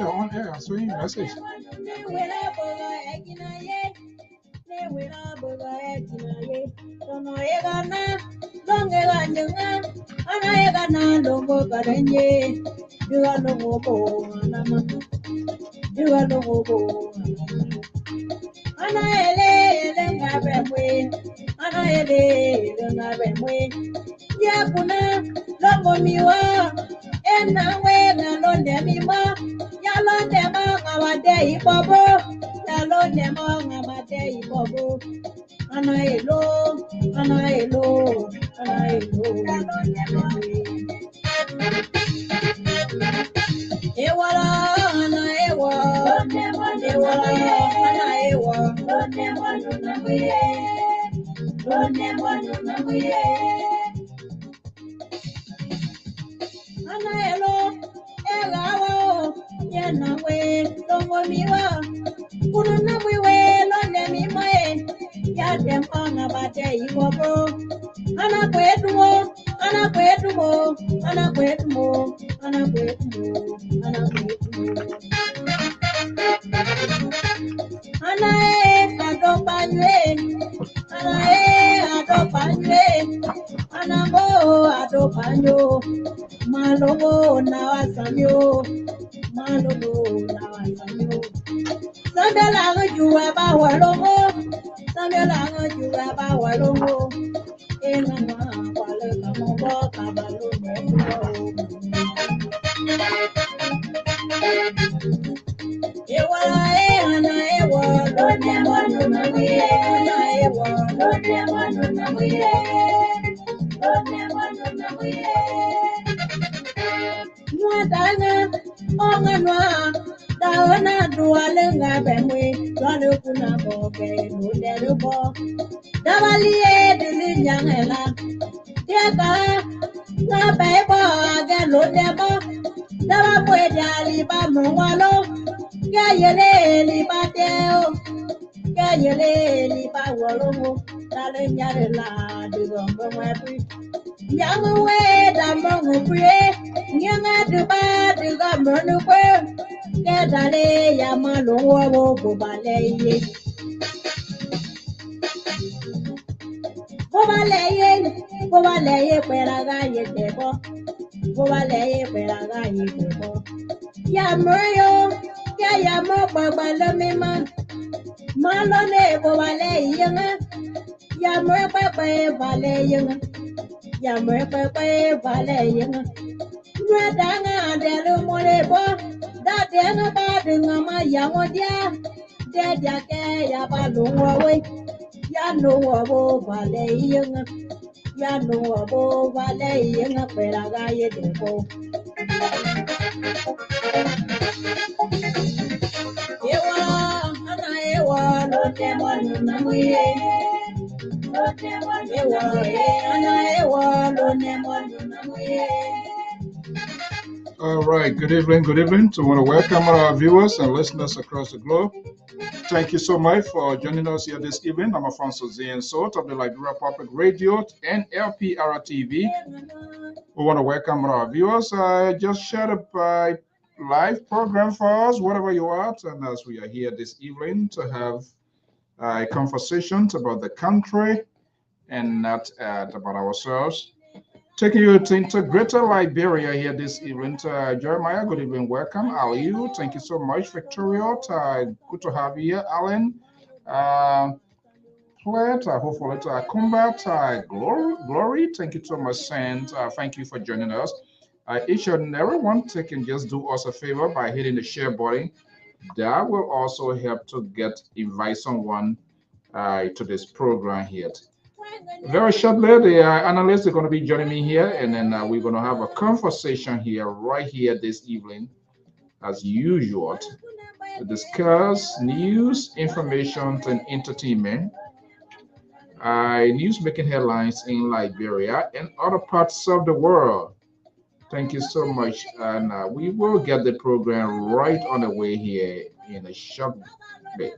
On air, I saw your message. All right, good evening, good evening. So I want to welcome our viewers and listeners across the globe. Thank you so much for joining us here this evening. I'm Afonso Zian Sort of the Liberia Public Radio and LPR-TV. We want to welcome our viewers. I just shared live program for us, whatever you are. And as we are here this evening to have a conversation about the country and not about ourselves. Taking you to Greater Liberia here this evening. Jeremiah, good evening. Welcome. Aliu, thank you so much. Victoria, good to have you here. Alan, uh, Plet, hopefully Combat, Glory, thank you so much. And thank you for joining us. Each and everyone, can just do us a favor by hitting the share button. That will also help to invite someone to this program here. Very shortly, the analysts are going to be joining me here, and then we're going to have a conversation here, right here this evening, as usual, to discuss news, information, and entertainment. News making headlines in Liberia and other parts of the world. Thank you so much, and we will get the program right on the way here in a short bit.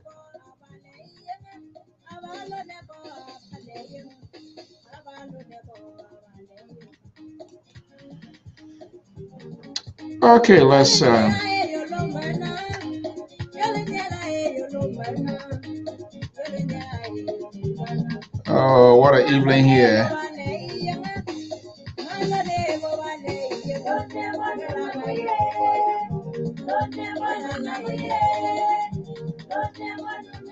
Okay, let's. Oh, what an evening here.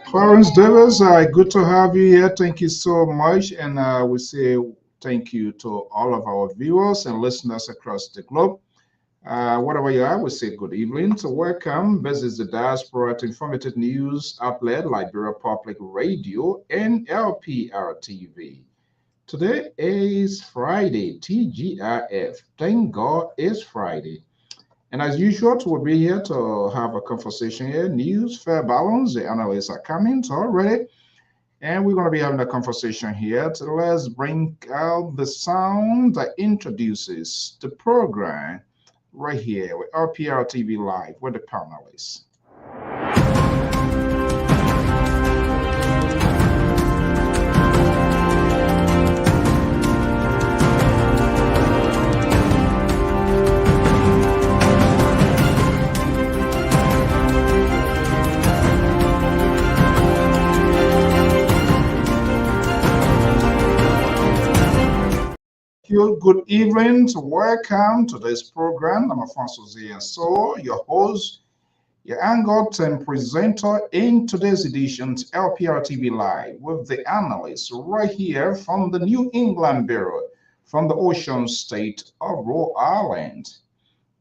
Clarence Davis, good to have you here. Thank you so much. And we say thank you to all of our viewers and listeners across the globe. Whatever you are, we say good evening. So welcome. This is the Diaspora to Informative News outlet, Liberia Public Radio and LPR-TV. Today is Friday, TGIF. Thank God it's Friday. And as usual, we'll be here to have a conversation here. News, fair balance. The analysts are coming already. And we're going to be having a conversation here. So let's bring out the sound that introduces the program right here with LPR-TV Live with the panelists. Good evening. Welcome to this program. I'm Alfonso Zienso, your host, your anchor and presenter in today's edition of LPR TV Live with the analysts right here from the New England Bureau, from the ocean state of Rhode Island.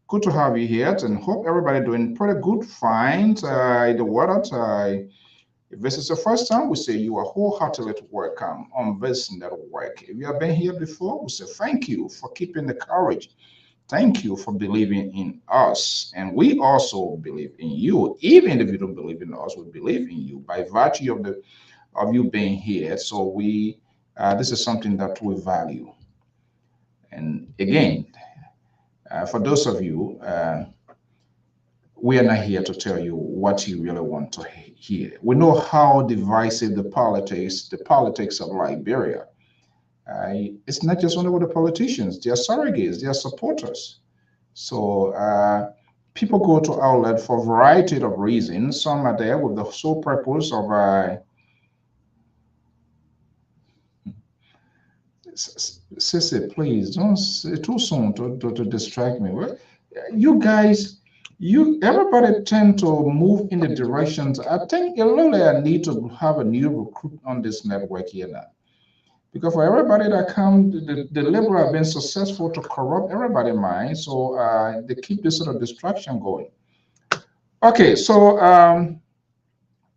Good to have you here and hope everybody doing pretty good, fine. The weather, if this is the first time, we say you are wholeheartedly welcome on this network. If you have been here before, we say thank you for keeping the courage. Thank you for believing in us. And we also believe in you. Even if you don't believe in us, we believe in you by virtue of you being here. So this is something that we value. And again, for those of you, we are not here to tell you what you really want to hear. We know how divisive the politics of Liberia. It's not just only with the politicians; they are surrogates, they are supporters. So people go to outlet for a variety of reasons. Some are there with the sole purpose of Sissy, please don't. It's too soon to distract me. You guys. Everybody tend to move in the directions. I think really I need to have a new recruit on this network here now. Because for everybody that come, the liberal have been successful to corrupt everybody's mind. So they keep this sort of distraction going. Okay, so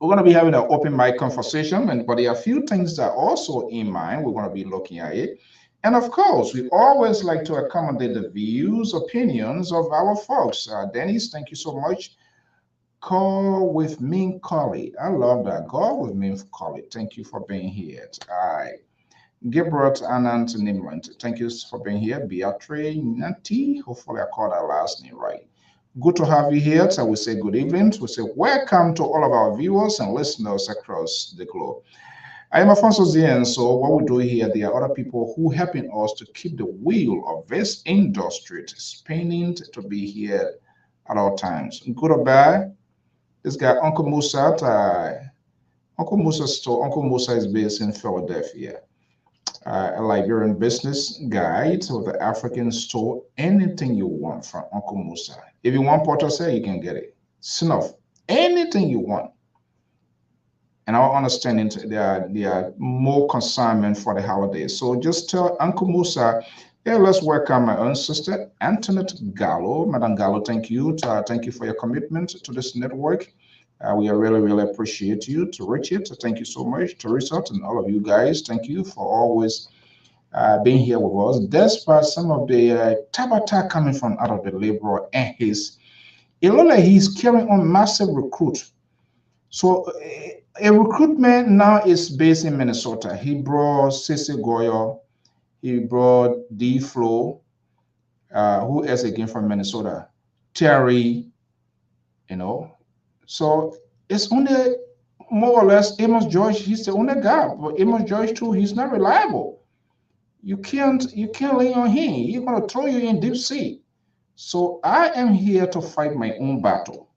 we're going to be having an open mic conversation, but there are a few things that are also in mind. We're going to be looking at it. And of course, we always like to accommodate the views, opinions of our folks. Dennis, thank you so much. Call with me, Collie. I love that. Call with me, Collie. Thank you for being here. All right. Gabriel Anant Nimrant, thank you for being here. Beatrice Nati, hopefully I called that last name right. Good to have you here. So we say good evening. We say welcome to all of our viewers and listeners across the globe. I am Alfonso Zien, so what we do here, there are other people who helping us to keep the wheel of this industry spinning to be here at all times. Good or bad, this guy, Uncle Musa, Uncle Musa's store, Uncle Musa is based in Philadelphia. A Liberian business guide with the African store, anything you want from Uncle Musa. If you want porter, you can get it. Snuff, anything you want. And our understanding, they are more consignment for the holidays. So just tell Uncle Musa, yeah, let's welcome my own sister, Antoinette Gallo. Madam Gallo, thank you. Thank you for your commitment to this network. We really appreciate you. To Richard, thank you so much. To Teresa and all of you guys, thank you for always being here with us. Despite some of the tabata coming from out of the labor and it looks like he's carrying on massive recruit. So a recruitment now is based in Minnesota. He brought Cece Goyo, he brought D Flo, who else again from Minnesota? Terry, So it's only more or less Amos George. He's the only guy, but Amos George too. He's not reliable. You can't lean on him. He's gonna throw you in deep sea. So I am here to fight my own battle.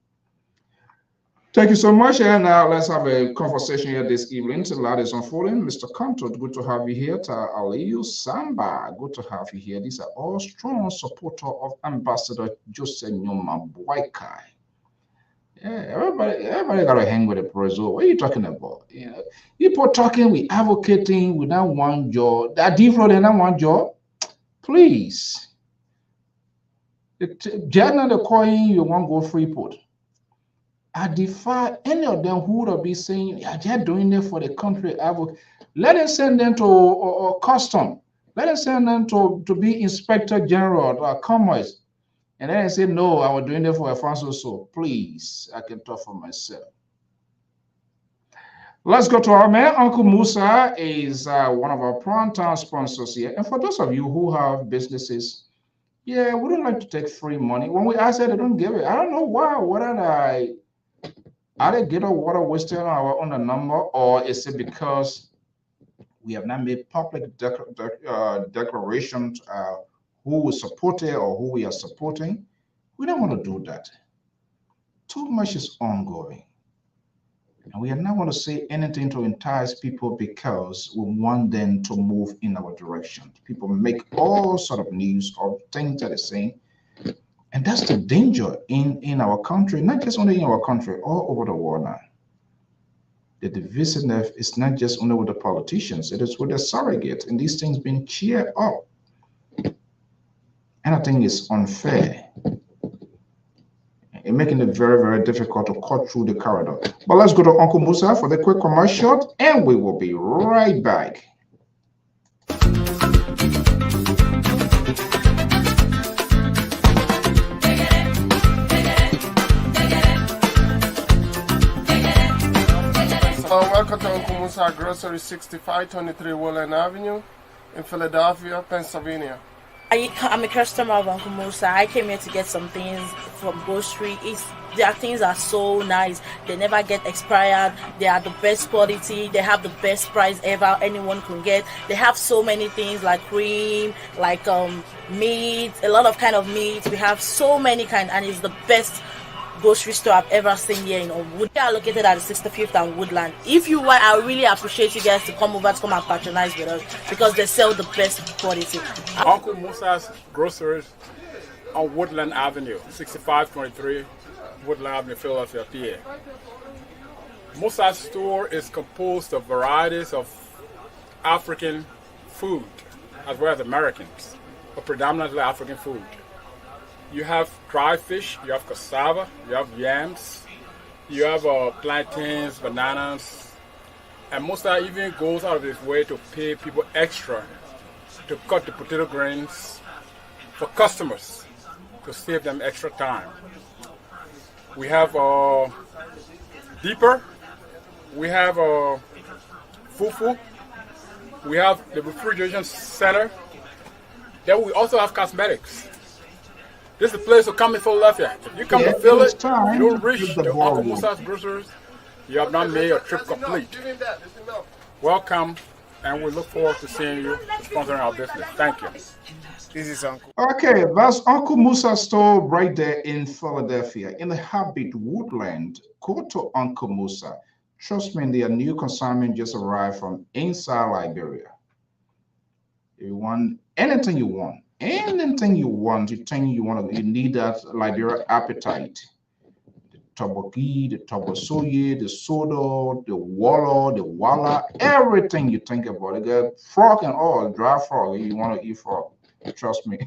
Thank you so much, and let's have a conversation here this evening. A lot is unfolding. Mr. Kanto, good to have you here. Aliyu Samba, good to have you here. These are all strong supporters of Ambassador Jose Nyoma Boykai. Yeah, everybody got to hang with the president. What are you talking about? People talking, we advocating, we don't want job. That different than that one job. Please. General the coin, you want go Freeport. I defy any of them who would be saying, yeah, they're doing it for the country. Let them send them to custom. Let them send them to be Inspector General or Commerce. And then I say, no, I was doing it for Alfonso. So please, I can talk for myself. Let's go to our man. Uncle Musa is one of our prime-time sponsors here. And for those of you who have businesses, yeah, we don't like to take free money. When we ask it, they don't give it. I don't know why. Are they get water wasted on the number, or is it because we have not made public declarations who we support it or who we are supporting? We don't want to do that. Too much is ongoing. And we are not going to say anything to entice people because we want them to move in our direction. People make all sort of news of things that are saying. And that's the danger in our country, not just only in our country, all over the world now. The divisiveness is not just only with the politicians, it is with the surrogates, and these things being cheered up. And I think it's unfair. And making it very difficult to cut through the corridor. But let's go to Uncle Musa for the quick commercial, and we will be right back. Welcome to Uncle Musa Grocery, 6523 Woodland Avenue in Philadelphia, Pennsylvania. I'm a customer of Uncle Musa. I came here to get some things from grocery. Their things are so nice. They never get expired. They are the best quality. They have the best price ever anyone can get. They have so many things like cream, like meat, a lot of kind of meat. We have so many kind, and it's the best grocery store I've ever seen here in Wood. They are located at the 65th and Woodland. If you want, I really appreciate you guys to come over to come and patronize with us because they sell the best quality. Uncle Musa's Groceries on Woodland Avenue, 6523 Woodland Avenue, Philadelphia, PA. Musa's store is composed of varieties of African food as well as Americans, but predominantly African food. You have dry fish, you have cassava, you have yams, you have plantains, bananas, and Musa even goes out of his way to pay people extra to cut the potato grains for customers to save them extra time. We have deeper, we have fufu, we have the refrigeration center, then we also have cosmetics. This is the place to come in Philadelphia. If you come to Philly, you don't reach the Uncle Musa's Groceries, you have not made your trip complete. Welcome, and we look forward to seeing you sponsoring our business. Thank you. This is Uncle. Okay, that's Uncle Musa store right there in Philadelphia, in the Habit Woodland. Go to Uncle Musa. Trust me, their new consignment just arrived from inside Liberia. If you want anything you want, you need that Liberia appetite. The toboki, the tobosoye, the soda, the walla, everything you think about. You got frog and all, dry frog. You want to eat frog. Trust me.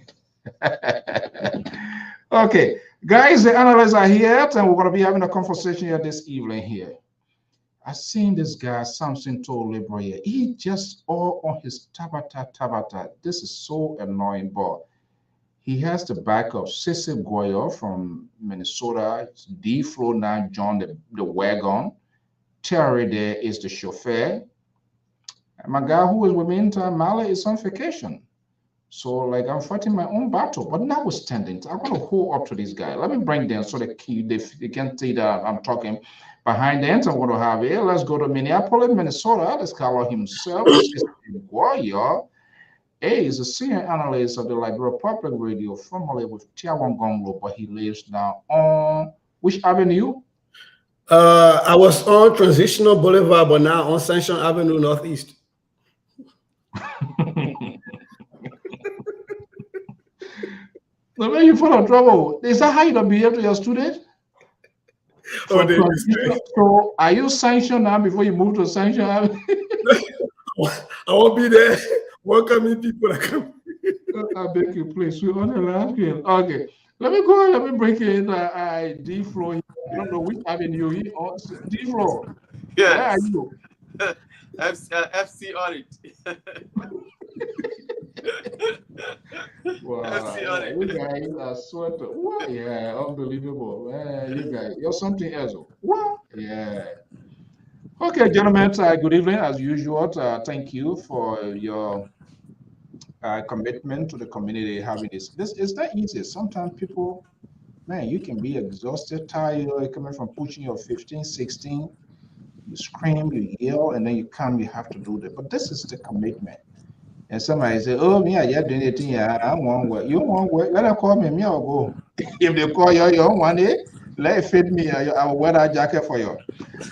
Okay, guys, the analysts are here, and we're going to be having a conversation here this evening here. I seen this guy, Samson Tolibro here. He just all on his tabata. This is so annoying, but he has the backup Sissy Goyo from Minnesota, D Flow now John the wagon. Terry there is the chauffeur. And my guy who is with me in time, Mala, is on vacation. So, like, I'm fighting my own battle. But notwithstanding, I'm going to hold up to this guy. Let me bring them so they can see that I'm talking behind the end. I'm going to have here. Let's go to Minneapolis, Minnesota. Let's call himself Warrior. He is a senior analyst of the Liberia Public Radio, formerly with Tiawan Gonglo, but he lives now on which avenue? I was on Transitional Boulevard, but now on Sunshine Avenue Northeast. The way you full of trouble. Is that how you don't behave to your student? So are you sanctioned now before you move to Sanction Avenue? I won't be there. Welcoming people that come. I beg you, please. We're on the last game. Okay. Let me go. Let me break in D Flow. I don't know which avenue he on. D Flow. Yes. Where are you? FC on it. Wow. FC on it. You guys are sweater. What? Yeah, unbelievable. You guys, you're something else. What? Yeah. Okay, gentlemen, good evening as usual. Thank you for your commitment to the community having this. This is not easy. Sometimes people, man, you can be exhausted, tired, coming from pushing your 15, 16. You scream, you yell, and then you come, you have to do that. But this is the commitment. And somebody say, oh, me, I doing anything. I want work. You want work? Let them call me, I'll go. If they call you, you don't want it, let it fit me. I will wear that jacket for you.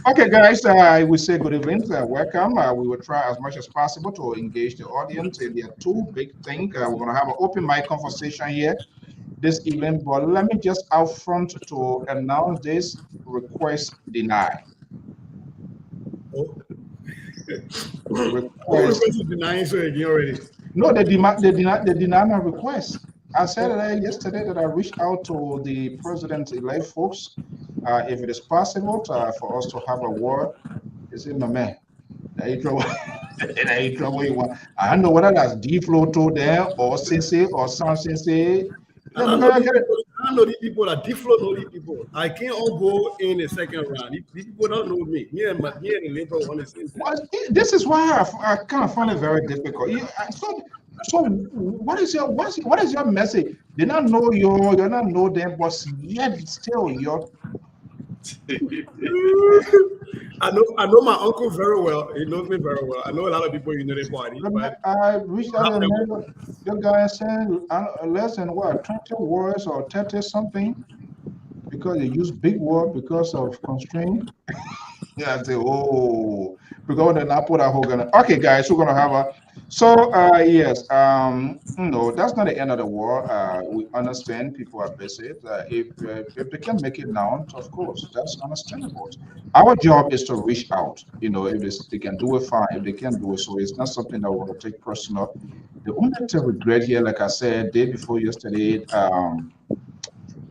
Okay, guys, I will say good evening. Welcome. We will try as much as possible to engage the audience. There are two big things. We're going to have an open mic conversation here this evening. But let me just out front to announce this: request denied. Request denying so again already. No, they deny my request. I said yesterday that I reached out to the president-elect folks, if it is possible for us to have a word. He said, no, man, trouble. You want. I don't know whether that's D-Flow to them or Sensei or Sam Sensei. I don't know these people. That D-Flow know these people. I can't all go in the second round. These people don't know me. Me and the Liberal on the same time. This is why I kind of find it very difficult. So what is your message? They not know you not know them, but yet still you're. I know my uncle very well. He knows me very well. I know a lot of people in the party. I reached out to the guy saying less than what 20 words or 30 something because they use big word because of constraint. Yeah, I say, oh, because then I put a whole gun. Okay, guys, we're gonna have a. So yes, no, that's not the end of the war. We understand people are busy. If they can make it now, of course, that's understandable. Our job is to reach out. If they can do it, fine. If they can't do it, so it's not something that we're gonna take personal. The only thing to regret here, like I said, day before yesterday,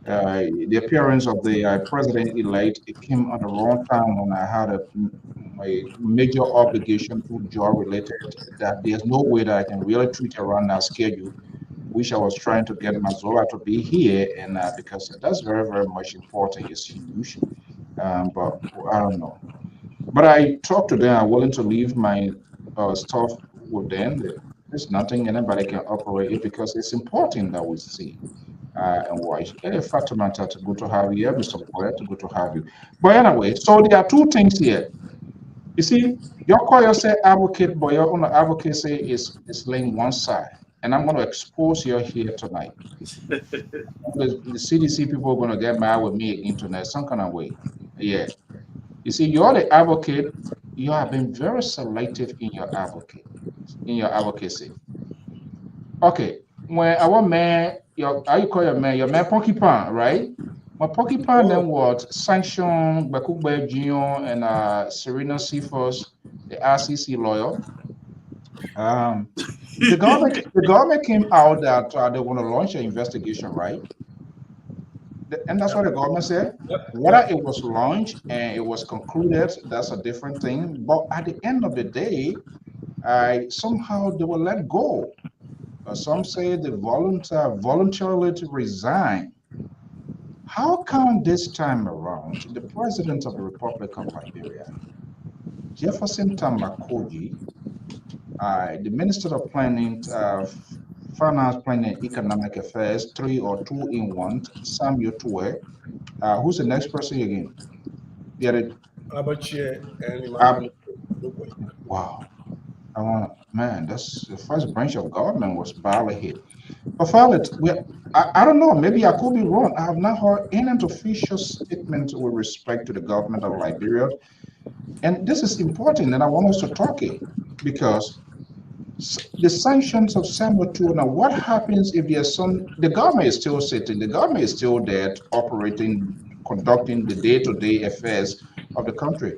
the appearance of the president-elect, it came at the wrong time when I had a major obligation to job related that there's no way that I can really treat around that schedule, which I was trying to get Mazola to be here, and because that's very, very much important, it's huge. But I don't know. But I talked to them. I'm willing to leave my stuff with them. There's nothing anybody can operate it because it's important that we see. And why? Fatimata, to good to have you. Mr. Boyer, to good to have you. But anyway, so there are two things here. You see, your call say advocate, but your own advocacy is laying one side. and I'm going to expose you here tonight. The CDC people are going to get mad with me internet some kind of way. Yeah. You see, you're the advocate. You have been very selective in your advocacy. Okay. When our man, how you call your man Porcupine, right? When Porcupine then was sanctioned by Kugbe Junior and Serena Seafors, the RCC lawyer. The government came out that they want to launch an investigation, right? And that's what the government said. Whether it was launched and it was concluded, that's a different thing. But at the end of the day, somehow they were let go. Some say they voluntarily to resign. How come this time around, the President of the Republic of Liberia, Jefferson Tamakoji, the Minister of Planning, Finance, Planning, and Economic Affairs, 3 or 2 in 1, Samuel Tuwe. Who's the next person again? Wow. Man, that's the first branch of government was badly hit. But Violet, I don't know, maybe I could be wrong. I have not heard any official statement with respect to the government of Liberia. And this is important, and I want us to talk it because the sanctions of Samuel Tuwe. Now, what happens if there's the government is still sitting, the government is still there operating, conducting the day-to-day affairs of the country.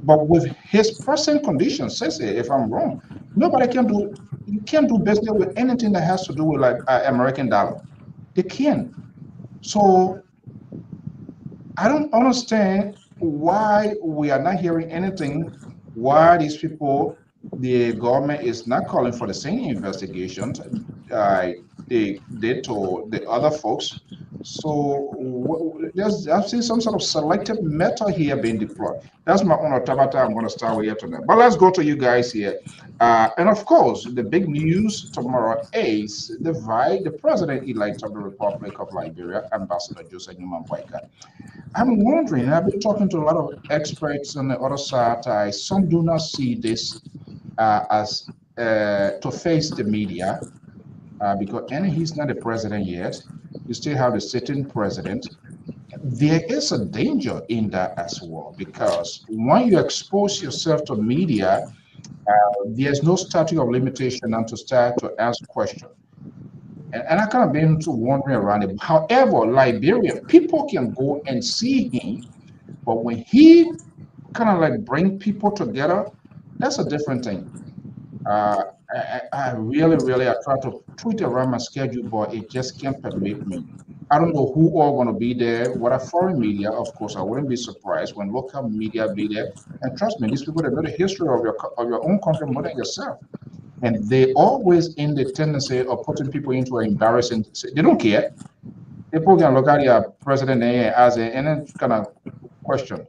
But with his present conditions, if I'm wrong, you can't do business with anything that has to do with like American dollar. They can't. So I don't understand why we are not hearing anything, why these people, the government is not calling for the same investigations they did to the other folks. So I've seen some sort of selective method here being deployed. That's my own Tabata. I'm going to start with here tonight. But let's go to you guys here. And of course, the big news tomorrow is the president-elect of the Republic of Liberia, Ambassador Joseph Newman Boyka. I'm wondering, I've been talking to a lot of experts on the other side. Some do not see this as to face the media because he's not the president yet. You still have the sitting president. There is a danger in that as well because when you expose yourself to media, there's no statute of limitation and to start to ask questions. And I kind of been to wandering around it. However, Liberian people can go and see him, but when he kind of like bring people together, that's a different thing. I really I try to tweet around my schedule, but it just can't permit me. I don't know who are going to be there. What are foreign media? Of course, I wouldn't be surprised when local media be there. And trust me, these people that know the history of your own country more than yourself. And they always in the tendency of putting people into an embarrassing. They don't care. People can look at your president as any kind of question.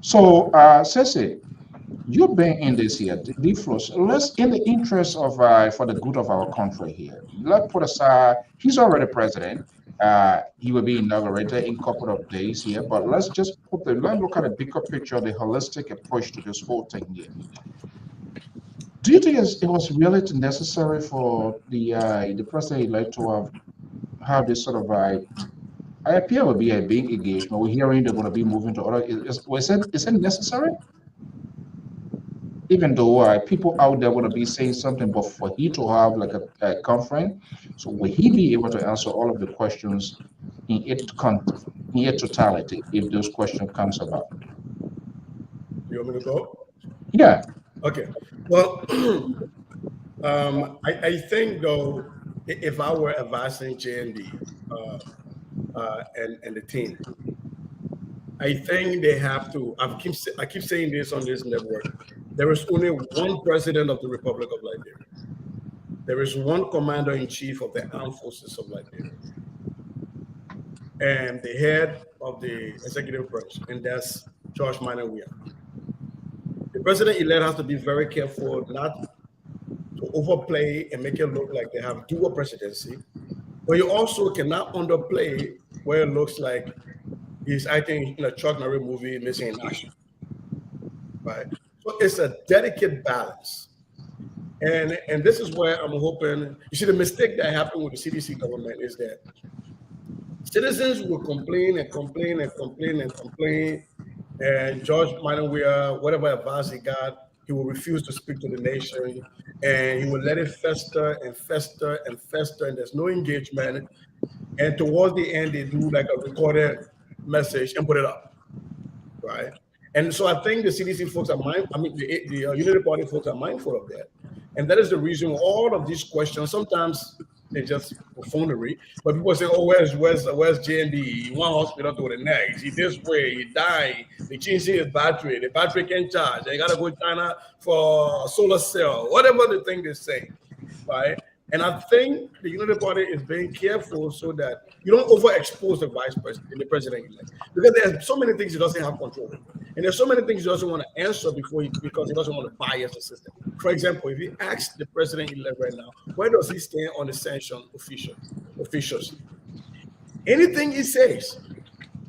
So, Ceci, you've been in this here, Deflos. Let's, in the interest of for the good of our country here, let's put aside. He's already president. He will be inaugurated in a couple of days here. But let's just let's look at the bigger picture, the holistic approach to this whole thing here. Do you think it was really necessary for the president-elect to have this sort of I appear will be a big engagement? We're hearing they're going to be moving to other. Is it necessary? Even though people out there want to be saying something, but for he to have like a conference, so will he be able to answer all of the questions in its totality if those questions comes about? You want me to go? Yeah. Okay. Well, I think though, if I were advising JND and the team, I think they have to. I keep saying this on this network. There is only one president of the Republic of Liberia. There is one commander-in-chief of the armed forces of Liberia, and the head of the executive branch, and that's George Minor Weah. The president-elect has to be very careful not to overplay and make it look like they have dual presidency, but you also cannot underplay where it looks like he's acting in a Chuck Norris movie missing in action, right? So it's a delicate balance. And this is where I'm hoping. You see, the mistake that happened with the CDC government is that citizens will complain and complain and complain and complain, and George Minor, whatever advice he got, he will refuse to speak to the nation, and he will let it fester and fester and fester, and there's no engagement. And towards the end, they do like a recorded message and put it up, right? And so I think the CDC folks are the Unity Party folks are mindful of that. And that is the reason all of these questions, sometimes they just buffoonery, but people say, oh, where's JND? One hospital to the next. He this way, he died. They changed his battery. The battery can't charge. They got to go to China for a solar cell, whatever the thing they say, right? And I think the Unity Party is being careful so that you don't overexpose the vice president, the president-elect, because there's so many things he doesn't have control over. And there's so many things he doesn't want to answer because he doesn't want to bias the system. For example, if you ask the president-elect right now, where does he stand on the sanctioned officials? Anything he says,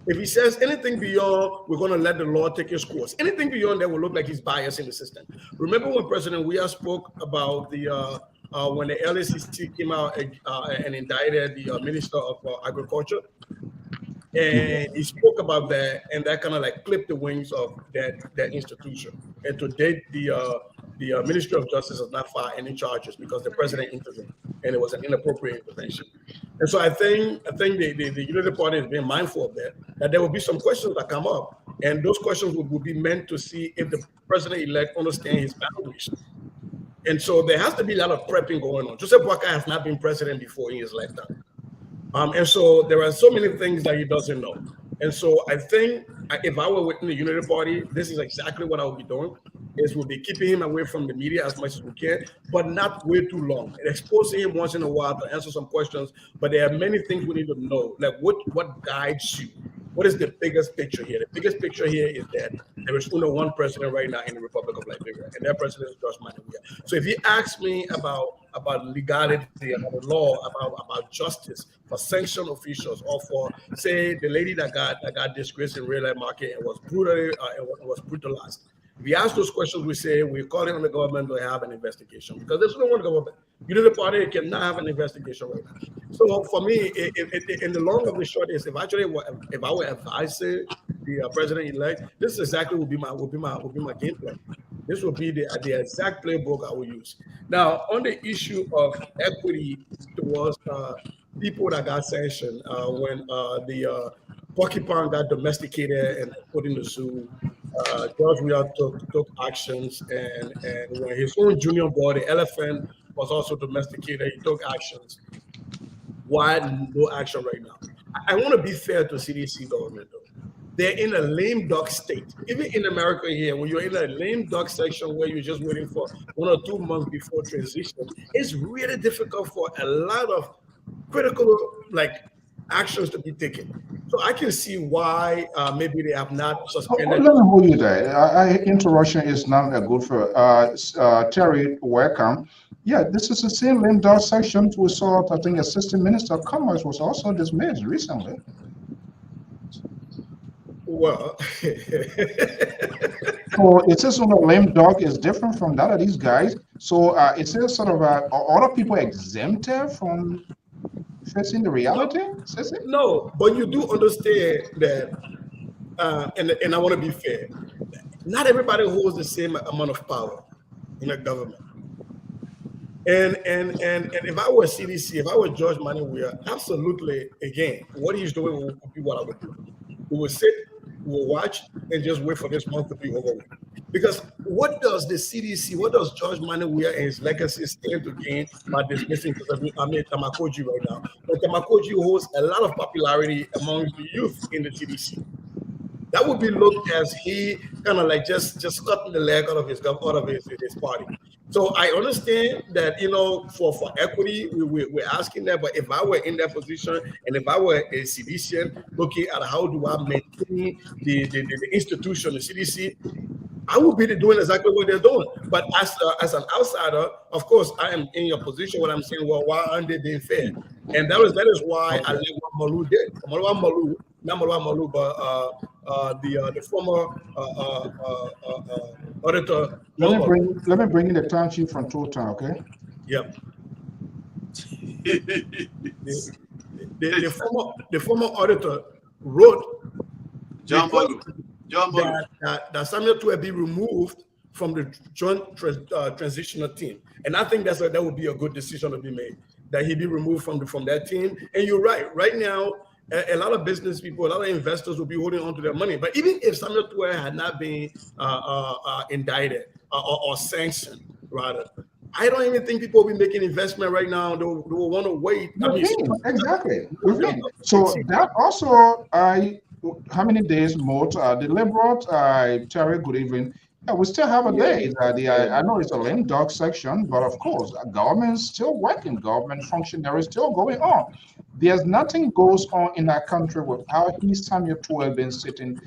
if he says anything beyond, we're going to let the law take its course, anything beyond that will look like he's biasing the system. Remember when President Weah spoke about when the LACC came out and indicted the Minister of Agriculture? And he spoke about that, and that kind of like clipped the wings of that institution. And to date, the Ministry of Justice has not filed any charges because the president intervened, and it was an inappropriate intervention. And so I think the Unity Party is being mindful of that there will be some questions that come up, and those questions will be meant to see if the president-elect understands his boundaries. And so there has to be a lot of prepping going on. Joseph Boakai has not been president before in his lifetime. And so there are so many things that he doesn't know. And so I think if I were within the Unity Party, this is exactly what I would be doing, is we'll be keeping him away from the media as much as we can, but not way too long. And exposing him once in a while to answer some questions. But there are many things we need to know, like what guides you? What is the biggest picture here? The biggest picture here is that there is only one president right now in the Republic of Liberia, and that president is George Minor. So if you ask me about legality, about the law, about justice for sanctioned officials, or for, say, the lady that got disgraced in real life market and was brutalized. If you ask those questions, we say we're calling on the government to have an investigation, because there's no one government. Unity Party cannot have an investigation right now. So for me, in the long of the short is, if I were advising the president-elect, this is exactly would be my game plan. This will be the exact playbook I will use. Now, on the issue of equity towards people that got sanctioned, when the porcupine got domesticated and put in the zoo, George Weah took actions, and when his own junior boy, the elephant, was also domesticated, he took actions. Why no action right now? I want to be fair to CDC government, though. They're in a lame duck state. Even in America here, when you're in a lame duck section where you're just waiting for 1 or 2 months before transition, it's really difficult for a lot of critical actions to be taken. So I can see why maybe they have not suspended. Let me hold you there. Interruption is not good for Terry. Welcome. Yeah, this is the same lame duck section we saw. I think Assistant Minister of Commerce was also dismissed recently. Well, so it says on the lame duck is different from that of these guys. So it says sort of are other people exempted from facing the reality? No, but you do understand that, and I want to be fair. Not everybody holds the same amount of power in a government. And if I were CDC, if I were George Minor, absolutely, again, what he's doing will be what I would do. We will sit, we will watch, and just wait for this month to be over with. Because what does the CDC, what does George Minor and his legacy stand to gain by dismissing Tamakoji right now? But Tamakoji holds a lot of popularity among the youth in the CDC. That would be looked as he kind of like just cutting the leg out of his party. So I understand that, for equity, we're asking that. But if I were in that position, and if I were a CDCian looking at how do I maintain the institution, the CDC, I would be doing exactly what they're doing. But as an outsider, of course, I am in your position when I'm saying, well, why aren't they being fair? And that is why I like what Malu did. Not Malu, but the former auditor. Let me bring in the town chief from Total, okay? Yep. The former auditor wrote John Molu. That Samuel Tuer be removed from the joint transitional team, and I think that would be a good decision to be made, that he be removed from that team. And you're right. Right now, a lot of business people, a lot of investors will be holding on to their money. But even if Samuel Tuer had not been indicted or sanctioned, rather, I don't even think people will be making investment right now. They will want to wait. Exactly. So that also, how many days more? The Liberal, Terry, good evening. Yeah, we still have a day. I know it's a lame dog section, but of course, government's still working. Government functionaries still going on. There's nothing goes on in our country without his Samuel Tuer been sitting,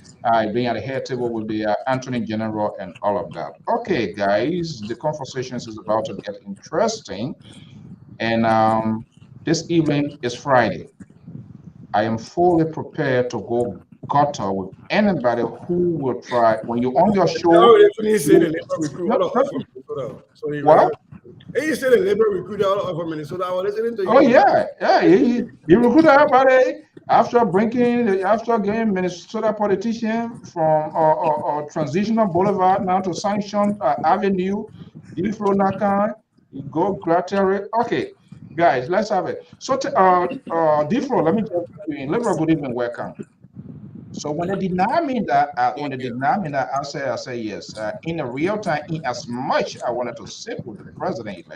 being at the head table with the Attorney General and all of that. Okay, guys, the conversation is about to get interesting. And this evening is Friday. I am fully prepared to go gutter with anybody who will try. When you're on your show, what? And you said a labor recruiter out of Minnesota. I was listening to you. Oh yeah. He recruited everybody after getting Minnesota politician from Transitional Boulevard now to Sanction Avenue, Deflo Nakan, go Grattery. Okay, guys, let's have it. So Deflo, let me just Liberal, good evening, welcome. So when they deny me that, I say yes. In a real time, in as much I wanted to sit with the president,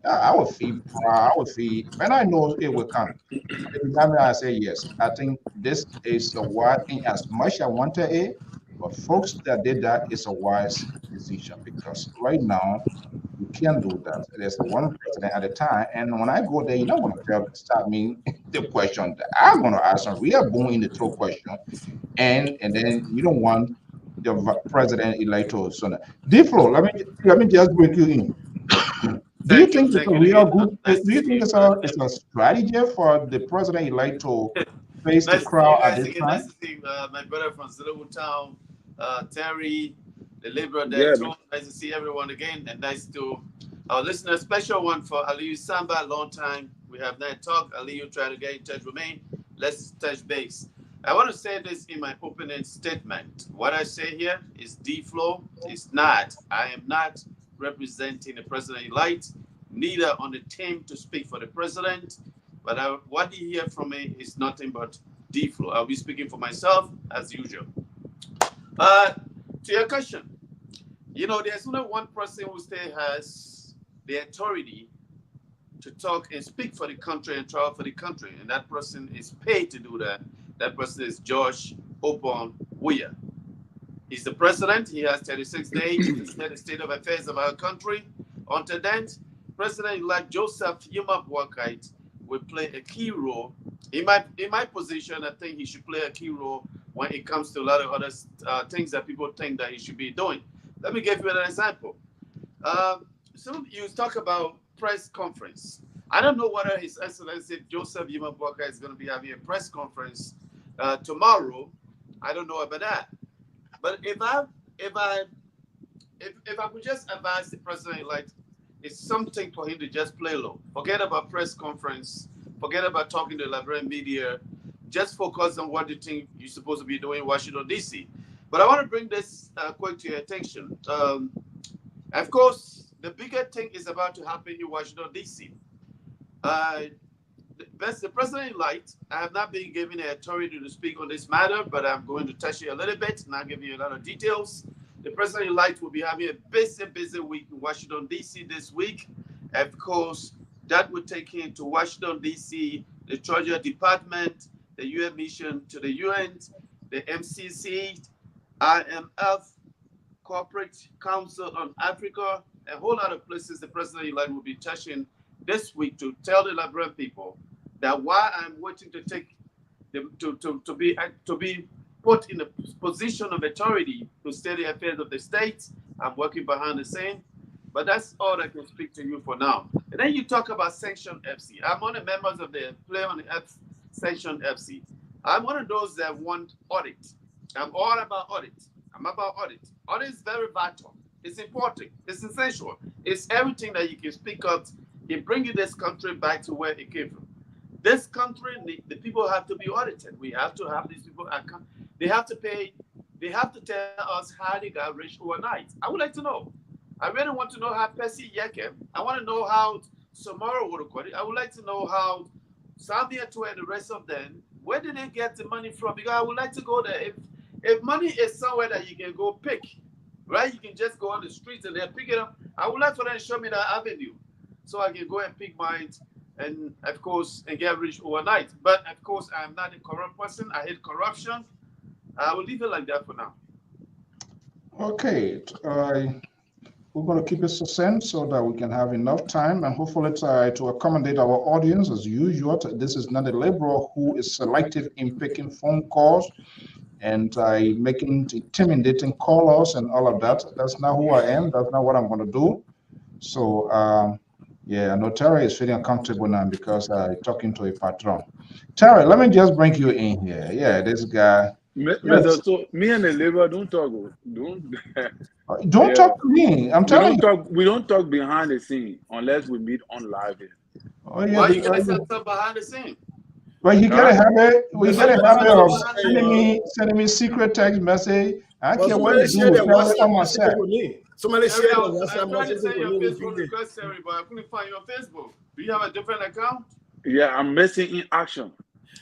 I would feel proud. I would feel, and I know it will come. When they deny me, I say yes. I think this is a wise. In as much I wanted it, but folks that did that is a wise decision, because right now you can't do that. There's one president at a time, and when I go there, you're not going to start me the question that I'm going to ask a real boom in the throat question, and then you don't want the president elect to. So, Deflo, let me just break you in. Do you think it's a real good? Do you think it's a strategy for the president elect to face the crowd at this time? Nice to see my brother from Zillow Town, Terry, the Liberal there too. Nice to see everyone again, and nice to our listener. Special one for Aliyu Samba, long time. We have not talked. Aliyu tried to get in touch with me. Let's touch base. I want to say this in my opening statement. What I say here is Deflo is not. I am not representing the president-elect, neither on the team to speak for the president. But what you hear from me is nothing but Deflo. I'll be speaking for myself as usual. To your question, there's only one person who still has the authority to talk and speak for the country and travel for the country, and that person is paid to do that. That person is George Obon Weah. He's the president. He has 36 days to set the state of affairs of our country. Until then, President-elect Joseph Yuma Boakai will play a key role. In my position, I think he should play a key role when it comes to a lot of other things that people think that he should be doing. Let me give you an example. So you talk about press conference. I don't know whether His Excellency Joseph Yuma Boakai is going to be having a press conference tomorrow. I don't know about that. But if I could just advise the president-elect, it's something for him to just play low. Forget about press conference. Forget about talking to the Liberian media. Just focus on what you think you're supposed to be doing in Washington, D.C. But I want to bring this quick to your attention. Of course, the bigger thing is about to happen in Washington, D.C. The president-elect, I have not been given the authority to speak on this matter, but I'm going to touch it a little bit and I'll give you a lot of details. The president-elect will be having a busy week in Washington, D.C. this week. Of course, that will take him to Washington, D.C., the Treasury Department, the UN mission to the UN, the MCC, IMF, Corporate Council on Africa, a whole lot of places the president-elect will be touching this week to tell the Liberian people that while I'm waiting to take them to be put in a position of authority to steer the affairs of the state, I'm working behind the scene. But that's all I can speak to you for now. And then you talk about Sanction FC. I'm one of the members of the Play on the Sanction FC. I'm one of those that want audit. I'm all about audit. I'm about audit. Audit is very vital. It's important. It's essential. It's everything that you can speak up in bringing this country back to where it came from. This country, the people have to be audited. We have to have these people. They have to pay. They have to tell us how they got rich overnight. I would like to know. I really want to know how Percy Yakem. I want to know how Samara would have got it. I would like to know how Zambia and the rest of them, where did they get the money from? Because I would like to go there. If money is somewhere that you can go pick, right? You can just go on the streets and then pick it up. I would like for them to show me that avenue so I can go and pick mine and, of course, and get rich overnight. But, of course, I'm not a corrupt person. I hate corruption. I will leave it like that for now. Okay. We're going to keep it succinct so that we can have enough time and hopefully to accommodate our audience as usual. This is not a laborer who is selective in picking phone calls and making intimidating callers and all of that. That's not who I am. That's not what I'm going to do. So, yeah, I know Terry is feeling uncomfortable now because I'm talking to a patron. Terry, let me just bring you in here. Yeah, this guy. So me and the labor don't talk. Don't talk to me. I'm telling you. We don't talk behind the scene unless we meet on live here. Oh, yeah, why you gonna set stuff behind the scene? Well, you gotta have it. We gotta have it of sending me secret text message. I can't wait to do it on myself. Somebody shared I the WhatsApp tried to message send you a with Facebook me. request, Terry, but I couldn't find you on Facebook. Do you have a different account? Yeah, I'm missing in action.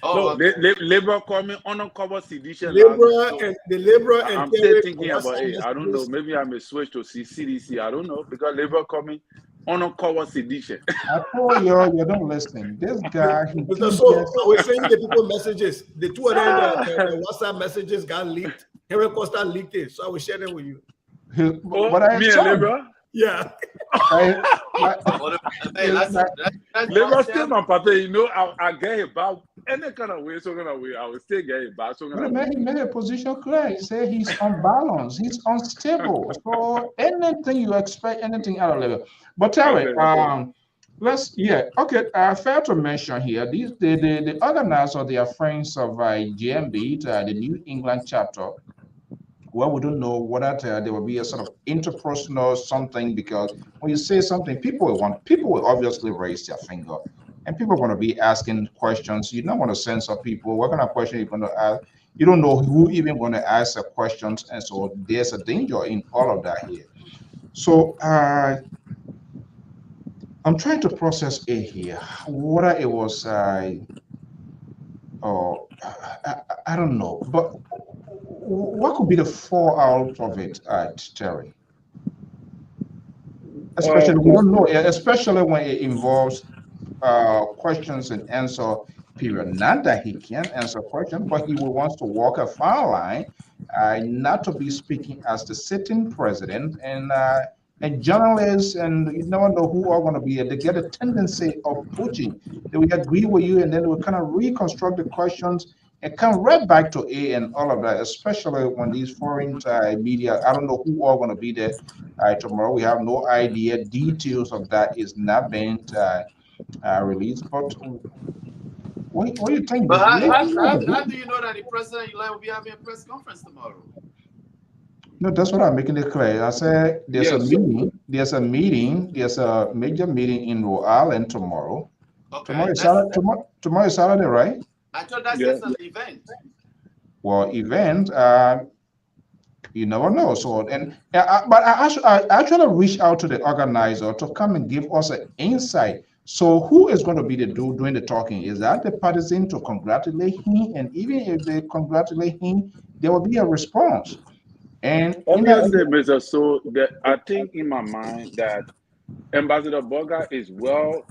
Oh, okay. Labor call me uncover sedition. The Libra and I'm still thinking about it. I don't know. Maybe I may switch to CDC. I don't know because labor call me uncover sedition. I told you don't listen. This guy. So we're saying the people messages. The two of them, the WhatsApp messages got leaked. Henry Costa leaked it, so I will share them with you. But I me and Libra? Yeah. Libra still my party, you know, I get it back any kind of way, I will still get it back. He made a position clear. He said he's unbalanced, he's unstable. So anything you expect, anything out of level. But Terry, fair to mention here, the organizers, they are friends of GMB, the New England chapter. Well, we don't know whether there will be a sort of interpersonal something, because when you say something, people will obviously raise their finger, and people are going to be asking questions. You don't want to censor people. What kind of question you're going to ask? You don't know who even going to ask the questions, and so there's a danger in all of that here. So I'm trying to process it here. Whether it was I don't know, but what could be the fallout of it, Terry? Especially we don't know, especially when it involves questions and answer period. Not that he can't answer questions, but he wants to walk a fine line, not to be speaking as the sitting president, and journalists, and you never know who are going to be. They get a tendency of pushing. They will agree with you, and then they will kind of reconstruct the questions and come right back to A and all of that, especially when these foreign media, I don't know who are going to be there tomorrow. We have no idea. Details of that is not being released. But what do you think? But how do you know that the president-elect will be having a press conference tomorrow? No, that's what I'm making it clear. I said there's a meeting. There's a major meeting in Rhode Island tomorrow. Okay. Tomorrow is Saturday, right? I thought that's just an event. Well, event, you never know. So, but I actually reached out to the organizer to come and give us an insight. So, who is going to be the dude doing the talking? Is that the partisan to congratulate him? And even if they congratulate him, there will be a response. And obviously, Mr. So I think in my mind that Ambassador Boga is well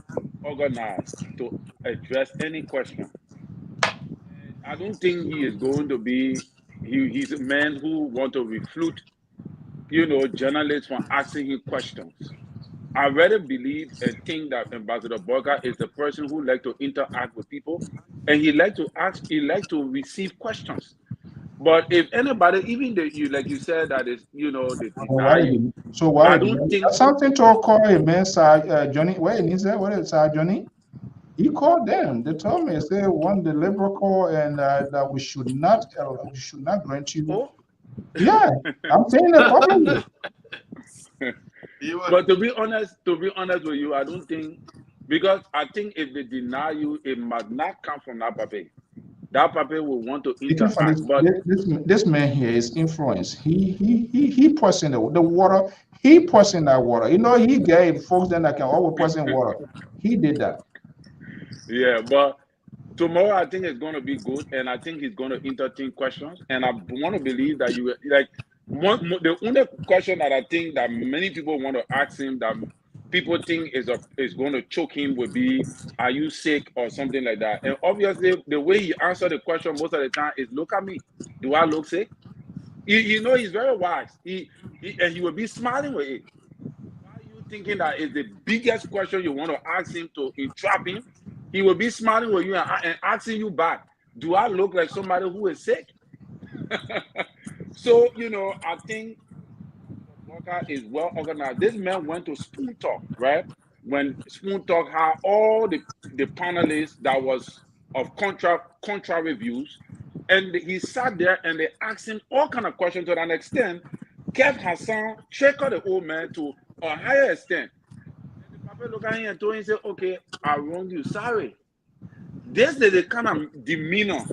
organized to address any question. I don't think he is going to be. He's a man who want to refute, journalists from asking him questions. I really believe and think that Ambassador Boga is the person who like to interact with people, and he like to ask. He like to receive questions. But if anybody, even like you said, that is, they deny you. So why? I don't think something to call him, man. Johnny, wait, is that what it's Johnny? He called them. They told me, say, one the labor call and that we should not grant you. Oh. Yeah, I'm saying it publicly. But to be honest with you, I don't think, because I think if they deny you, it must not come from that paper. That paper will want to Because for interact. But this man here is influence. He poisoned the water. He poisoned that water. You know, he gave folks then that can always poison water. He did that. yeah, but tomorrow I think it's going to be good, and I think he's going to entertain questions. And I want to believe that you like the only question that I think that many people want to ask him that people think is going to choke him would be, "Are you sick?" or something like that. And obviously, the way he answered the question most of the time is, "Look at me. Do I look sick?" You know, he's very wise. He will be smiling with it. Why are you thinking that is the biggest question you want to ask him to entrap him? He will be smiling with you and asking you back, "Do I look like somebody who is sick?" So, you know, I think Walker is well organized. This man went to Spoon Talk, right? When Spoon Talk had all the panelists that was of contra reviews, and he sat there and they asked him all kind of questions to an extent. Kev Hassan triggered the old man to a higher extent. And the papa looked at him and told him, say, "Okay, I wronged you. Sorry." This is the kind of demeanor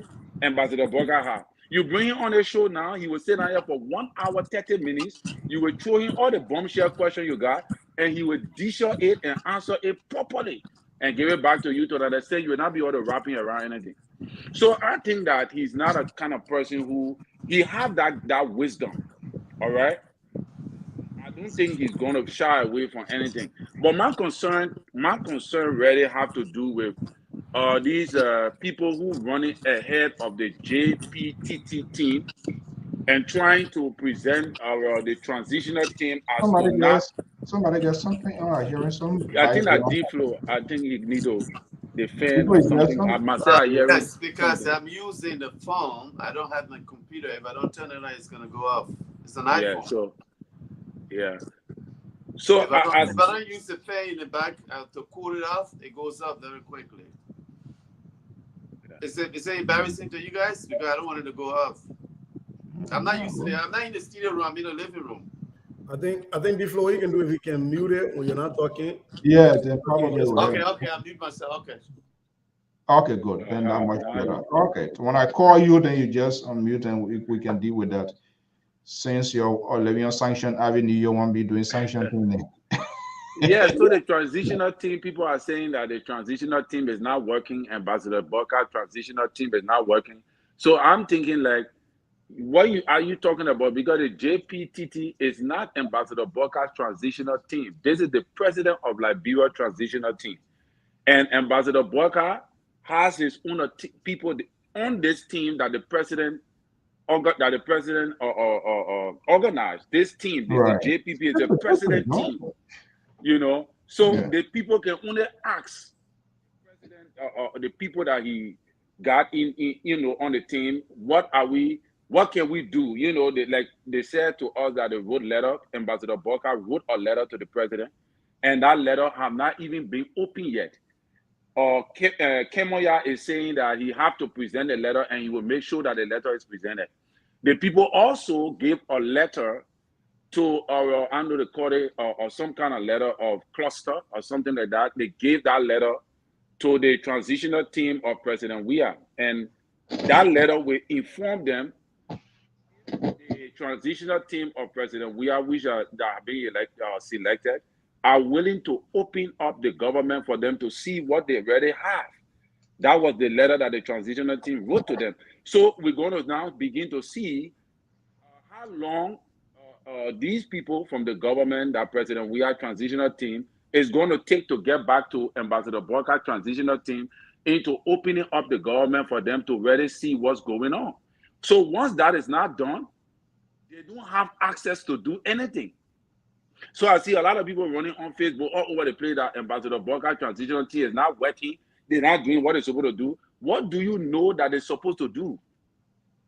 Ambassador Burger had. You bring him on the show now, he will sit down here for 1 hour, 30 minutes. You will throw him all the bombshell questions you got, and he will dish out it and answer it properly and give it back to you to understand. You will not be all the wrapping around anything. So I think that he's not a kind of person who, he have that wisdom, all right? I don't think he's going to shy away from anything. But my concern really have to do with these people who running ahead of the JPTT team and trying to present the transitional team as Somebody got something. Oh, I hearing some. I think that D-Flow, I think he need to defend or something. I must say, yes, because I'm using the phone. I don't have my computer. If I don't turn it on, it's going to go off. It's an iPhone. So if I don't use the fan in the back to cool it off, it goes off very quickly. Is it embarrassing to you guys? Because I don't want it to go off. I'm not used to it. I'm not in the studio room. I'm in the living room. I think before you can do if you can mute it when you're not talking. Yeah, then probably. Okay, I'll mute myself. Okay. Okay, good. Then that much better. Okay, so when I call you, then you just unmute and we can deal with that. Since you're living on Sanction Avenue, you won't be doing sanction thing. Yeah, so the transitional team, people are saying that the transitional team is not working. Ambassador Burka transitional team is not working. So I'm thinking like, what are you talking about? Because the JPTT is not Ambassador Burka's transitional team. This is the president of Liberia transitional team. And Ambassador Burka has his own people on this team that the president organized. This team, Right. the JPP is a president team. You know, so the people can only ask the president or the people that he got in on the team, what can we do? You know, they said to us that they wrote letter, Ambassador Burka wrote a letter to the president, and that letter have not even been opened yet. Or Kemoya is saying that he have to present a letter and he will make sure that the letter is presented. The people also gave a letter to under the court or some kind of letter of cluster or something like that. They gave that letter to the transitional team of President Weah, and that letter will inform them the transitional team of President Weah, which are being selected, are willing to open up the government for them to see what they already have. That was the letter that the transitional team wrote to them. So we're going to now begin to see how long these people from the government, that President Weah transitional team, is going to take to get back to Ambassador Burka transitional team into opening up the government for them to really see what's going on. So once that is not done, they don't have access to do anything. So I see a lot of people running on Facebook all over the place that Ambassador Burka transitional team is not working. They're not doing what they're supposed to do. What do you know that they're supposed to do?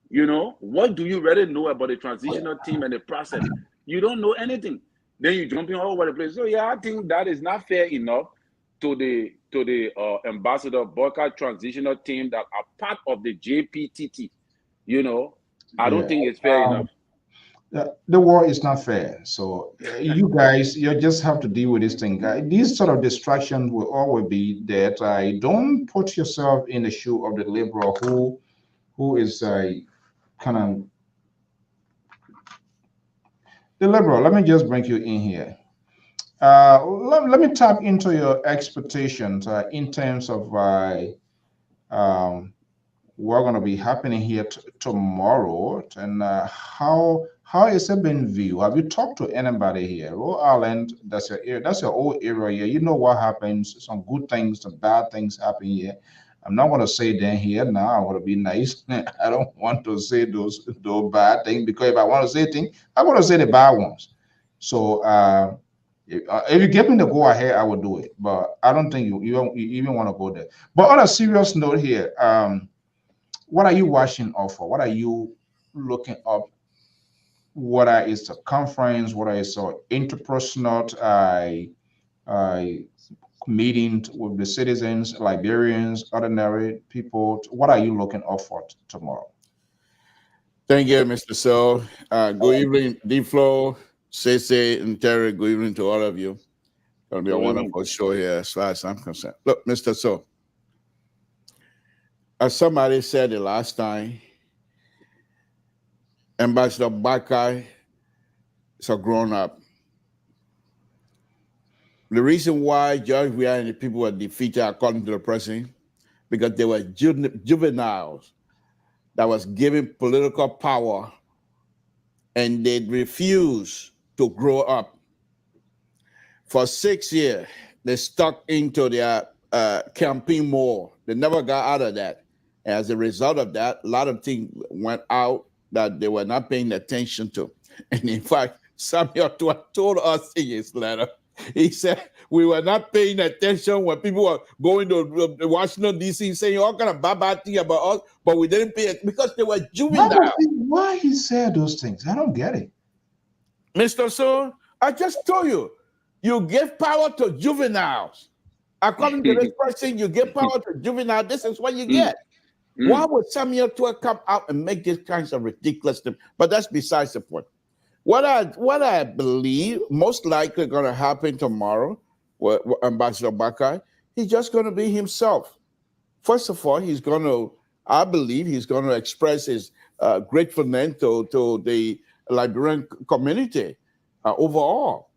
You know, what do you really know about the transitional team and the process? You don't know anything. Then you jump in all over the place. So yeah, I think that is not fair enough to the Ambassador Boyka transitional team that are part of the JPTT. You know, I don't think it's fair enough. The war is not fair. So you guys, you just have to deal with this thing. These sort of distractions will always be there. Don't put yourself in the shoe of the liberal who is kind of the liberal. Let me just bring you in here. Let me tap into your expectations in terms of um, what's going to be happening here tomorrow, and how is it been viewed? Have you talked to anybody here? Rhode Island, that's your old area here. You know what happens. Some good things, some bad things happen here. I'm not going to say them here now. I want to be nice. I don't want to say those bad things, because if I want to say things, I want to say the bad ones. So if you give me the go ahead, I will do it. But I don't think you even want to go there. But on a serious note here, what are you watching out for? What are you looking up? Whether it's a conference, whether it's an interpersonal meeting with the citizens, Liberians, ordinary people, what are you looking up for tomorrow? Thank you, Mr. So. Good evening, D-Flow, Cece, and Terry. Good evening to all of you. It'll be a wonderful show here as far as I'm concerned. Look, Mr. So, as somebody said the last time, Ambassador Bakai is a grown-up. The reason why George Weah and the people were defeated, according to the president, because they were juveniles that was given political power, and they refused to grow up. For 6 years, they stuck into their campaign mode. They never got out of that. As a result of that, a lot of things went out that they were not paying attention to. And in fact, Samuel told us in his letter, he said, we were not paying attention when people were going to Washington, D.C., saying all kind of bad things about us, but we didn't pay it because they were juvenile. Why he said those things? I don't get it. Mr. So, I just told you, you give power to juveniles. According to this person, you give power to juveniles. This is what you get. Why would Samuel come out and make these kinds of ridiculous things? But that's besides the point. What I believe most likely going to happen tomorrow with Ambassador Bakai, he's just going to be himself. First of all, I believe he's going to express his gratefulness to the Liberian community overall.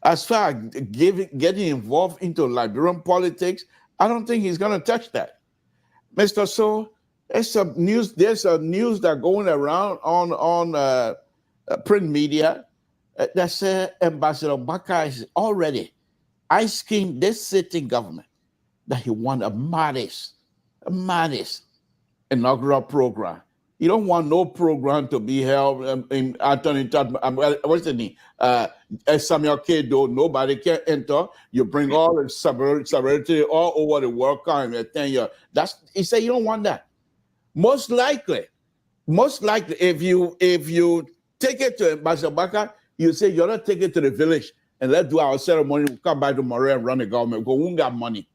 As far as getting involved into Liberian politics, I don't think he's going to touch that. Mr. So, there's a news that going around on print media that says Ambassador Bakai is already asking this sitting government that he want a modest inaugural program. You don't want no program to be held in Anthony, what's the name? Samuel Kedo, nobody can enter. You bring all the sovereignty all over the world, he said you don't want that. Most likely, if you take it to Ambassador Bakai, you say you're not taking it to the village and let's do our ceremony. We'll come back tomorrow and run the government. We won't got money.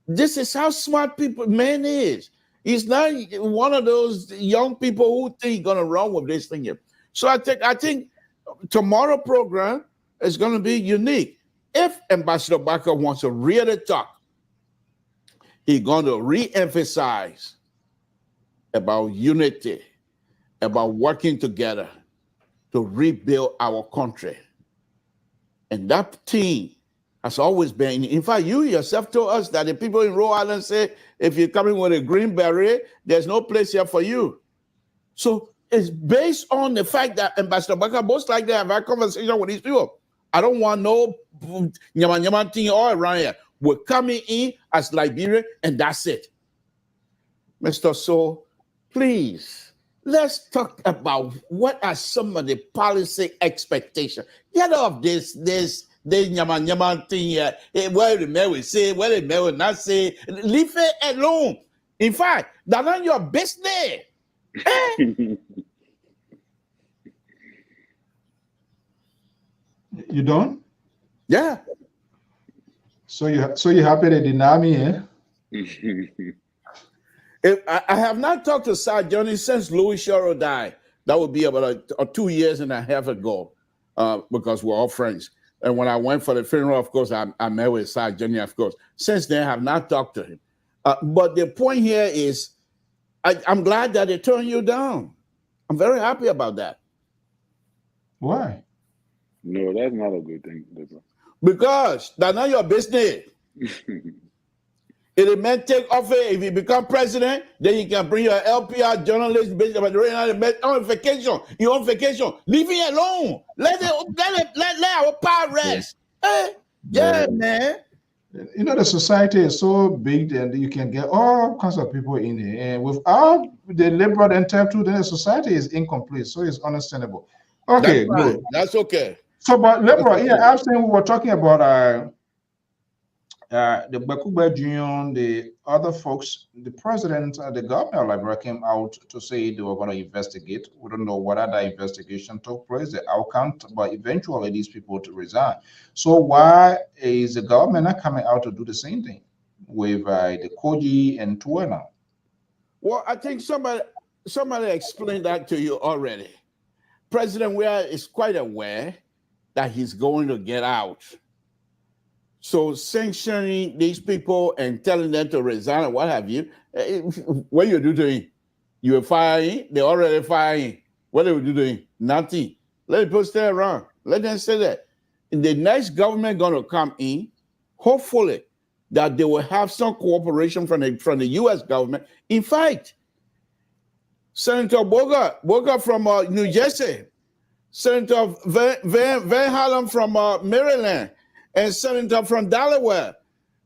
This is how smart man is. He's not one of those young people who think he's gonna run with this thing here. So I think tomorrow program is gonna be unique. If Ambassador Bakai wants to really talk, he's gonna re-emphasize about unity, about working together to rebuild our country. And that team has always been, in fact, you yourself told us that the people in Rhode Island say, if you're coming with a green beret, there's no place here for you. So it's based on the fact that Ambassador Bakai most likely have a conversation with these people. I don't want no nyama thing all around here. We're coming in as Liberia, and that's it. Mr. So, please, let's talk about what are some of the policy expectations. Get off this nyama thing here. What the mayor will say, what the mayor will not say. Leave it alone. In fact, that's not your business. You don't? Yeah. So you happy they deny me, eh? If I have not talked to Sir Johnny since Louis Shoro died. That would be about 2 years and a half ago, because we're all friends. And when I went for the funeral, of course, I met with Sir Johnny, of course. Since then, I have not talked to him. But the point here is, I'm glad that they turned you down. I'm very happy about that. Why? No, that's not a good thing. Because that's not your business. It meant take office. If you become president, then you can bring your LPR journalist based on vacation. You're on vacation. Leave it alone. Let our power rest. Yeah, man. You know, the society is so big that you can get all kinds of people in it. And without the liberal enter to, then the society is incomplete. So it's understandable. Okay, That's right. good. That's okay. So, but liberal, okay. yeah, I'm saying we were talking about the Bakuba Junior, the other folks, the president, the governor of Liberia came out to say they were going to investigate. We don't know whether that investigation took place, the outcome, but eventually these people to resign. So why is the government not coming out to do the same thing with the Koji and Tuena? Well, I think somebody explained that to you already. President Weah is quite aware that he's going to get out. So sanctioning these people and telling them to resign or what have you, what you do to him? You were firing, they already firing. What do you do to him? Nothing. Let people stay around. Let them say that. The next government going to come in, hopefully, that they will have some cooperation from the U.S. government. In fact, Senator Boga from New Jersey, Senator Van Hallen from Maryland, and Senator from Delaware,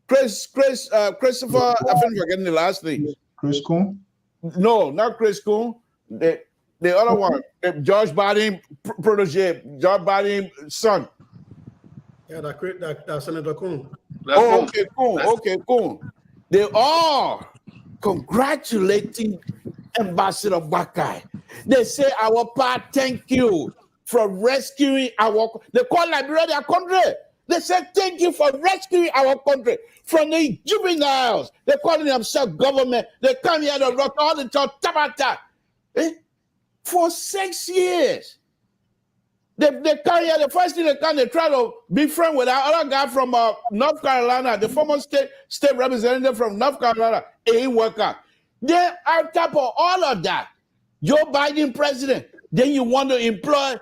Christopher, I think I'm forgetting the last name. Chris Coon? No, not Chris Coon. The other one, George Biden protege, George Biden's son. Yeah, that Senator Coon. Oh, okay, cool. Okay, cool. They all congratulating Ambassador Bakai. They say our part, thank you for rescuing they call Liberia their country. They said, thank you for rescuing our country from the juveniles. They're calling themselves government. They come here to rock all the time, tabata. For 6 years. They come here, the first thing they come, they try to be friends with our other guy from North Carolina, the former state representative from North Carolina, a worker. Then on top of all of that, Joe Biden president, then you want to employ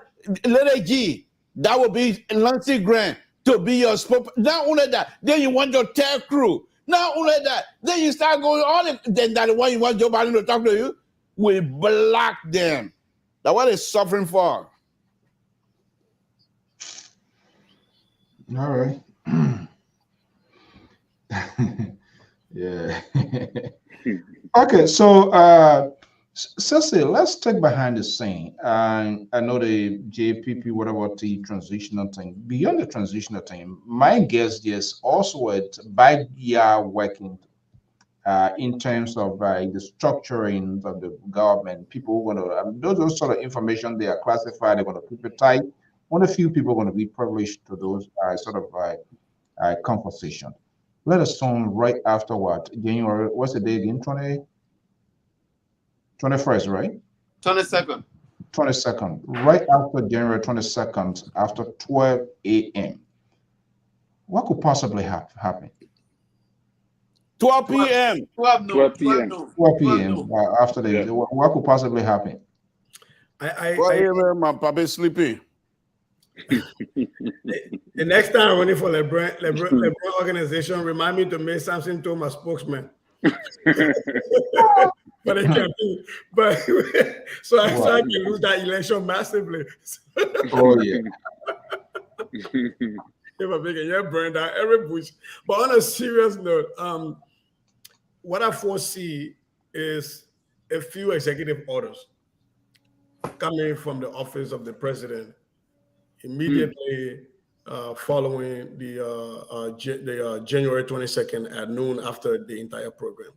Lady G, that will be Nancy Grant, to be your spokesperson. Not only that, then you want your tech crew. Not only that, then you start going then that one you want Joe Biden to talk to you, we block them. That's what they're suffering for. All right. Yeah. Okay, so Cecil, let's take behind the scene. I know the JPP, whatever the transitional thing. Beyond the transitional thing, my guess is also at backyard working in terms of the structuring of the government. People are going to, those sort of information, they are classified, they're going to keep it tight. Only a few people are going to be privileged to those sort of conversation. Let us turn right afterward. January, what's the date again? 21st, right? 22nd. 22nd, right after January 22nd, after 12 a.m. What could possibly happen? 12 p.m. 12 p.m. 12 p.m. After the, what could possibly happen? My papa is sleepy. The next time I'm running for LeBron organization, remind me to make something to my spokesman. But I can't do. But so I can lose that election massively. Oh yeah. If I make it, burn down every bush. But on a serious note, what I foresee is a few executive orders coming from the office of the president immediately following the January 22nd at noon after the entire program.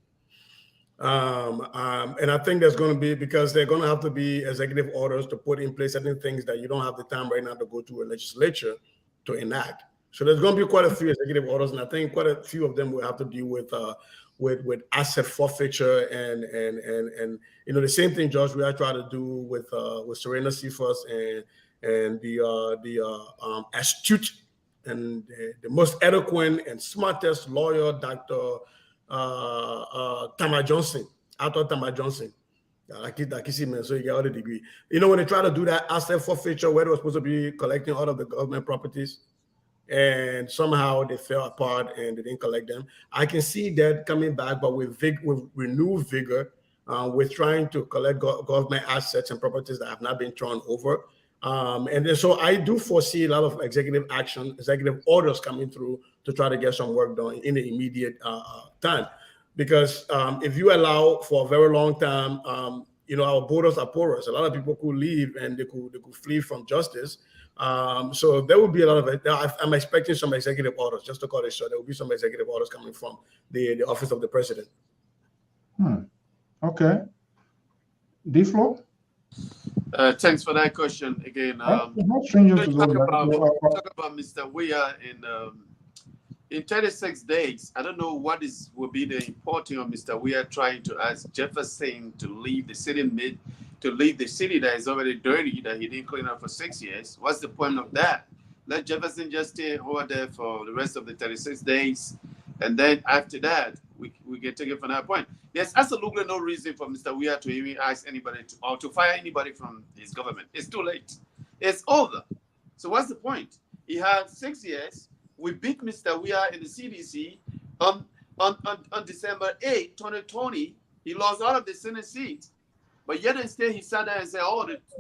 And I think there's going to be, because they're going to have to be executive orders to put in place certain things that you don't have the time right now to go to a legislature to enact. So there's going to be quite a few executive orders, and I think quite a few of them will have to deal with asset forfeiture and the same thing, George, we are trying to do with Serena Cephas and the astute and the most eloquent and smartest lawyer, Dr. Tamar Johnson, Arthur Tamar Johnson. So you get all the degree. When they try to do that asset forfeiture, where they were supposed to be collecting all of the government properties, and somehow they fell apart and they didn't collect them. I can see that coming back, but with renewed vigor, with trying to collect government assets and properties that have not been turned over. And then, so I do foresee a lot of executive action, executive orders coming through to try to get some work done in the immediate time. Because if you allow for a very long time, our borders are porous. A lot of people could leave and they could flee from justice. So there will be a lot of it. I'm expecting some executive orders, just to call it short. There will be some executive orders coming from the office of the president. Okay. D-Flow? Thanks for that question again. Talk about Mr. Weah in 36 days. I don't know what will be the importance of Mr. Weah trying to ask Jefferson to leave the city that is already dirty, that he didn't clean up for 6 years. What's the point of that? Let Jefferson just stay over there for the rest of the 36 days. And then after that, we can take it from that point. There's absolutely no reason for Mr. Weah to even ask anybody to fire anybody from his government. It's too late. It's over. So what's the point? He had 6 years. We beat Mr. Weah in the CDC on December 8, 2020. He lost all of the Senate seats. But yet instead he sat there and said,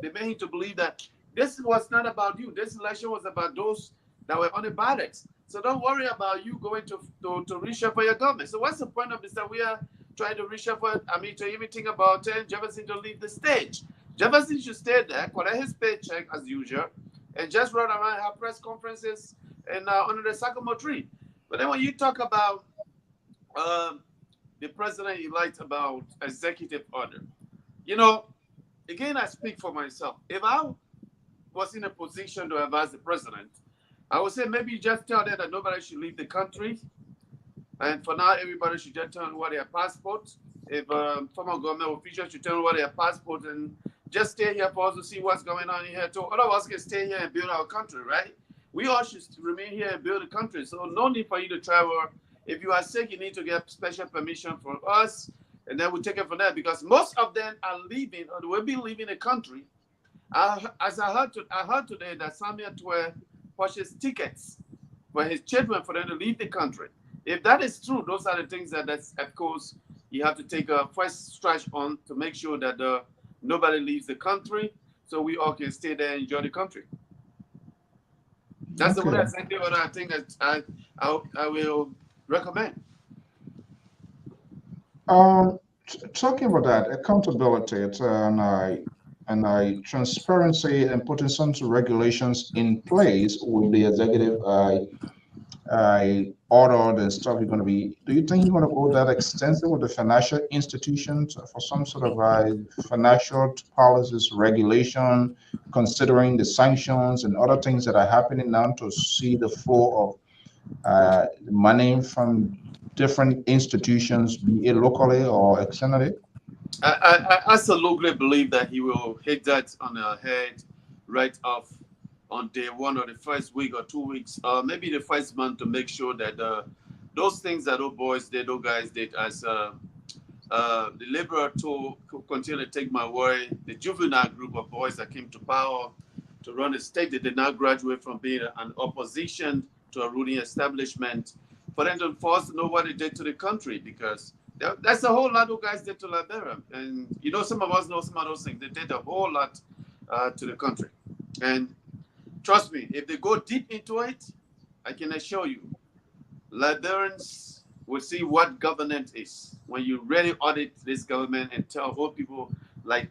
they made him to believe that this was not about you. This election was about those that were on the ballots. So don't worry about you going to reshuffle your government. So what's the point of Mr. Weah trying to reshuffle? To even think about Jefferson to leave the stage. Jefferson should stay there, collect his paycheck as usual, and just run around and have press conferences and under the sycamore tree. But then when you talk about the president-elect about executive order, again, I speak for myself. If I was in a position to advise the president, I would say maybe just tell them that nobody should leave the country. And for now, everybody should just turn over their passports. If former government officials should turn over their passports and just stay here for us to see what's going on here too. All of us can stay here and build our country, right? We all should remain here and build a country. So no need for you to travel. If you are sick, you need to get special permission from us. And then we'll take it from there, because most of them are leaving or will be leaving the country. As I heard today that Samuel Twe purchased tickets for his children for them to leave the country. If that is true, those are the things that's of course you have to take a first stretch on to make sure that nobody leaves the country, so we all can stay there and enjoy the country. That's the one I think that I will recommend. Talking about that, accountability and transparency and putting some regulations in place with the executive order and stuff you're going to be, do you think you're going to go that extensive with the financial institutions for some sort of financial policies, regulation, considering the sanctions and other things that are happening now to see the flow of money from different institutions, be it locally or externally? I absolutely believe that he will hit that on the head right off on day one or the first week or 2 weeks, maybe the first month, to make sure that those things that those guys did as the liberal to continue to take my word, the juvenile group of boys that came to power to run the state, they did not graduate from being an opposition to a ruling establishment, for them for us to know what they did to the country, because that's a whole lot of guys did to Liberia. And some of us know some of those things. They did a whole lot to the country. And trust me, if they go deep into it, I can assure you, Liberians will see what governance is. When you really audit this government and tell whole people,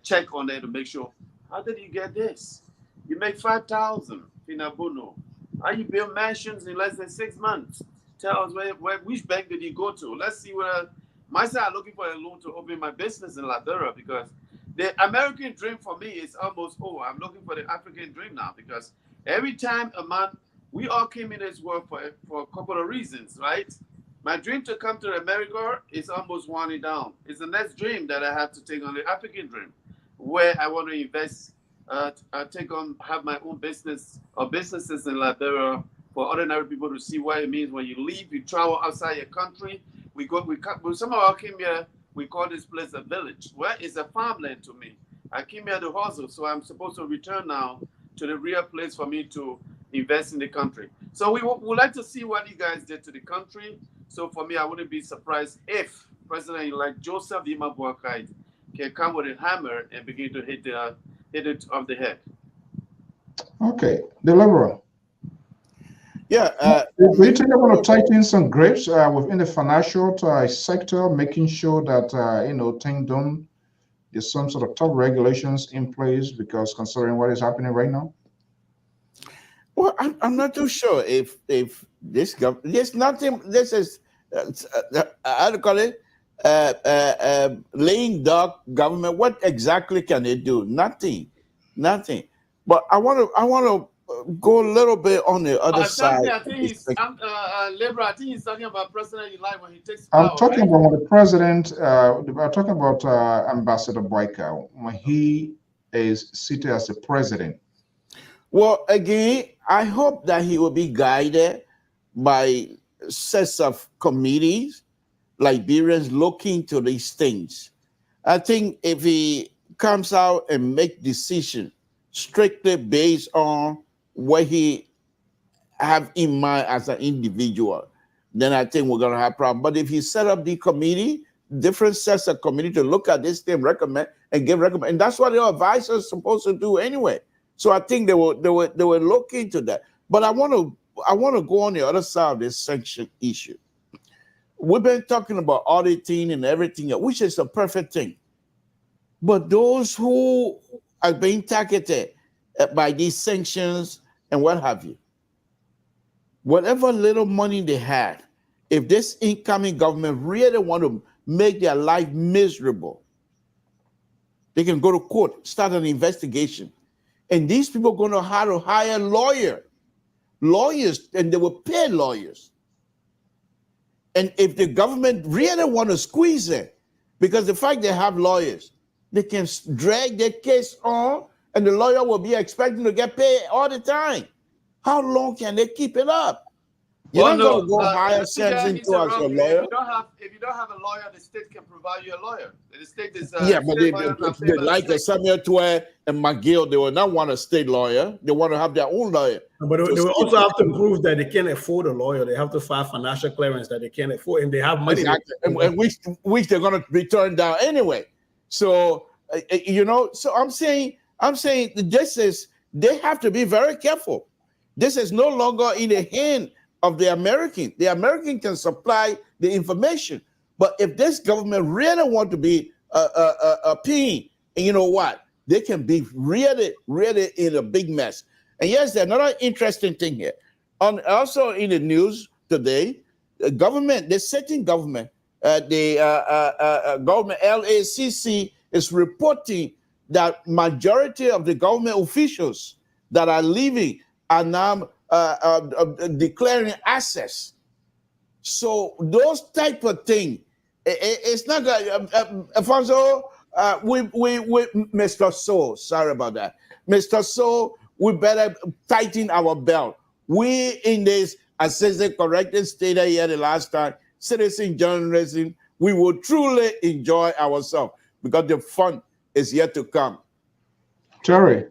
check on them to make sure, how did you get this? You make 5,000 in Abuno. How you build mansions in less than 6 months? Tell us which bank did you go to? Let's see where myself are looking for a loan to open my business in Liberia, because the American dream for me is almost over. I'm looking for the African dream now, because every time a man we all came in this world for a couple of reasons, right? My dream to come to America is almost winding down. It's the next dream that I have to take on, the African dream, where I want to invest, have my own business or businesses in Liberia for ordinary people to see what it means when you leave, you travel outside your country. Some of us came here, we call this place a village. Well, it's a farmland to me. I came here to hustle, so I'm supposed to return now to the real place for me to invest in the country. So we would like to see what you guys did to the country. So for me, I wouldn't be surprised if President-elect Joseph Dima Boakai can come with a hammer and begin to hit it on the head. Okay, the liberal. Yeah, we think about to tighten some grips within the financial sector, making sure that things don't. There's some sort of tough regulations in place because considering what is happening right now. Well, I'm not too sure if this government. There's nothing. This is how do you call it? Laying dog government. What exactly can it do? Nothing. But I want to go a little bit on the other side. I think he's Liberal. I think he's talking about President-elect when he takes power. I'm talking about the president. I'm talking about Ambassador Boyka when he is seated as the president. Well, again, I hope that he will be guided by sets of committees, Liberians looking into these things. I think if he comes out and make decisions strictly based on what he have in mind as an individual, then I think we're going to have a problem. But if he set up the committee, different sets of committee to look at this thing, recommend, and that's what the advisors are supposed to do anyway. So I think they will look into that. But I want to go on the other side of this sanction issue. We've been talking about auditing and everything, which is a perfect thing. But those who are being targeted by these sanctions and what have you, whatever little money they had, if this incoming government really want to make their life miserable, they can go to court, start an investigation. And these people are going to have to hire lawyers, and they will pay lawyers. And if the government really want to squeeze it, because the fact they have lawyers, they can drag their case on, and the lawyer will be expecting to get paid all the time. How long can they keep it up? You're not going to go hire Samson to as a lawyer. If you don't have a lawyer, the state can provide you a lawyer. The state is but they like Samuel Twe and McGill, they will not want a state lawyer. They want to have their own lawyer. But they will also have to prove that they can't afford a lawyer. They have to file financial clearance that they can't afford, and they have money. Exactly. And which they're going to be turned down anyway. So so I'm saying they have to be very careful. This is no longer in the hand of the American. The American can supply the information. But if this government really want to be a pain, and you know what? They can be really, really in a big mess. And yes, there's another interesting thing here. Also in the news today, the sitting government, government LACC is reporting that majority of the government officials that are leaving are now declaring assets. So those type of things, it's not good. Alfonso, Mr. So, sorry about that. Mr. So, we better tighten our belt. We in this, as Citizen corrected stated here the last time, citizen journalism, we will truly enjoy ourselves because the fun is yet to come. Terry.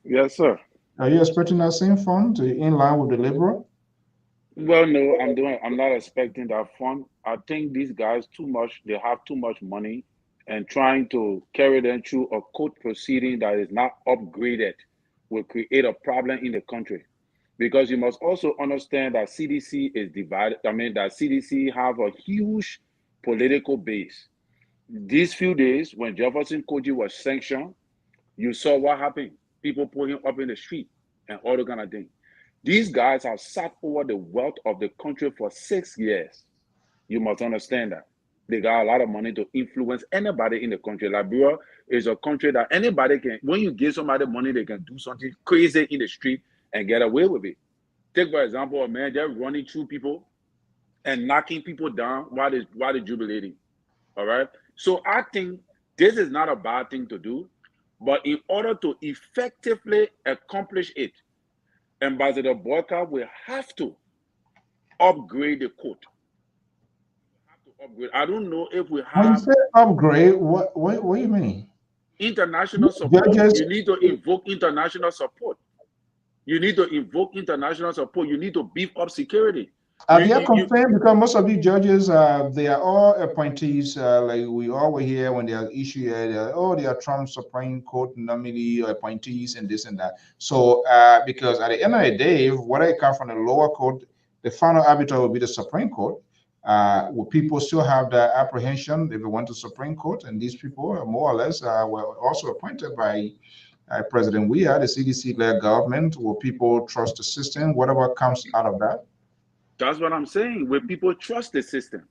Yes, sir. Are you expecting that same fund in line with the Liberal? Well, no, I'm not expecting that fund. I think these guys they have too much money, and trying to carry them through a court proceeding that is not upgraded will create a problem in the country. Because you must also understand that CDC is divided. I mean, that CDC have a huge political base. These few days, when Jefferson Koji was sanctioned, you saw what happened. People put him up in the street and all the kind of thing. These guys have sat over the wealth of the country for 6 years. You must understand that. They got a lot of money to influence anybody in the country. Liberia is a country that anybody can, when you give somebody money, they can do something crazy in the street and get away with it. Take for example, a man just running through people and knocking people down while they're jubilating. All right. So I think this is not a bad thing to do, but in order to effectively accomplish it, Ambassador Boyka will have to upgrade the court. I don't know if we have. When you say upgrade, what do you mean? International support. Judges, you need to invoke international support. You need to invoke international support. You need to beef up security. Are they concerned because most of these judges, they are all appointees. Like we all were here when they are issued, they are Trump Supreme Court nominee appointees and this and that. So, because at the end of the day, whether it comes from the lower court, the final arbiter will be the Supreme Court. Will people still have the apprehension if they went to Supreme Court? And these people, more or less, were also appointed by President Weah, the CDC-led government. Will people trust the system? Whatever comes out of that? That's what I'm saying. Will people trust the system?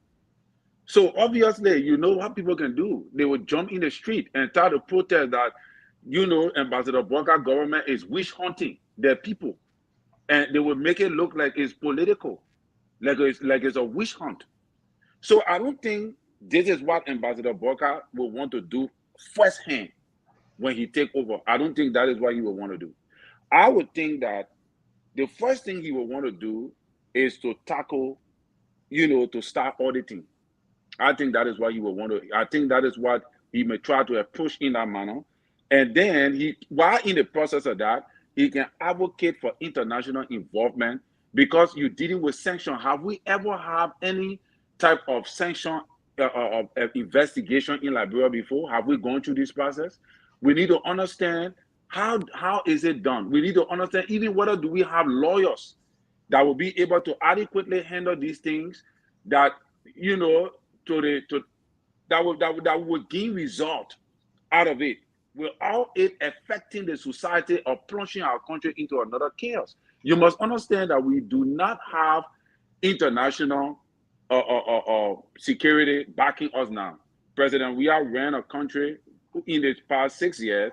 So obviously, you know what people can do. They will jump in the street and try to protest that, Ambassador Boyka government is witch hunting their people. And they will make it look like it's political, like it's a witch hunt. So I don't think this is what Ambassador Boyka will want to do firsthand when he take over. I don't think that is what he will want to do. I would think that the first thing he will want to do is to tackle, to start auditing. I think that is what he will want to. I think that is what he may try to approach in that manner. And then while in the process of that, he can advocate for international involvement because you're dealing with sanction. Have we ever had any type of sanction of investigation in Liberia before? Have we gone through this process? We need to understand how is it done. We need to understand even whether do we have lawyers that will be able to adequately handle these things that that will gain result out of it, without it affecting the society or plunging our country into another chaos. You must understand that we do not have international security backing us now. President, we have ran a country in the past 6 years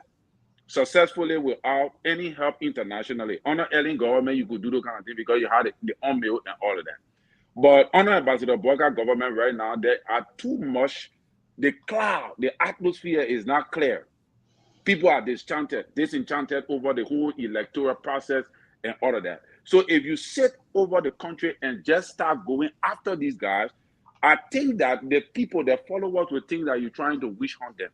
successfully without any help internationally. Under Ellen government, you could do the kind of thing because you had the unmail and all of that. But under Ambassador Boyka government right now, there are too much. The cloud, the atmosphere is not clear. People are disenchanted over the whole electoral process and all of that. So if you sit over the country and just start going after these guys, I think that the people, the followers, will think that you're trying to witch hunt them.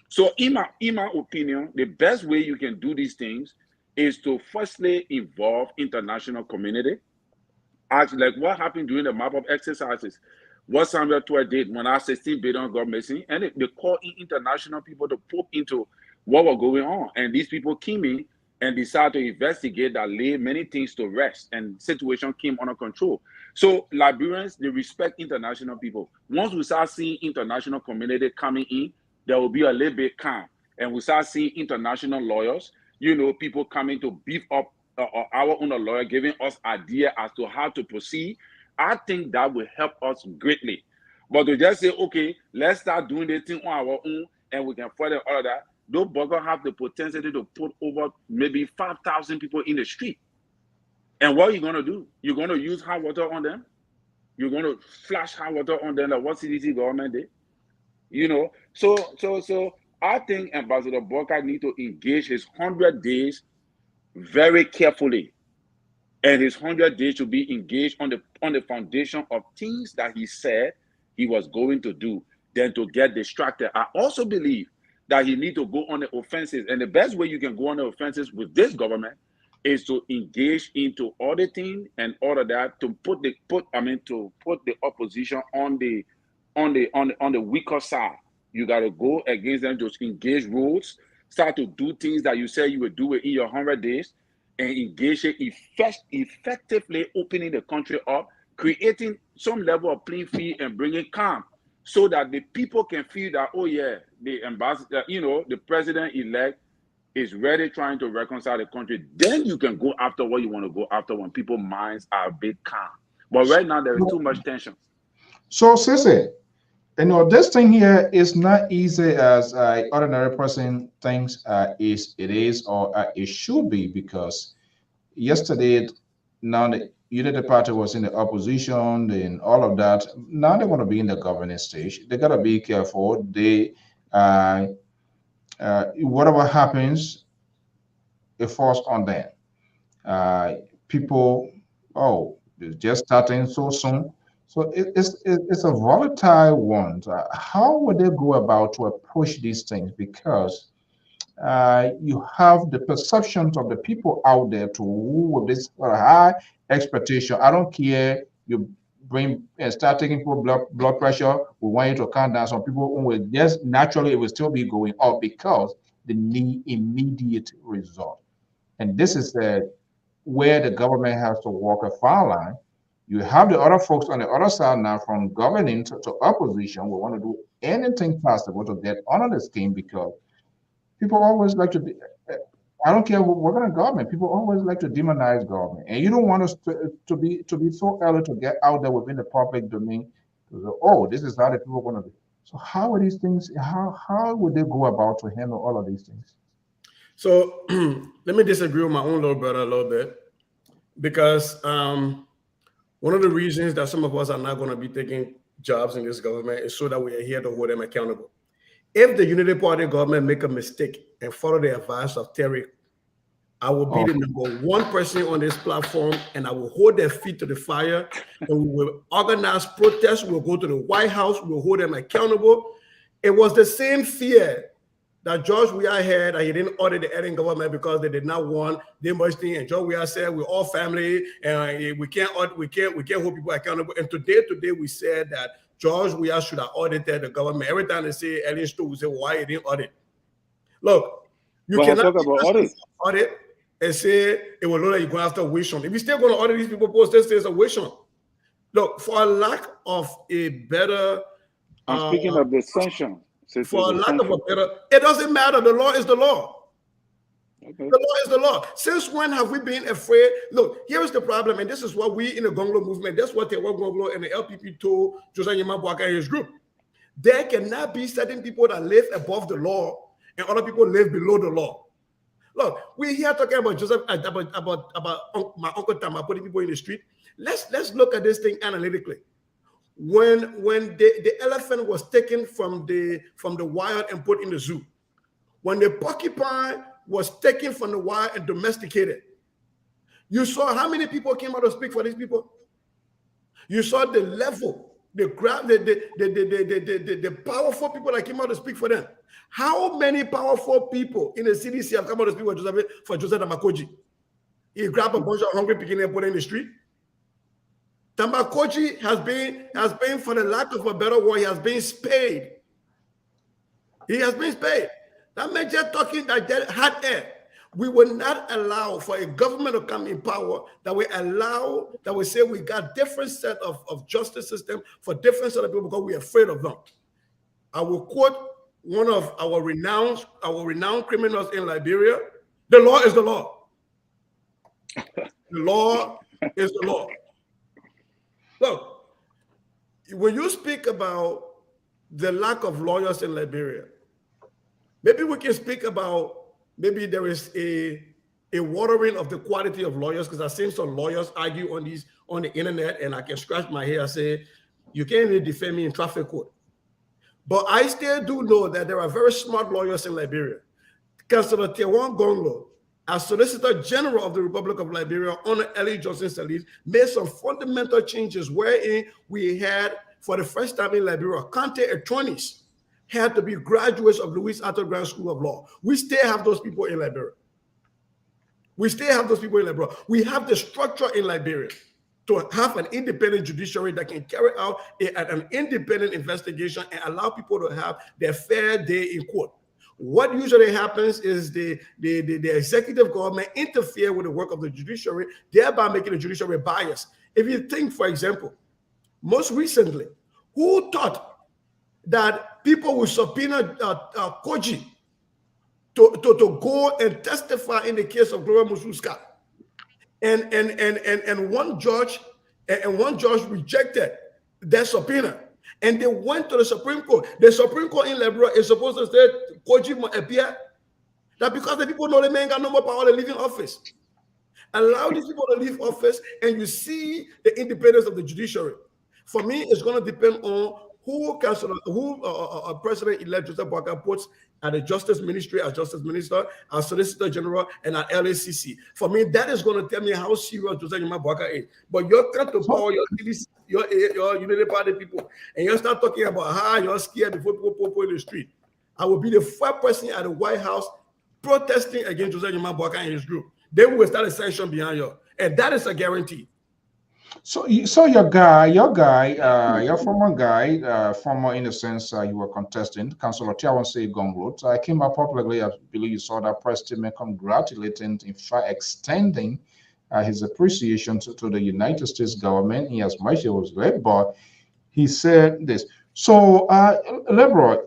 So in my opinion, the best way you can do these things is to firstly involve international community. Actually, like what happened during the map-up exercises, what Samuel Toy did when our 16 billion got missing, and they called in international people to probe into what was going on. And these people came in and decided to investigate that, lay many things to rest, and situation came under control. So Liberians, they respect international people. Once we start seeing international community coming in, there will be a little bit calm. And we start seeing international lawyers, people coming to beef up our own lawyer, giving us idea as to how to proceed. I think that will help us greatly. But to just say, okay, let's start doing this thing on our own and we can further all of that, those buggers have the potential to put over maybe 5,000 people in the street. And what are you going to do? You're going to use hot water on them? You're going to flash hot water on them like what CDC government did? So I think Ambassador Boyka need to engage his 100 days very carefully. And his 100 days should be engaged on the foundation of things that he said he was going to do, than to get distracted. I also believe that he need to go on the offenses. And the best way you can go on the offenses with this government is to engage into auditing and all of that, to put the opposition on the weaker side. You got to go against them, just engage rules, start to do things that you said you would do in your 100 days, and engage it effectively, opening the country up, creating some level of playing field and bringing calm, so that the people can feel that, oh yeah, the ambassador, the president-elect is ready, trying to reconcile the country. Then you can go after what you want to go after when people's minds are a bit calm. But right now there is too much tension. So, Sissy, this thing here is not easy as an ordinary person thinks it is or it should be, because yesterday, now the United Party was in the opposition and all of that. Now they want to be in the governing stage. They gotta be careful. Uh, Whatever happens, it falls on them. Uh, People, oh, it's just starting so soon. So it's a volatile one. How would they go about to approach these things? Because you have the perceptions of the people out there to who with this high expectation. I don't care. You bring and start taking people blood pressure. We want you to calm down. Some people who will just naturally it will still be going up because they need immediate result. And this is where the government has to walk a fine line. You have the other folks on the other side now, from governing to opposition. We want to do anything possible to get under the scheme because people always like to. I don't care what kind of government. People always like to demonize government, and you don't want us to be so early to get out there within the public domain. To say, oh, this is how the people want to be. So how are these things? How would they go about to handle all of these things? So let me disagree with my own little brother a little bit, because one of the reasons that some of us are not going to be taking jobs in this government is so that we are here to hold them accountable. If the Unity Party government make a mistake and follow the advice of Terry, I will be the number one person on this platform, and I will hold their feet to the fire, and we will organize protests. We'll go to the White House. We'll hold them accountable. It was the same fear that George Weah had, that he didn't audit the Eden government because they did not want the thing. And George Weah said, we're all family, and we can't hold people accountable. And today we said that George Weah should have audited the government. Every time they say Ellen Stu, we say, why he didn't audit? Look, you cannot talk about audit and say it will look like you're going after Wishon. If you're still going to audit these people, post this is a Wishon. Look, for a lack of a better I'm speaking of the sanction. For a lack of a better, it doesn't matter. The law is the law. Okay. The law is the law. Since when have we been afraid? Look, here's the problem, and this is what we in the Gonglo movement, that's what the Gonglo and the LPP told Josiah Yemabwaka and his group. There cannot be certain people that live above the law and other people live below the law. Look, we're here talking about Joseph, about my Uncle Tama putting people in the street. Let's look at this thing analytically. When the elephant was taken from the wild and put in the zoo, when the porcupine was taken from the wild and domesticated, you saw how many people came out to speak for these people. You saw the level, the powerful people that came out to speak for them. How many powerful people in the CDC have come out to speak for Joseph Damakoji? He grabbed a bunch of hungry people and put in the street. Damakoji has been, for the lack of a better word, he has been spayed. He has been spayed. That man just talking that hot air. We will not allow for a government to come in power that we say we got different set of justice system for different set of people because we're afraid of them. I will quote one of our renowned criminals in Liberia. The law is the law. The law is the law. Look, when you speak about the lack of lawyers in Liberia, maybe we can speak about maybe there is a watering of the quality of lawyers, because I've seen some lawyers argue on the internet, and I can scratch my head and say, you can't really defend me in traffic court. But I still do know that there are very smart lawyers in Liberia. Councillor Tewan Gonglo, as Solicitor General of the Republic of Liberia under Ellie Johnson Sirleaf, made some fundamental changes wherein we had, for the first time in Liberia, county attorneys had to be graduates of Louis Arthur Grant School of Law. We still have those people in Liberia. We have the structure in Liberia to have an independent judiciary that can carry out an independent investigation and allow people to have their fair day in court. What usually happens is the executive government interfere with the work of the judiciary, thereby making the judiciary biased. If you think, for example, most recently, who thought that people would subpoena Koji to go and testify in the case of Gloria Mususka? And one judge rejected that subpoena, and they went to the Supreme Court. The Supreme Court in Liberia is supposed to say Koji must appear. That because the people know the man got no more power to leave in office. Allow these people to leave office, and you see the independence of the judiciary. For me, it's going to depend on who President-elect Joseph Boakai puts at the Justice Ministry, as Justice Minister, as Solicitor General, and at LACC. For me, that is going to tell me how serious Joseph Boakai is. But you're trying to power your Unity Party people, and you start talking about how you're scared before people in the street. I will be the first person at the White House protesting against Joseph Boakai and his group. They will start a sanction behind you, and that is a guarantee. So your former guy, former in a sense, you were contesting, Councillor Tiawanse Gongrot. I came up publicly. I believe you saw that press statement congratulating, in fact, extending his appreciation to the United States government. He as much as it was great, but he said this. So, Leroy,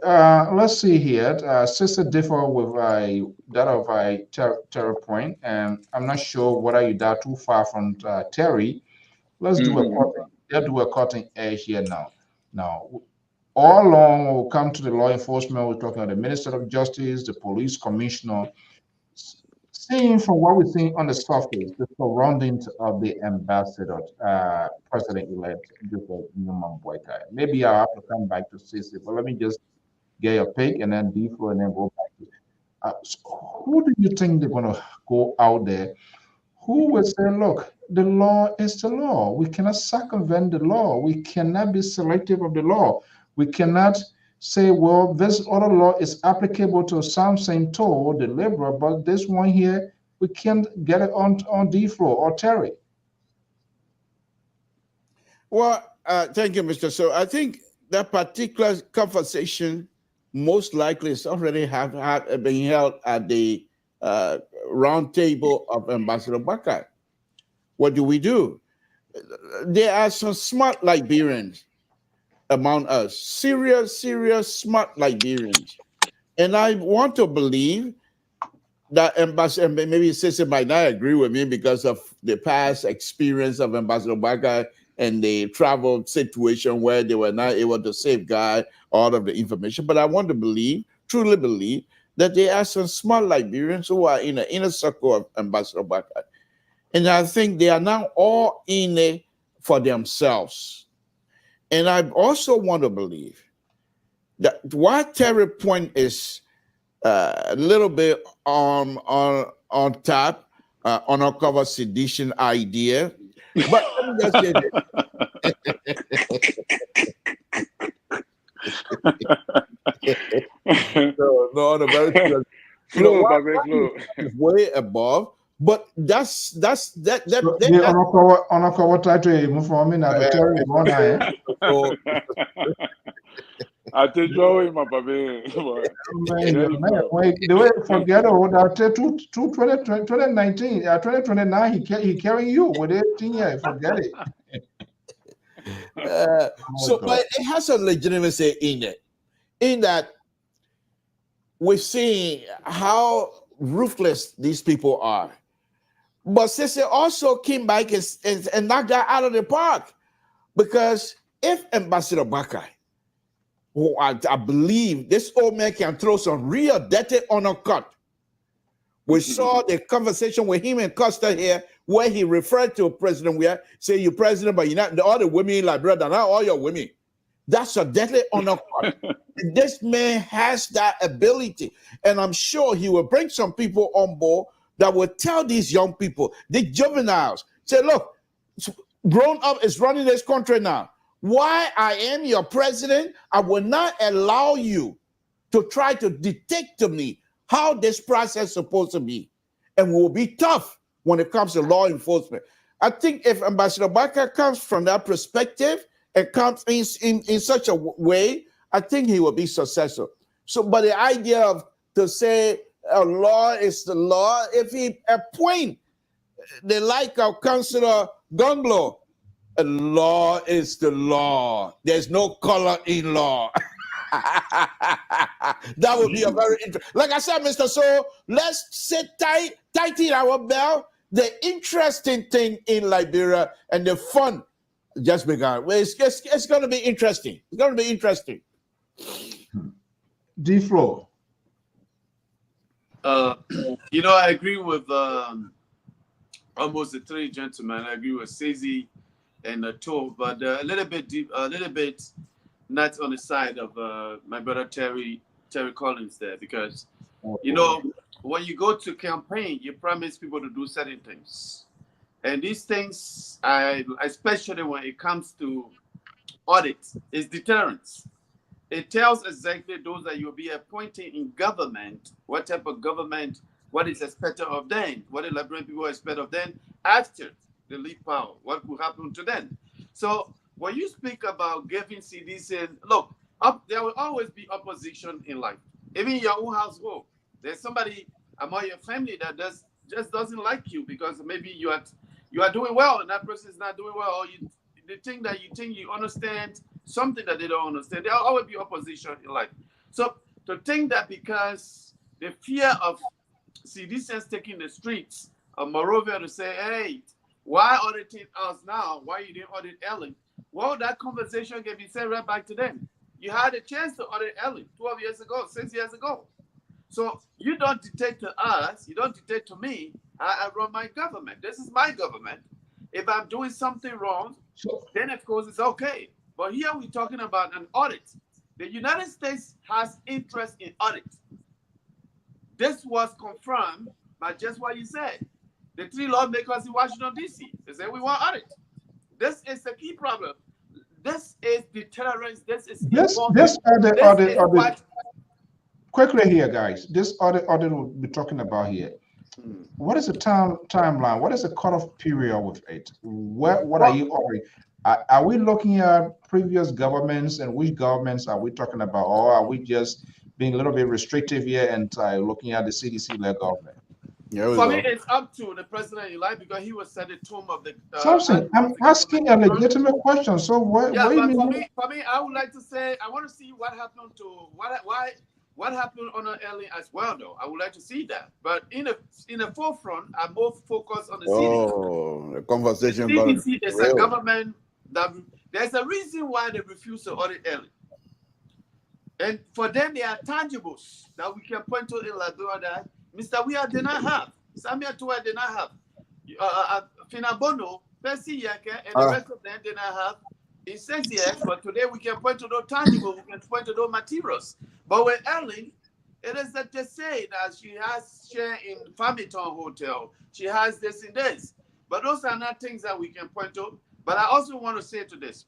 let's see here. Sister differ with that of Terry Point, and I'm not sure whether you are too far from Terry. Let's do a cutting edge here now. Now, all along, when we come to the law enforcement, we're talking about the Minister of Justice, the police commissioner. Seeing from what we're seeing on the surface, the surroundings of the ambassador, President-elect Joseph Newman Boakai. Maybe I'll have to come back to Sisi, but let me just get your pick and then D-Flow and then go back to so who do you think they're going to go out there? Who will say, look, the law is the law. We cannot circumvent the law. We cannot be selective of the law. We cannot say, well, this other law is applicable to Samson Toe, the liberal, but this one here, we can't get it on D-Flow or Terry. Well, thank you, Mr. So I think that particular conversation most likely is already been held at the round table of Ambassador Boakai. What do? There are some smart Liberians among us, serious, smart Liberians. And I want to believe that Ambassador, maybe Sisi might not agree with me because of the past experience of Ambassador Boakai and the travel situation where they were not able to safeguard all of the information. But I want to believe, truly believe, that there are some smart Liberians who are in the inner circle of Ambassador Boakai. And I think they are now all in it for themselves. And I also want to believe that while Terry Point is a little bit on top, on our cover sedition idea, but let me just say this. No, the very is way above. But that's that. On a cover title, move from me now. Terry one eye. I tell you, my baby. The way forget that 2019, 2029, he carrying you with 18 years. Forget it. But it has a legitimacy in it, in that we're seeing how ruthless these people are. But Sisi also came back and knocked that out of the park, because if Ambassador Boakai, who I believe this old man can throw some real dirty undercut. We saw the conversation with him and Costa here, where he referred to President Weah, say you're president, but you're not. All the women in Liberia, they're not all your women. That's a deadly undercut. This man has that ability, and I'm sure he will bring some people on board that will tell these young people, the juveniles, say, look, grown up is running this country now. Why I am your president, I will not allow you to try to dictate to me how this process is supposed to be. And we will be tough when it comes to law enforcement. I think if Ambassador Boakai comes from that perspective and comes in such a way, I think he will be successful. So, but the idea of to say a law is the law, if he appoint the like of Councillor Gonglo, a law is the law. There's no color in law. That would be a very interesting. Like I said, Mr. So, let's sit tighten our belt. The interesting thing in Liberia and the fun just began. Well, it's going to be interesting. It's going to be interesting. D-Flow. I agree with almost the three gentlemen. I agree with Sazy and Tove, but a little bit not on the side of my brother Terry Collins there, because you know, when you go to campaign, you promise people to do certain things, and these things, especially when it comes to audit, is deterrence. It tells exactly those that you'll be appointing in government, what type of government, what is expected of them, what the Liberian people expect of them after they leave power, what will happen to them. So when you speak about giving CDs, look, there will always be opposition in life. Even in your own household, there's somebody among your family that just doesn't like you because maybe you are doing well and that person is not doing well, or the thing that you think you understand something that they don't understand. There will always be opposition in life. So to think that because the fear of citizens taking the streets of Morovia to say, hey, why auditing us now? Why you didn't audit Ellen? Well, that conversation can be said right back to them. You had a chance to audit Ellen 12 years ago, 6 years ago. So you don't dictate to us, you don't dictate to me. I run my government. This is my government. If I'm doing something wrong, then of course it's okay. But here we're talking about an audit. The United States has interest in audit. This was confirmed by just what you said. The three lawmakers in Washington, D.C., they said we want audit. This is the key problem. This is deterrence. This is audit. Quickly here, guys. This audit we'll be talking about here. What is the timeline? What is the cutoff period with it? What are you ordering? Are we looking at previous governments, and which governments are we talking about, or are we just being a little bit restrictive here and looking at the CDC-led government? For me, it's up to the president-elect because he was at the tone of the. I'm asking a legitimate question. So what? Yeah, but for me, I would like to say I want to see what happened to what happened on Ellen as well, though. I would like to see that. But in the forefront, I'm more focused on the CDC. Oh, the conversation. The CDC is a government that there's a reason why they refuse to audit Ellen. And for them, there are tangibles that we can point to in Ladua that Mr. Weah did not have. Samia Tua did not have. Finabono, Percy Yake, and the rest of them did not have in 6 years. But today we can point to those tangibles, we can point to those materials. But with Ellen, it is that they say that she has share in Farmington Hotel. She has this and this. But those are not things that we can point to. But I also want to say to this.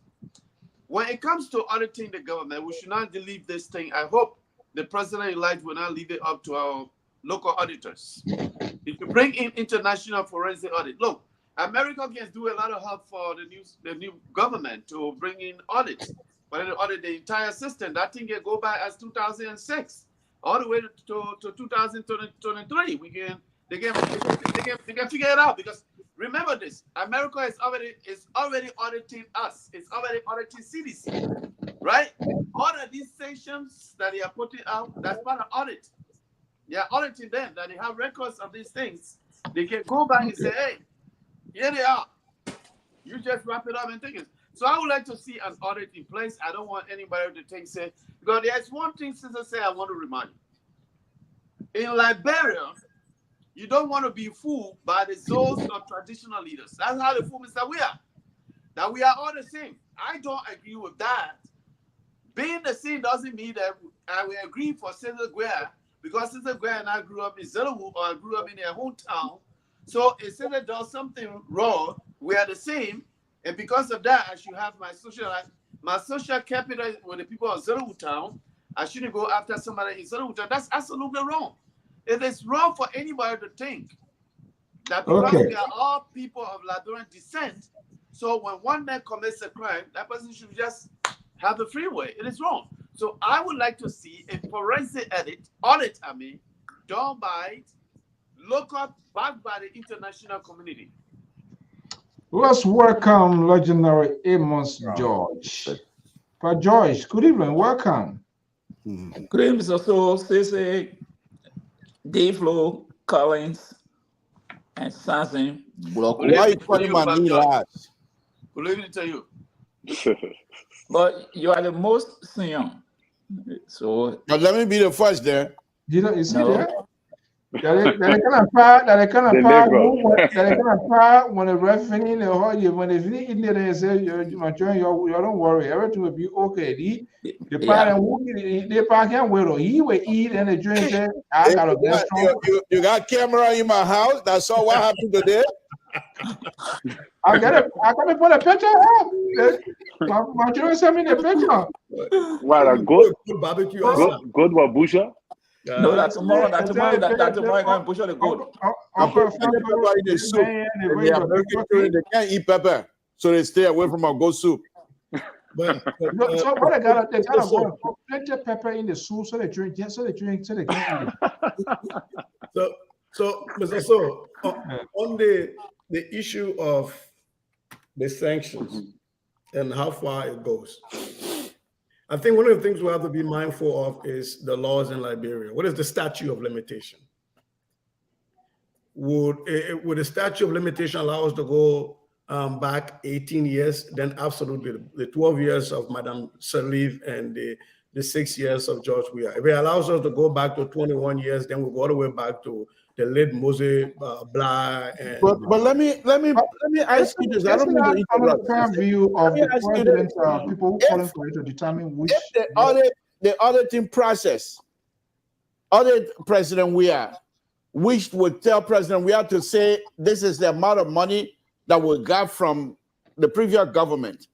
When it comes to auditing the government, we should not leave this thing. I hope the president-elect will not leave it up to our local auditors. If you bring in international forensic audit, look, America can do a lot of help for the new government to bring in audits. But they audit the entire system. That thing can go back as 2006, all the way to 2023. They can figure it out, because remember this: America is already auditing us. It's already auditing CDC, right? All of these sanctions that they are putting out, that's part of audit. They are auditing them, that they have records of these things. They can go back and say, hey, here they are. You just wrap it up and take it. So I would like to see an audit in place. I don't want anybody to think, because there's one thing, Sister say, I want to remind you. In Liberia, you don't want to be fooled by the souls of traditional leaders. That's how they fool Mr. Weah. That we are all the same. I don't agree with that. Being the same doesn't mean that I will agree for Sister Guerra, because Sister Guerra and I grew up in Zelawu, or I grew up in their hometown. So if Sister does something wrong, we are the same. And because of that, I should have my social capital with the people of Zelawu town. I shouldn't go after somebody in Zelawu town. That's absolutely wrong. It is wrong for anybody to think that because we are all people of Ladorian descent, so when one man commits a crime, that person should just have the freeway. It is wrong. So I would like to see a forensic audit, done by local, backed by the international community. Let's welcome legendary Amos George. But George, good evening. Welcome. Good evening, so Cece, Dayflow, Collins, and Sanson. Why are you calling my new lads? Good evening to you. But you are the most senior. So now let me be the first there. You see there? That they kind of part, that they kind of The part, Negro. that they kind of part when the ref finish the whole year. When they finish in there, they say, "My joint, you don't worry, everything will be okay." The part Yeah. and the part can't wait. He will eat and the drink said, "I got a best strong." You got camera in my house. That's all what happened today. I got to put a picture up. My children sent me the picture. What a good barbecue. good Wabusha. No, that's tomorrow. That's tomorrow. That's tomorrow. I'm going to push out the goat. Uncle Pepper in the soup. And the American children, they can't eat pepper, so they stay away from our goat soup. But so what they got to put plenty of pepper in the soup so they drink, so they can't eat it. So Mr. So on the issue of the sanctions and how far it goes, I think one of the things we have to be mindful of is the laws in Liberia. What is the statute of limitation? Would a statute of limitation allow us to go back 18 years? Then absolutely, the 12 years of Madame Sirleaf and the 6 years of George Weah. If it allows us to go back to 21 years, then we'll go all the way back to the late Moses Blah. But let me ask you this. I don't mean to interrupt. View of the president, people who calling for it to determine which. If the auditing process, audit President Weah, which would tell President Weah to say this is the amount of money that we got from the previous government,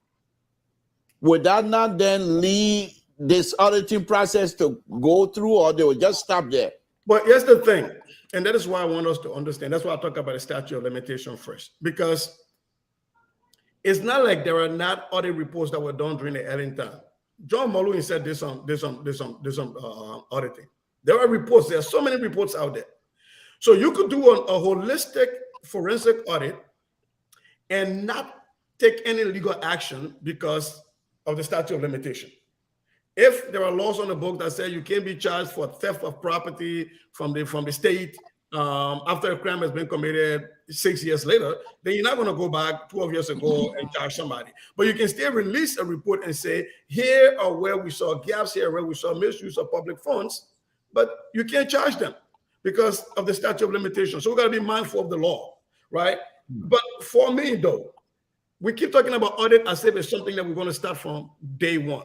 would that not then lead this auditing process to go through, or they would just stop there? But here's the thing, and that is why I want us to understand. That's why I talk about the statute of limitation first, because it's not like there are not audit reports that were done during the Ellen time. John Mullen said there's some auditing. There are reports. There are so many reports out there. So you could do a holistic forensic audit and not take any legal action because of the statute of limitation. If there are laws on the book that say you can't be charged for theft of property from the state after a crime has been committed 6 years later, then you're not going to go back 12 years ago and charge somebody. But you can still release a report and say, here are where we saw gaps, here where we saw misuse of public funds, but you can't charge them because of the statute of limitations. So we got to be mindful of the law, right? But for me, though, we keep talking about audit as if it's something that we're going to start from day one.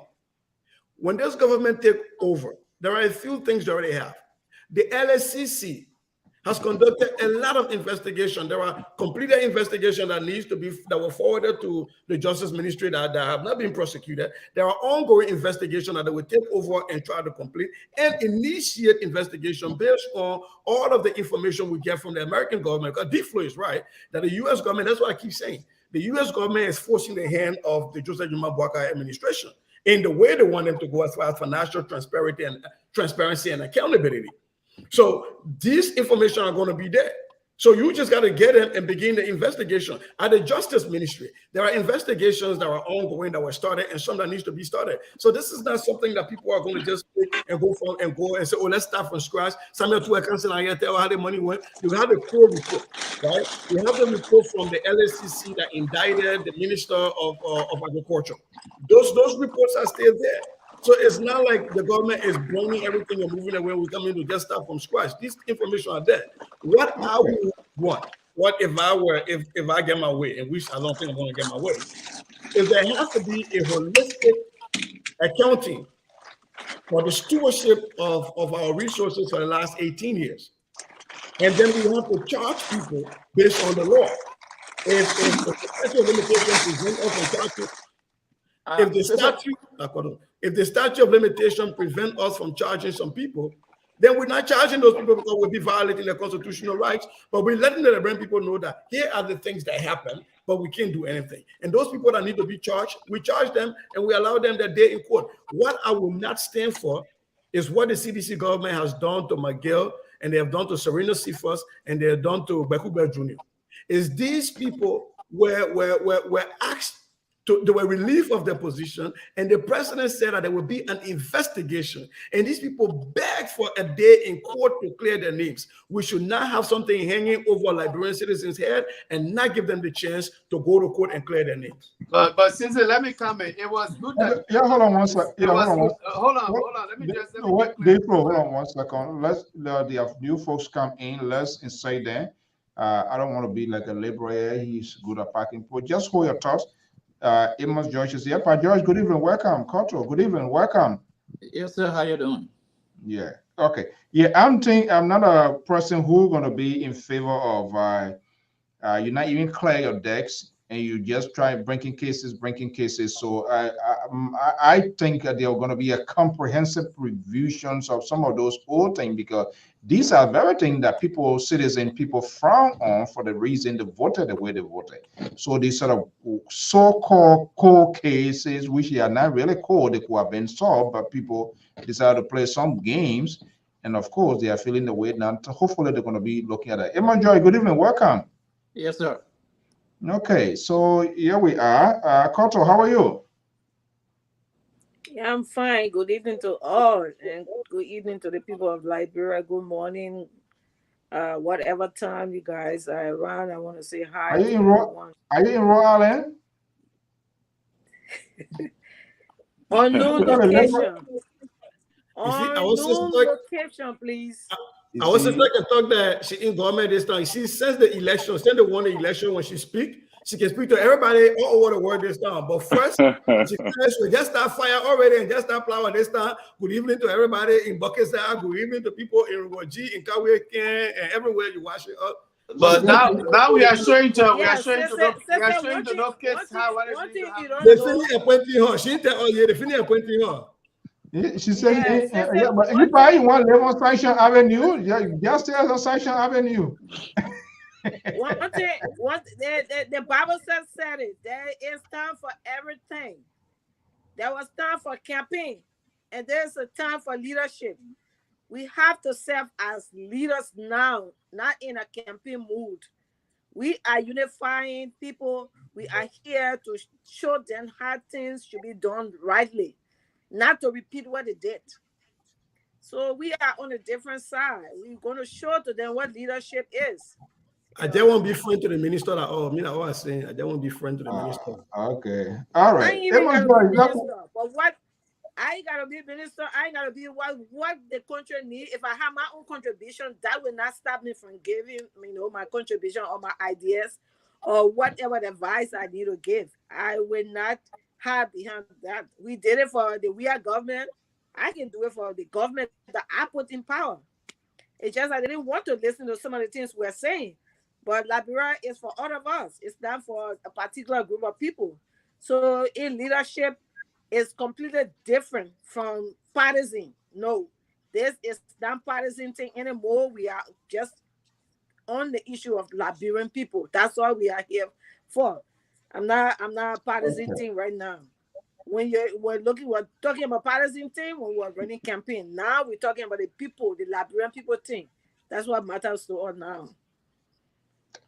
When this government take over, there are a few things they already have. The LSCC has conducted a lot of investigation. There are completed investigations that were forwarded to the Justice Ministry that have not been prosecuted. There are ongoing investigations that they will take over and try to complete and initiate investigation based on all of the information we get from the American government. Because D-Flow is right, that the U.S. government, that's what I keep saying, the U.S. government is forcing the hand of the Joseph Juma Boakai administration in the way they want them to go as far as financial transparency and accountability. So these information are going to be there. So you just got to get them and begin the investigation. At the Justice Ministry, there are investigations that are ongoing that were started and some that needs to be started. So this is not something that people are going to just pick and go and say, oh, let's start from scratch. Samuel Tua Council and tell how the money went. You have the core report, right? You have the report from the LSCC that indicted the Minister of Agriculture. Those reports are still there. So it's not like the government is blowing everything and moving away. We're coming to just start from scratch. These information are there. What I would want, what if I get my way, and which I don't think I'm going to get my way, is there has to be a holistic accounting for the stewardship of our resources for the last 18 years. And then we have to charge people based on the law. If the statute of limitations prevent us from charging, if the statute of limitation prevent us from charging some people, then we're not charging those people because we'll be violating their constitutional rights, but we're letting the Liberian people know that here are the things that happen, but we can't do anything. And those people that need to be charged, we charge them and we allow them their day in court. What I will not stand for is what the CDC government has done to McGill, and they have done to Serena Cephas, and they have done to Bekuba Jr. Is these people were asked they were relieved of their position, and the president said that there will be an investigation. And these people begged for a day in court to clear their names. We should not have something hanging over Liberian citizens' head and not give them the chance to go to court and clear their names. But Cecil, let me comment. It was good that hold on one second. Hold on. Let me hold on 1 second. Let's the new folks come in. Let's inside them. I don't want to be like a liberator. He's good at packing. But just hold your thoughts. Amos George is here. But George, good evening, welcome. Cotto, good evening, welcome. Yes, sir. How you doing? Yeah. Okay. Yeah, I'm not a person who's gonna be in favor of you not even clear your decks and you just try bringing cases. So I think that there are going to be a comprehensive revisions of some of those old things, because these are very things that people frown on for the reason they voted the way they voted. So these sort of so-called cold cases, which are not really cold, they could have been solved, but people decide to play some games. And of course, they are feeling the weight now. Hopefully, they're going to be looking at it. Emma Joy, good evening. Welcome. Yes, sir. Okay, so here we are. Cotto, how are you? Yeah, I'm fine. Good evening to all, and good evening to the people of Liberia. Good morning. Whatever time you guys are around, I want to say hi. Are you in Rhode Island? Unknown location. Unknown location, please. I was just like to talk that she in government this time. She since the election, since they won the election, when she speak, she can speak to everybody all over the world this time. But first, she just start fire already and just start plowing this time. Good evening to everybody in Bucketside. Good evening to people in Roji, in Kawe, and everywhere you watch it up. But now we are showing to those kids how they finish appointing her. She didn't tell you they finish appointing her. She said, but you probably want to live on Sanction Avenue. Yeah, just stay on Sanction Avenue. The Bible said it. There is time for everything. There was time for campaign, and there's a time for leadership. We have to serve as leaders now, not in a campaign mood. We are unifying people. We are here to show them how things should be done rightly, not to repeat what they did. So we are on a different side. We're going to show to them what leadership is. I don't want to be friend to the minister at all. I mean, I was saying I don't want to be friend to the minister. Okay. All right. I ain't even gotta be minister, but what I ain't gotta be minister, I ain't gotta be what the country need. If I have my own contribution, that will not stop me from giving, my contribution or my ideas or whatever advice I need to give. I will not hide behind that. We did it for the we are government. I can do it for the government that I put in power. It's just I didn't want to listen to some of the things we're saying. But Liberia is for all of us. It's not for a particular group of people. So in leadership is completely different from partisan. No, this is not partisan thing anymore. We are just on the issue of Liberian people. That's all we are here for. I'm not partisan thing right now. We're talking about partisan thing when we're running campaign. Now we're talking about the people, the Liberian people thing. That's what matters to us now.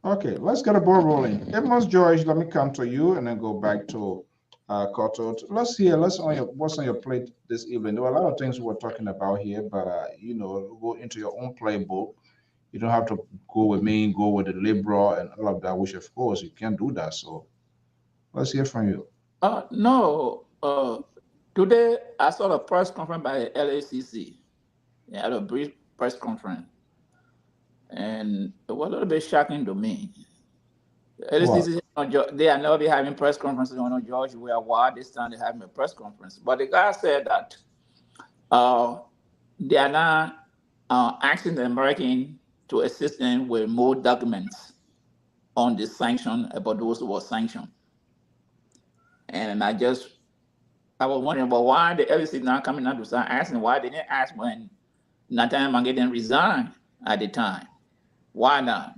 Okay, let's get a ball rolling. Amos George, let me come to you and then go back to Cotto. Let's hear what's on your plate this evening. There were a lot of things we're talking about here, but go into your own playbook. You don't have to go with me, go with the liberal and all of that, which of course you can't do that. So let's hear from you. No. Today I saw a press conference by LACC. They had a brief press conference. And it was a little bit shocking to me. LCC, they are never be having press conferences on George. We are wild this time they're having a press conference. But the guy said that they are not asking the American to assist them with more documents on the sanction about those who were sanctioned. And I was wondering about why the LCC not coming out to start asking why they didn't ask when Nathan Mangaden resigned at the time. Why not?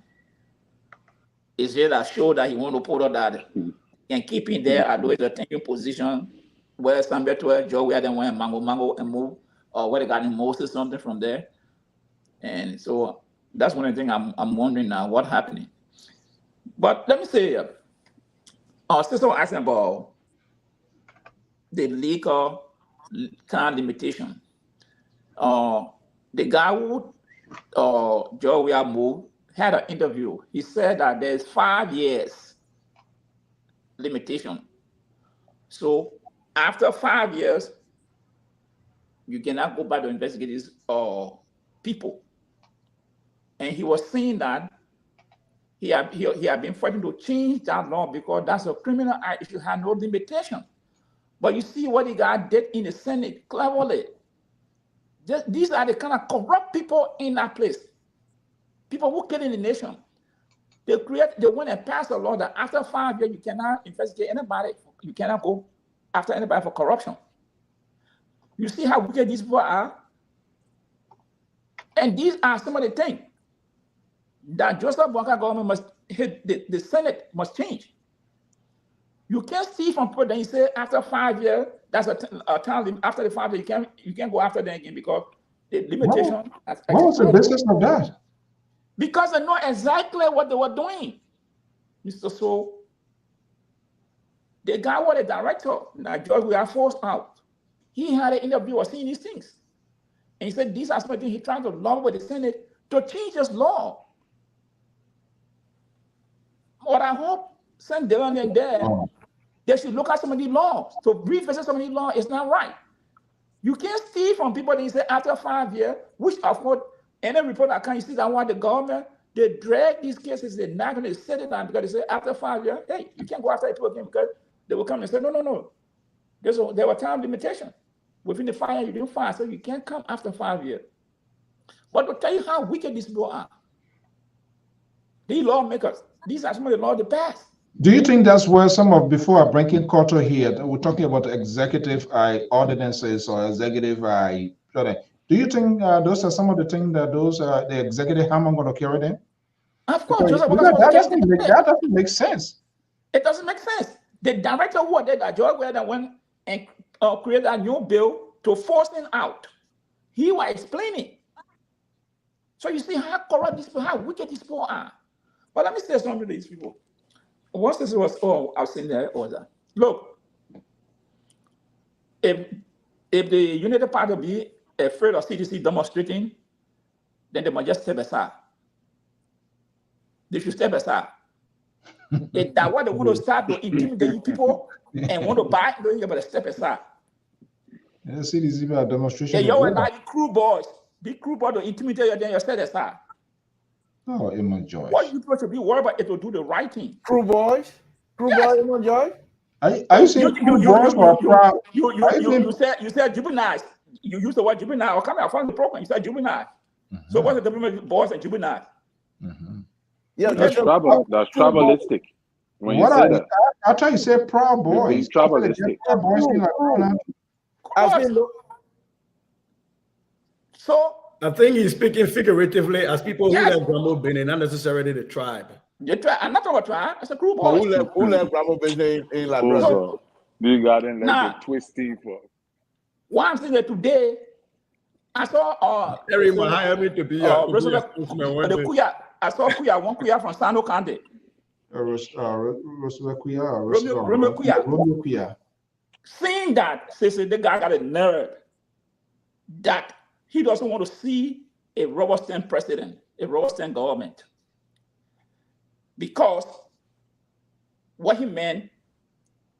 Is it a show that he want to put out that and keep it there at a taking position where somebody to a job where they went mango and move, or where they got Moses something from there? And so that's one of the things I'm wondering now what's happening. But let me say, sister asking about the legal time limitation. The guy who Joe Wiamu had an interview. He said that there's 5 years limitation. So after 5 years, you cannot go back to investigate these people. And he was saying that he had been fighting to change that law because that's a criminal act if you have no limitation. But you see what the guy did in the Senate cleverly. These are the kind of corrupt people in that place. People who kill in the nation. They went and passed a law that after 5 years, you cannot investigate anybody. You cannot go after anybody for corruption. You see how wicked these people are? And these are some of the things that Joseph Bonka government must hit, the Senate must change. You can't see from people that you say after 5 years, that's a time limit. After the 5 years, you can't go after them again because the limitation. What was the basis of that? Because they know exactly what they were doing, Mr. So. The guy was a director. Now, George, we are forced out. He had an interview of seeing these things. And he said these are some of the things he tried to lobby with the Senate to change this law. But I hope Sen Dylan and there, they should look at some of these laws. To revisit some of these laws is not right. You can't steal from people that you say after 5 years, which of course, any report I can, you see that one, the government, they drag these cases, they're not going to set it down because they say after 5 years, hey, you can't go after people again because they will come and say, no. There were time limitation. Within the 5 years, you didn't file, so you can't come after 5 years. But to tell you how wicked these people are, these lawmakers, these are some of the laws they passed. Do you think that's where some of, before breaking quarter here, we're talking about executive ordinances or executive do you think those are some of the things that the executive hammer going to carry them? Of course, that doesn't make sense. It doesn't make sense. The director who did that job where they went and created a new bill to force him out. He was explaining. So you see how corrupt these people, how wicked these people are. But let me say something to these people. Once this was I've seen their order. Look, if the United Party be afraid of CDC demonstrating, then they must just step aside. They should step aside. If that what they want to start to intimidate people and want to buy, then you better step aside. Yeah, CDC about demonstration. Yeah, you're like crew boys. Big crew boys to intimidate you, then you step aside. Oh, Emma Joyce. What you supposed to be worried about is to do the right thing. Crew boys? Crew boys, Emma Joyce? Are you saying crew boys or proud? You said juveniles. You use the word juvenile. Come out from the program. You said juvenile. So what's the difference between boys and juvenile? Yeah, that's tribalistic. When you say that, I thought you said proud boys. It's tribalistic. Proud boys So I think he's speaking figuratively as people who left Gramo Benin, not necessarily the tribe. The tribe, I'm not talking about tribe. It's a group of who left Gramo Benin in La Brazil? You got in like a twisting for. One I'm saying that today, I saw Harry hired me to be Kuya. I saw Kuya, one Kuya from Sano County. Romeo Kuya. Seeing that, the guy got a nerve that he doesn't want to see a rubber stamp president, a rubber stamp government. Because what he meant,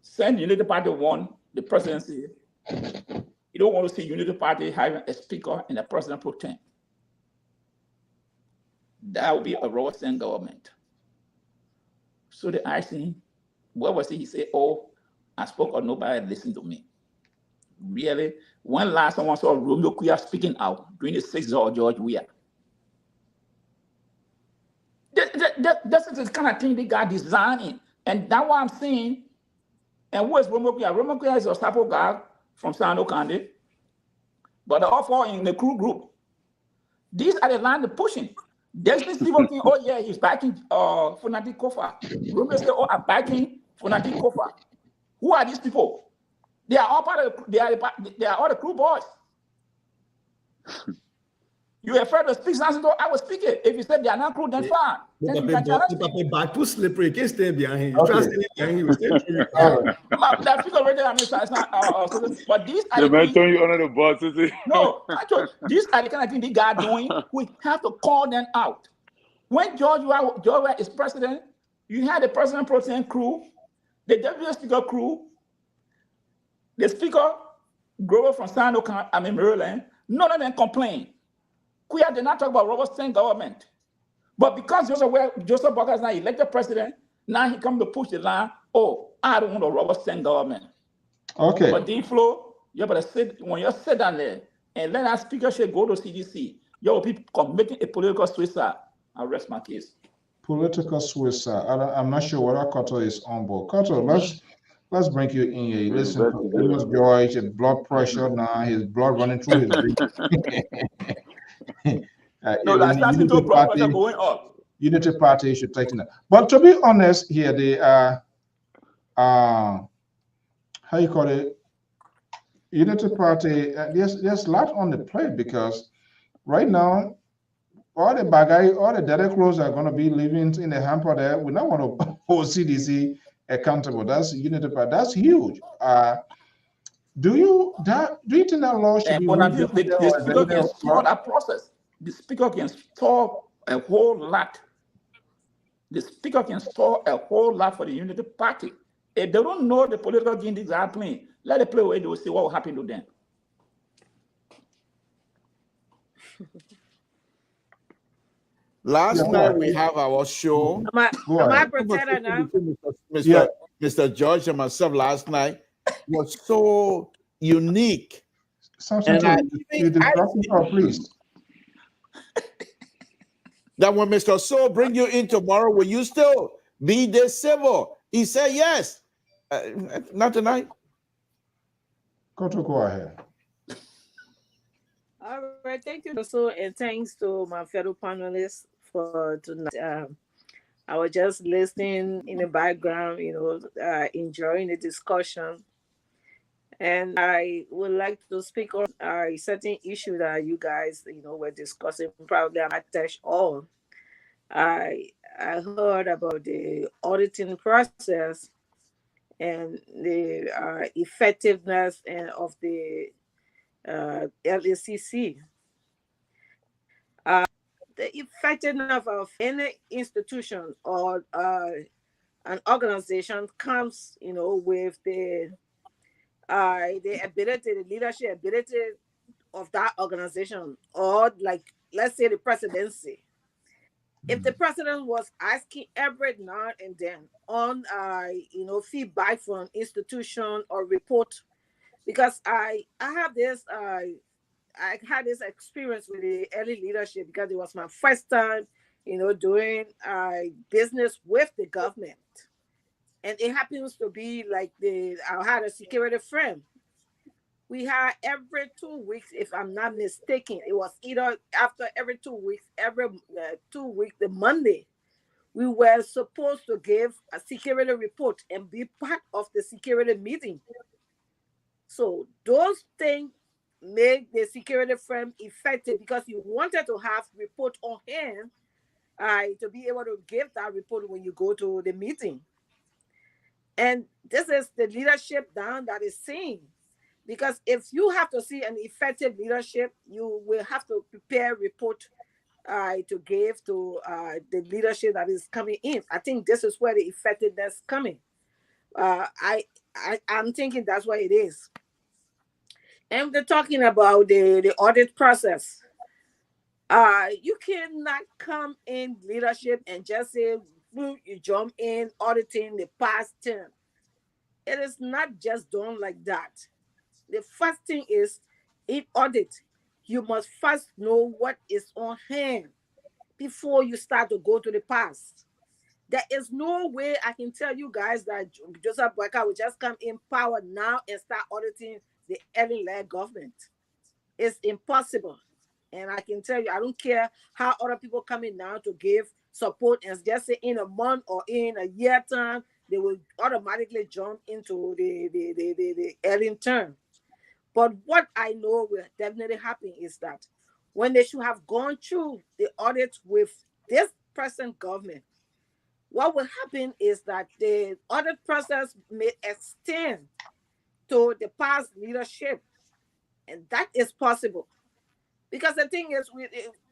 saying United Party won the presidency, you don't want to see United Party having a speaker and a president pro tem. That would be a rubber stamp government. So they asked him, what was it? He said, oh, I spoke or nobody listened to me. Really? When last someone saw Romeo Kuya speaking out during the 6th of George Weah? This is the kind of thing they got designing. And that's what I'm saying. And who is Romeo Kuya? Romeo Kuya is a Sapo guy from Sano County, but they're all fall in the crew group. These are the line they're pushing. There's this people think, oh yeah, he's backing Funati Kofa. Romeo say, oh, I'm backing Funati Kofa. Who are these people? They are all part of they are all the crew boys. You afraid to speak something? I will speak it. If you said they are not crude, then fine. Then you can challenge me. Back too slippery. You can't stay behind him. You Okay. try to stay behind him. You stay through you. That figure already, I mean, it's not, but these are The the man things. throwing you under the bus, is it? No, actually, these are the kind of things they got doing. We have to call them out. When George is president, you had the president pro tem crew, the deputy speaker crew, the speaker, Grover from Maryland. None of them complain. Queer did not talk about Robert State government. But because Joseph Boakai is not elected president, now he come to push the line, oh, I don't want a Robert State government. Okay. But D-Flow, you better sit, when you sit down there and let our speaker should go to CDC, you will be committing a political suicide. I'll rest my case. Political suicide. I'm not sure whether Koto is on board. Koto, let's bring you in here. Listen to Amos George, his blood pressure now, his blood running through his veins. No, that's not into blood pressure going up. Unity Party should take it. But to be honest, here the how you call it? Unity Party. There's a lot on the plate because right now all the bagay, all the data clothes are going to be living in the hamper there. We don't want to hold CDC accountable. That's Unity Party. That's huge. Do you think that law should be the speaker can stall that process? The speaker can stall a whole lot. The speaker can stall a whole lot for the Unity Party. If they don't know the political game these are playing, let it play away. They will see what will happen to them. Last night we have our show. Am I pretending now? Mr. George and myself last night was so unique. Please. That when Mr. So bring you in tomorrow, will you still be this civil? He said yes. Not tonight. Go ahead. All right, thank you. So, and thanks to my fellow panelists for tonight. I was just listening in the background, enjoying the discussion. And I would like to speak on a certain issue that you guys, were discussing. Probably I might touch on. I heard about the auditing process and the effectiveness of the LACC. The effectiveness of any institution or an organization comes, with the ability, the leadership ability of that organization, or like, let's say the presidency. If the president was asking every now and then on, feedback from institution or report, because I have this, I had this experience with the early leadership because it was my first time, doing business with the government. And it happens to be like I had a security firm. We had every 2 weeks, if I'm not mistaken, it was either after every 2 weeks, every 2 weeks, the Monday, we were supposed to give a security report and be part of the security meeting. So those things make the security firm effective because you wanted to have report on hand to be able to give that report when you go to the meeting. And this is the leadership down that is saying, because if you have to see an effective leadership, you will have to prepare a report to give to the leadership that is coming in. I think this is where the effectiveness coming. I'm thinking that's what it is. And they're talking about the audit process. You cannot come in leadership and just say, you jump in auditing the past term. It is not just done like that. The first thing is, in audit, you must first know what is on hand before you start to go to the past. There is no way I can tell you guys that Joseph Boakai will just come in power now and start auditing the early-led government. It's impossible. And I can tell you, I don't care how other people come in now to give support and just say in a month or in a year time, they will automatically jump into the early term. But what I know will definitely happen is that when they should have gone through the audit with this present government. What will happen is that the audit process may extend to the past leadership, and that is possible. Because the thing is,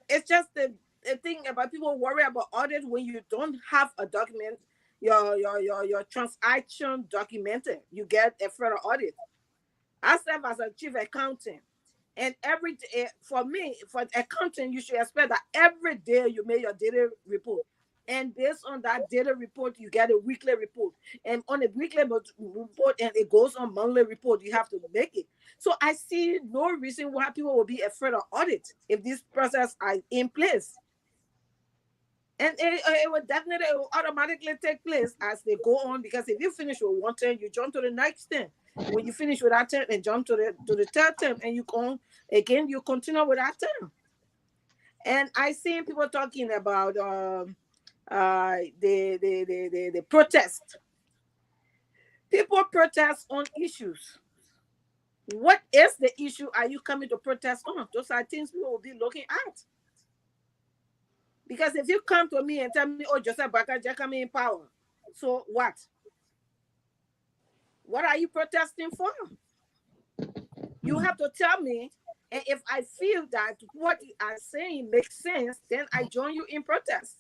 it's just the thing about people worry about audit when you don't have a document, your transaction documented. You get a further audit. I serve as a chief accountant, and every day, for me, for accounting, you should expect that every day you make your daily report. And based on that data report, you get a weekly report. And on a weekly report, and it goes on monthly report, you have to make it. So I see no reason why people will be afraid of audit if this process are in place. And it will definitely automatically take place as they go on, because if you finish with one term, you jump to the next term. When you finish with that term, and jump to the third term, and you go again, you continue with that term. And I see people talking about the protest. People protest on issues. What is the issue are you coming to protest on? Those are things people will be looking at. Because if you come to me and tell me, oh, Joseph Baka just coming in power, so what? What are you protesting for? You have to tell me, and if I feel that what you are saying makes sense, then I join you in protest.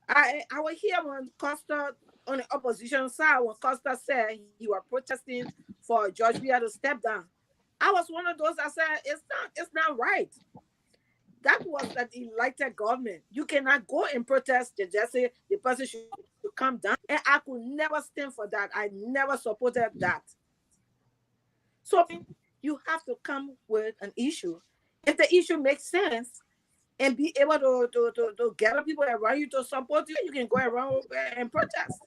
I was here when Costa, on the opposition side, when Costa said you were protesting for George Weah to step down. I was one of those that said it's not right. That was an elected government. You cannot go and protest and just say the person should come down. And I could never stand for that. I never supported that. So you have to come with an issue. If the issue makes sense, and be able to gather people around you to support you, you can go around and protest.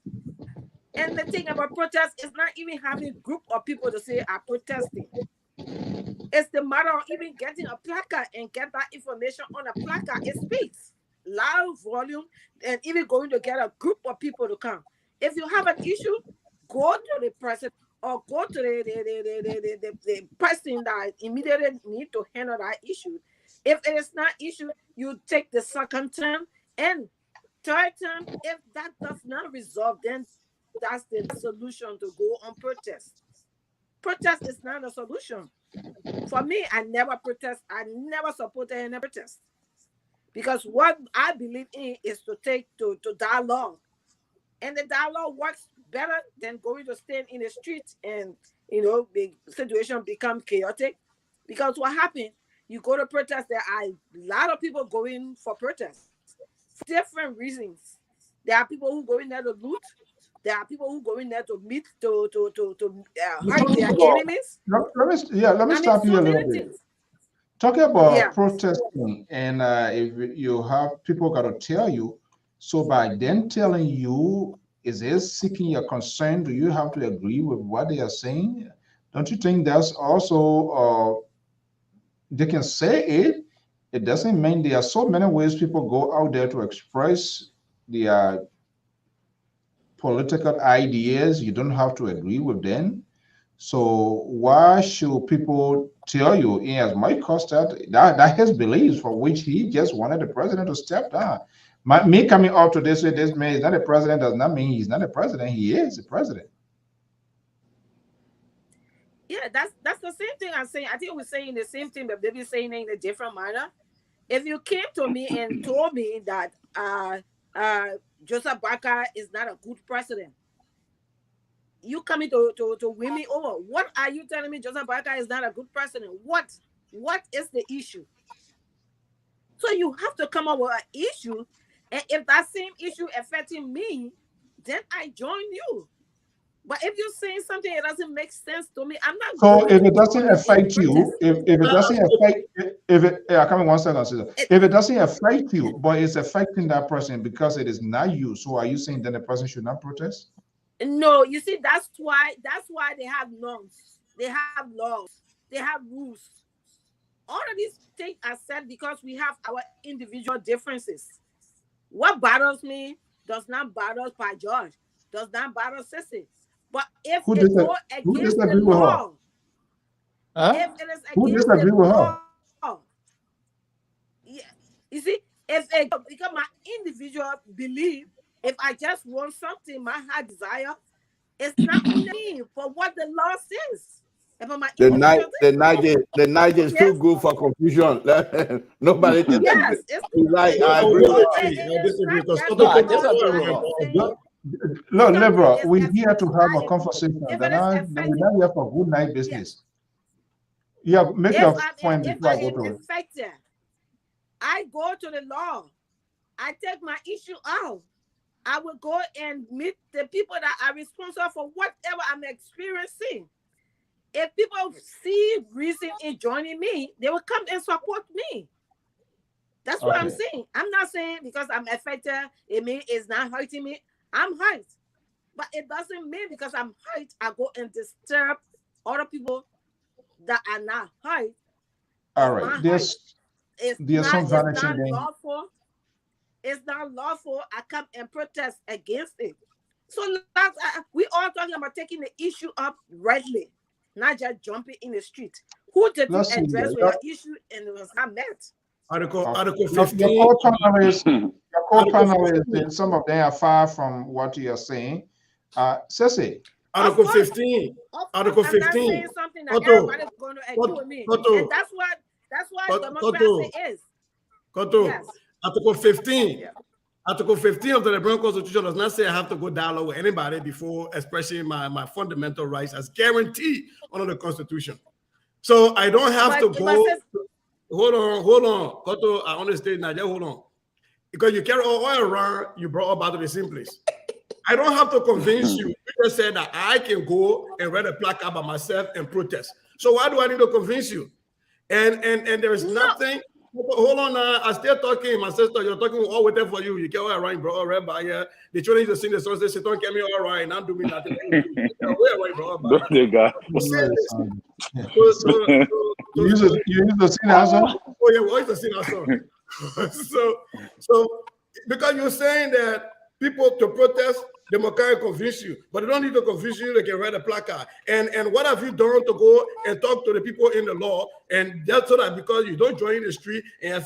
And the thing about protest is not even having a group of people to say are protesting. It's the matter of even getting a placard and get that information on a placard. It speaks loud volume, and even going to get a group of people to come. If you have an issue, go to the president or go to the person that immediately need to handle that issue. If it is not issue, you take the second term and third term. If that does not resolve, then that's the solution to go on protest. Protest is not a solution. For me, I never protest. I never supported any protest. Because what I believe in is to take to dialogue. And the dialogue works better than going to stand in the streets and, the situation become chaotic. Because what happened? You go to protest, there are a lot of people going for protests for different reasons. There are people who go in there to loot. There are people who go in there to meet, to hurt their enemies. Let me stop you a little bit. Talking about protesting, and if you have people got to tell you, so by them telling you, is it seeking your concern? Do you have to agree with what they are saying? Don't you think that's also they can say it? It doesn't mean there are so many ways people go out there to express their political ideas. You don't have to agree with them. So why should people tell you? Yes, Mike Costa, that his beliefs for which he just wanted the president to step down. Me coming out to this man is not a president does not mean he's not a president. He is a president. Yeah, that's the same thing I'm saying. I think we're saying the same thing, but maybe saying it in a different manner. If you came to me and told me that Joseph Baka is not a good president, you coming to win me over. What are you telling me? Joseph Baka is not a good president. What is the issue? So you have to come up with an issue, and if that same issue affecting me, then I join you. But if you're saying something that doesn't make sense to me, I'm not. So if it doesn't affect you, if it doesn't affect, come in 1 second, Caesar. If it doesn't affect you, but it's affecting that person because it is not you, so are you saying then the person should not protest? No, you see, that's why they have norms, they have laws, they have rules. All of these things are said because we have our individual differences. What bothers me does not bother Pa George, does not bother Sissy. But if it goes against the law, if it is against the law, You see, because my individual belief, if I just want something, my heart desire, it's not only me, but what the law says. The night is too good for confusion. Nobody can. Yes, like I disagree because no, Liberal, we're here to have a conversation. We're not here for good night business. Yeah, make your point before I go to it. I go to the law. I take my issue out. I will go and meet the people that are responsible for whatever I'm experiencing. If people see reason in joining me, they will come and support me. That's what I'm saying. I'm not saying because I'm affected, it means it's not hurting me. I'm hurt. But it doesn't mean because I'm hurt, I go and disturb other people that are not hurt. All right. There's some vanity lawful. It's not lawful. I come and protest against it. So we all talking about taking the issue up rightly, not just jumping in the street. Who did you address with your issue and it was not met? Article 15. Your co-panelists, and some of them are far from what you are saying. Ceci. Article 15. Article 15. I'm not saying something that everybody's going to agree with me. And that's what democracy is. Yes. Article 15. Yeah. Article 15 of the Liberian Constitution does not say I have to go dialogue with anybody before expressing my fundamental rights as guaranteed under the Constitution. So I don't have to go. Hold on. Koto, I understand now. Just hold on. Because you carry all around, you brought up out of the same place. I don't have to convince you. You just said that I can go and read a placard by myself and protest. So why do I need to convince you? And there is nothing. Hold on now. I'm still talking, my sister. You're talking all with them for you. You get all right, bro. All right, by here. The children to sing the song. They say, "Don't get me all right. Not do me nothing." Where right, bro? You use the sing that song? Oh yeah, we always to sing that song. So because you're saying that people to protest, they can convince you, but they don't need to convince you. They can write a placard. And what have you done to go and talk to the people in the law? And that's so that because you don't join the street and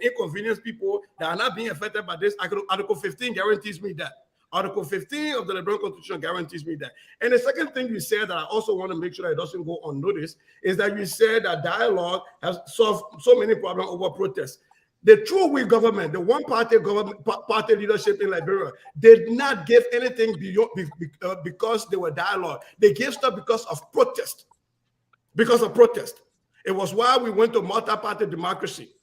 inconvenience people that are not being affected by this, Article 15 guarantees me that. Article 15 of the Liberian Constitution guarantees me that. And the second thing you said that I also want to make sure that it doesn't go unnoticed is that you said that dialogue has solved so many problems over protests. The true we government, the one-party government, party leadership in Liberia, did not give anything beyond because they were dialogue. They gave stuff because of protest. Because of protest. It was why we went to multi-party democracy.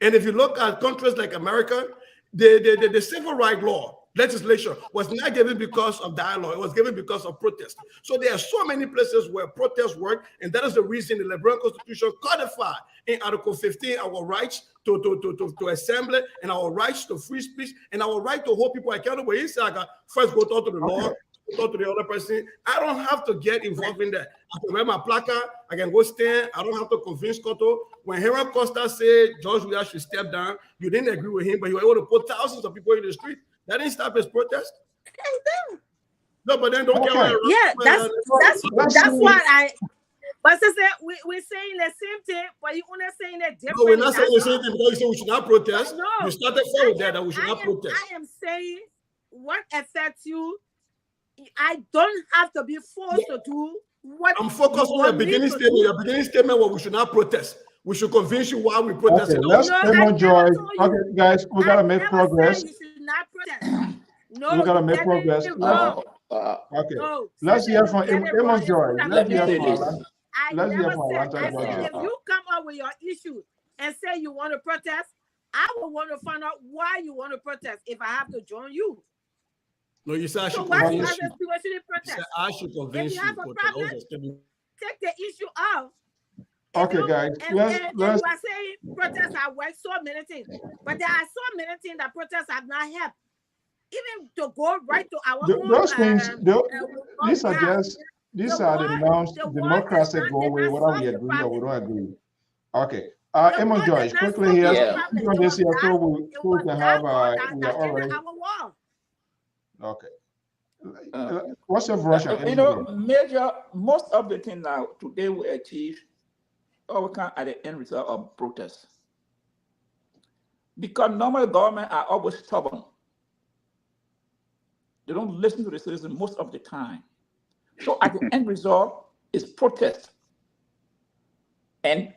And if you look at countries like America, the civil rights law legislation was not given because of dialogue. It was given because of protest. So there are so many places where protests work, and that is the reason the Liberian Constitution codified in Article 15 our rights to assembly and our rights to free speech and our right to hold people accountable. He said, I got first go talk to the law, talk to the other person. I don't have to get involved in that. I can wear my placard, I can go stand, I don't have to convince Koto. When Heron Costa said George Weah should step down, you didn't agree with him, but you were able to put thousands of people in the street. That didn't stop his protest. No, but then don't get yeah, that's what I. But sister, we're saying the same thing, but you only saying it different. No, we're not saying the same thing because you said we should not protest. No, you started forward that we should not protest. I am saying what affects you. I don't have to be forced to do what. I'm focused on your beginning statement. Your beginning statement was we should not protest. We should convince you why we protest. Okay, let's enjoy. Okay, guys, we gotta make progress. No, we gotta make progress. Okay, let's hear from Amos Joy. Let's hear from if you come up with your issue and say you want to protest, I will want to find out why you want to protest if I have to join you. No, you said I should convince you. I should convince you. If you have a problem, take the issue out. Okay, guys. Let's you are saying protests have worked so many things, but there are so many things that protests have not helped. Even to go right to our those things, these are just the democracy go away, whether we agree or we don't agree. Okay. Amos Joyce, quickly here. On this here, so we can have we are already. Okay. What's your version? Most of the things now today we achieve overcome at the end result of protest. Because normal government are always stubborn. They don't listen to the citizens most of the time. So at the end result is protest. And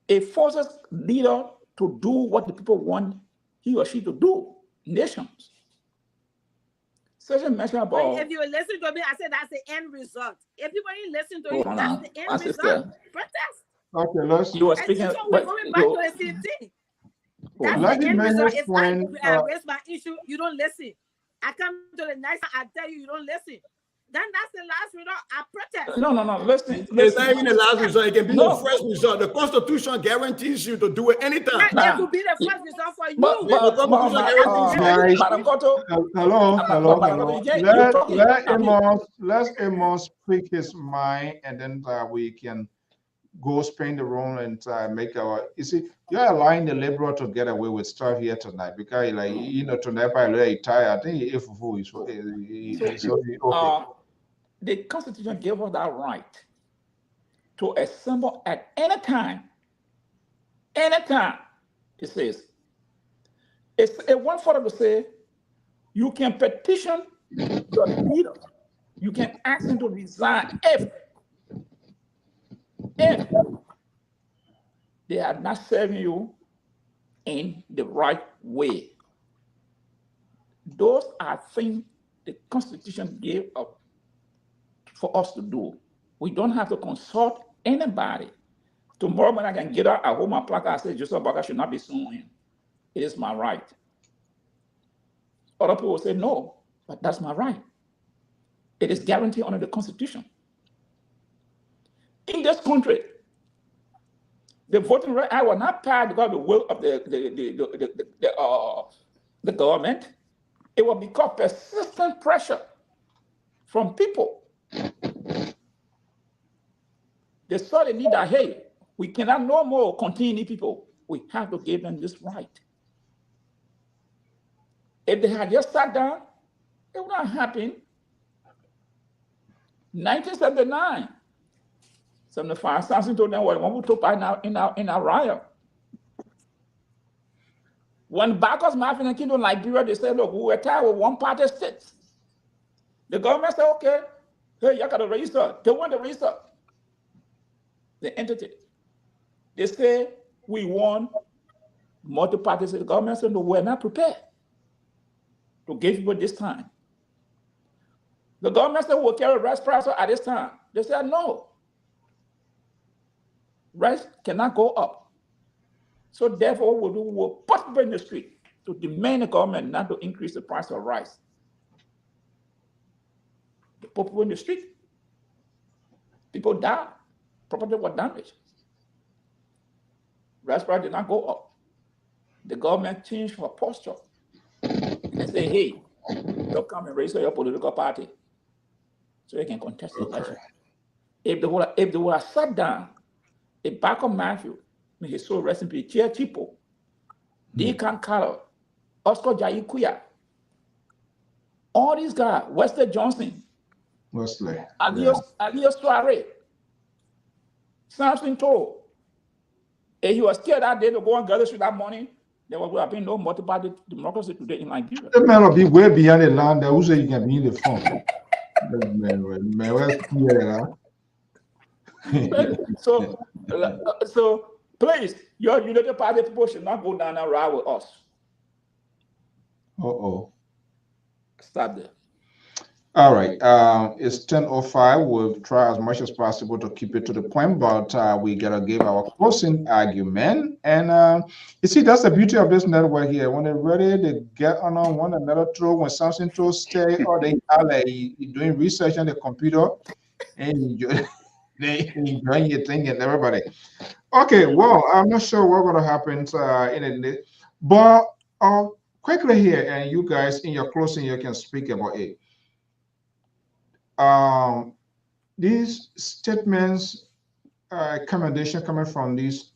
it forces leader to do what the people want he or she to do. Nations. Certain measure about. If you listen to me, I said that's the end result. If people ain't listen to you, Hold that's on, the my end sister. result. Protest. Okay, let's. You were And speaking. so we're going back to the same thing. That's Let the me end make result. this If I point, raise my issue, you don't listen. I come to the next time, I tell you, you don't listen. Then that's the last result. I protest. No. Listen. It's not even the last result. It can be the No. first result. The Constitution guarantees you to do it anytime. It could be the first result for you. Madam Cotto, hello. Madam Let Amos speak his mind, and then we can go spin the room and make our. You see, you're allowing the liberal to get away with stuff here tonight because, like, you know, tonight I really tired. I think if okay. The Constitution gave us that right to assemble at any time. Anytime, it says. It's a one for to say you can petition your leader. You can ask him to resign if they are not serving you in the right way. Those are things the Constitution gave up for us to do. We don't have to consult anybody. Tomorrow when I can get out, I hold my placard, I say Joseph Barker should not be suing. It is my right. Other people say no, but that's my right. It is guaranteed under the Constitution. In this country, the voting right act was not passed because of the will of the government. It was because persistent pressure from people. They saw the need that, hey, we cannot no more continue people. We have to give them this right. If they had just sat down, it would not happen. 1979, 75, something to them, when we took part in our riot. When Bacchus Martin and Kingdom Liberia, they said, look, we were tired with one-party states. The government said, okay, hey, you got to register. They want to register the entity. They say, we want multi-party states. The government said, no, we're not prepared to give people this time. The government said, we'll carry rice price at this time. They said, no. Rice cannot go up. So therefore, what we'll do, we'll put people in the street to demand the government not to increase the price of rice. They put people in the street. People died. Property was damaged. Rice price did not go up. The government changed her posture. They say, hey, don't come and register your political party so you can contest the election. If they would have sat down, if Bacchus Matthew, may his soul rest in peace, Chair Chipo, Deacon Carroll, Oscar Jaikuya, all these guys, Wesley Johnson, Alias Soare, Samson Toro, if he was scared that day to go and gather with that money, there would have been no multi-party democracy today in Nigeria. It may be way beyond the land. Who say you can be in the phone? So please, your United Party people should not go down and ride with us. Stop there. All right. It's 10:05. We'll try as much as possible to keep it to the point, but we gotta give our closing argument. And you see, that's the beauty of this network here. When they're ready, they get on one another through. When something to stay, or they are like doing research on the computer, and they enjoying your thing and everybody. Okay. Well, I'm not sure what's gonna happen in it, but quickly here, and you guys in your closing, you can speak about it. These statements, commendation coming from these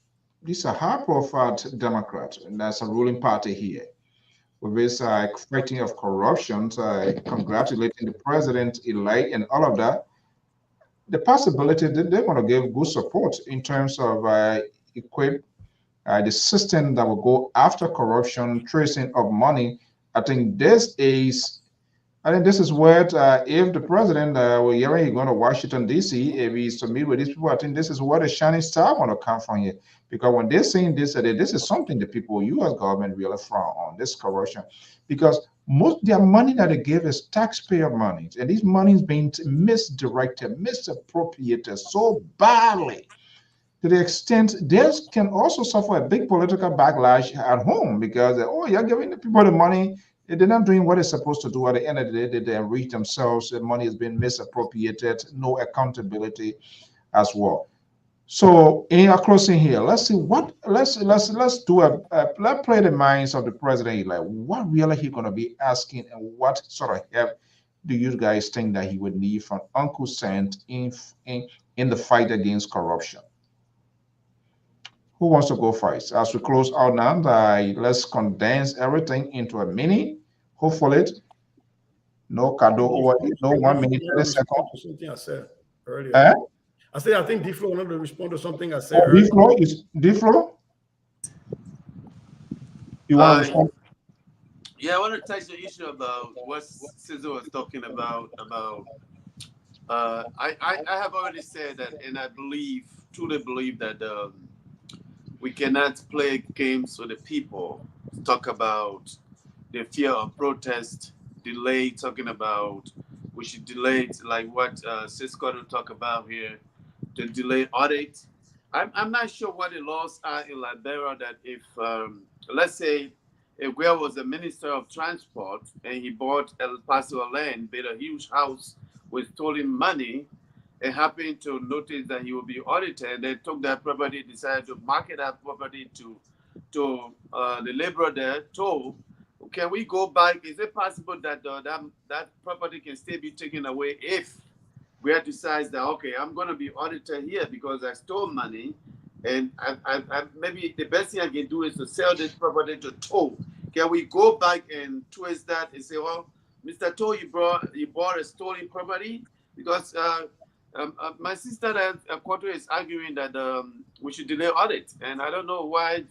are high-profile Democrats, and that's a ruling party here, with this fighting of corruption, congratulating the president-elect and all of that. The possibility that they're going to give good support in terms of equip the system that will go after corruption, tracing of money. I think this is what, if the president, we're hearing he's going to Washington, D.C., if he's to meet with these people, I think this is where the shining star going to come from here. Because when they're saying this, this is something the people, U.S. government really frown on, this corruption. Because most their money that they give is taxpayer money. And these money is being misdirected, misappropriated so badly to the extent this can also suffer a big political backlash at home because, oh, you're giving the people the money. They're not doing what they're supposed to do. At the end of the day, they enrich themselves. The money has been misappropriated. No accountability as well. So in our closing here, let's see what let's do let's play the minds of the president. Like what really he gonna be asking, and what sort of help do you guys think that he would need from Uncle Cent in the fight against corruption? Who wants to go first? As we close out now, let's condense everything into a mini. Hopefully, no cado over it, no 1 minute, 30 seconds. Something I said earlier. Eh? I said I think D-Flow wanted to respond to something I said Oh, earlier. D-Flow is D-Flow? You want to respond? Yeah, I want to touch the issue about what Cesar was talking about. I have already said that, and I truly believe that we cannot play games with the people. Talk about the fear of protest, delay. Talking about we should delay, like what Cisco will talk about here, the delay audit. I'm not sure what the laws are in Liberia that if let's say if Guerra was the Minister of Transport and he bought El Paso land, built a huge house with stolen money, and happened to notice that he will be audited, and they took that property, decided to market that property to the laborer there, told, can we go back? Is it possible that that property can still be taken away if we decides that, okay, I'm going to be audited here because I stole money, and I maybe the best thing I can do is to sell this property to Toll. Can we go back and twist that and say, well, Mr. Toll, you bought a stolen property? Because my sister at Quarter is arguing that we should delay audit, and I don't know why.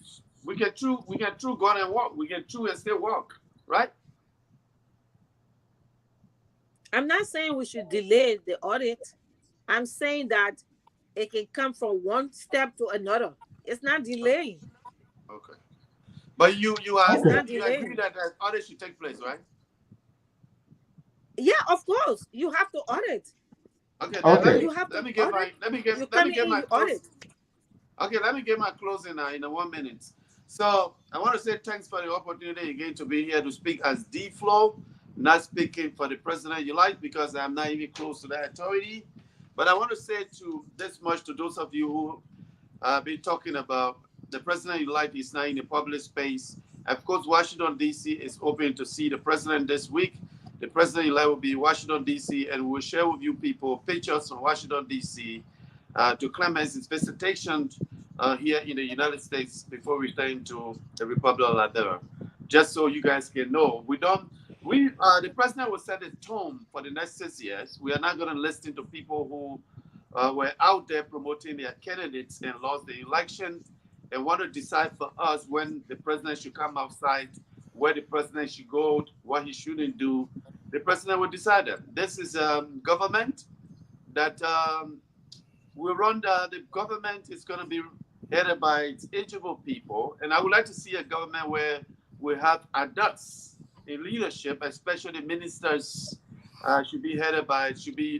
We can go on and walk. We can and still walk, right? I'm not saying we should delay the audit. I'm saying that it can come from one step to another. It's not delaying. Okay. But you agree that the audit should take place, right? Yeah, of course. You have to audit. Okay. Let me get my closing in 1 minute. So I want to say thanks for the opportunity again to be here to speak as D-Flow, not speaking for the president you like because I'm not even close to that authority. But I want to say this much to those of you who have been talking about the president you like is not in the public space. Of course, Washington, D.C. is open to see the president this week. The president elect will be in Washington, D.C., and we'll share with you people pictures from Washington, D.C. To Clemence's visitation here in the United States before returning to the Republic of Liberia. Just so you guys can know, the president will set a tone for the next 6 years. We are not going to listen to people who were out there promoting their candidates and lost the election and want to decide for us when the president should come outside, where the president should go, what he shouldn't do. The president will decide that. This is a government that will run. The government is going to be headed by its ageable people. And I would like to see a government where we have adults in leadership, especially ministers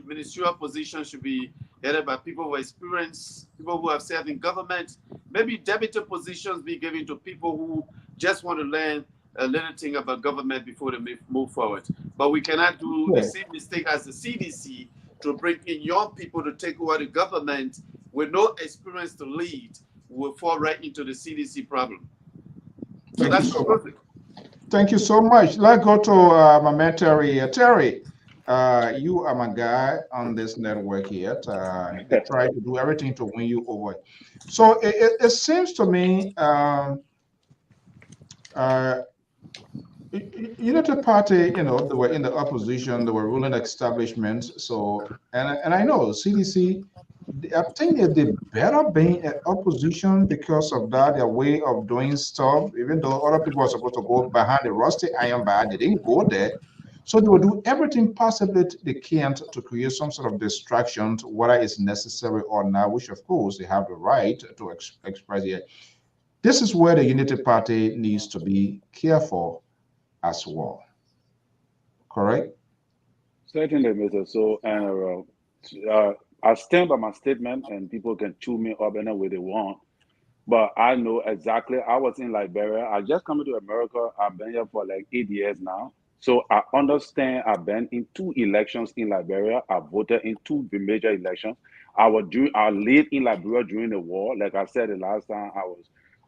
ministerial positions should be headed by people who experience, people who have served in government. Maybe deputy positions be given to people who just want to learn a little thing about government before they move forward. But we cannot do the same mistake as the CDC to bring in young people to take over the government with no experience to lead. Will fall right into the CDC problem. So that's perfect. Thank you so much. Let's go to my man Terry. Terry, you are my guy on this network here. They try to do everything to win you over. So it seems to me, Unity Party, they were in the opposition, they were ruling establishment. So, and I know CDC I think that they better be in opposition because of that, their way of doing stuff, even though other people are supposed to go behind the rusty iron bar, they didn't go there. So they will do everything possibly they can to create some sort of distraction, whether it's necessary or not, which of course they have the right to express it. This is where the Unity Party needs to be careful as well. Correct? Certainly, Mr. So, and I stand by my statement, and people can chew me up any way they want. But I know exactly. I was in Liberia. I just come to America. I've been here for like 8 years now. So I understand. I've been in 2 elections in Liberia. I voted in 2 major elections. I lived in Liberia during the war. Like I said the last time,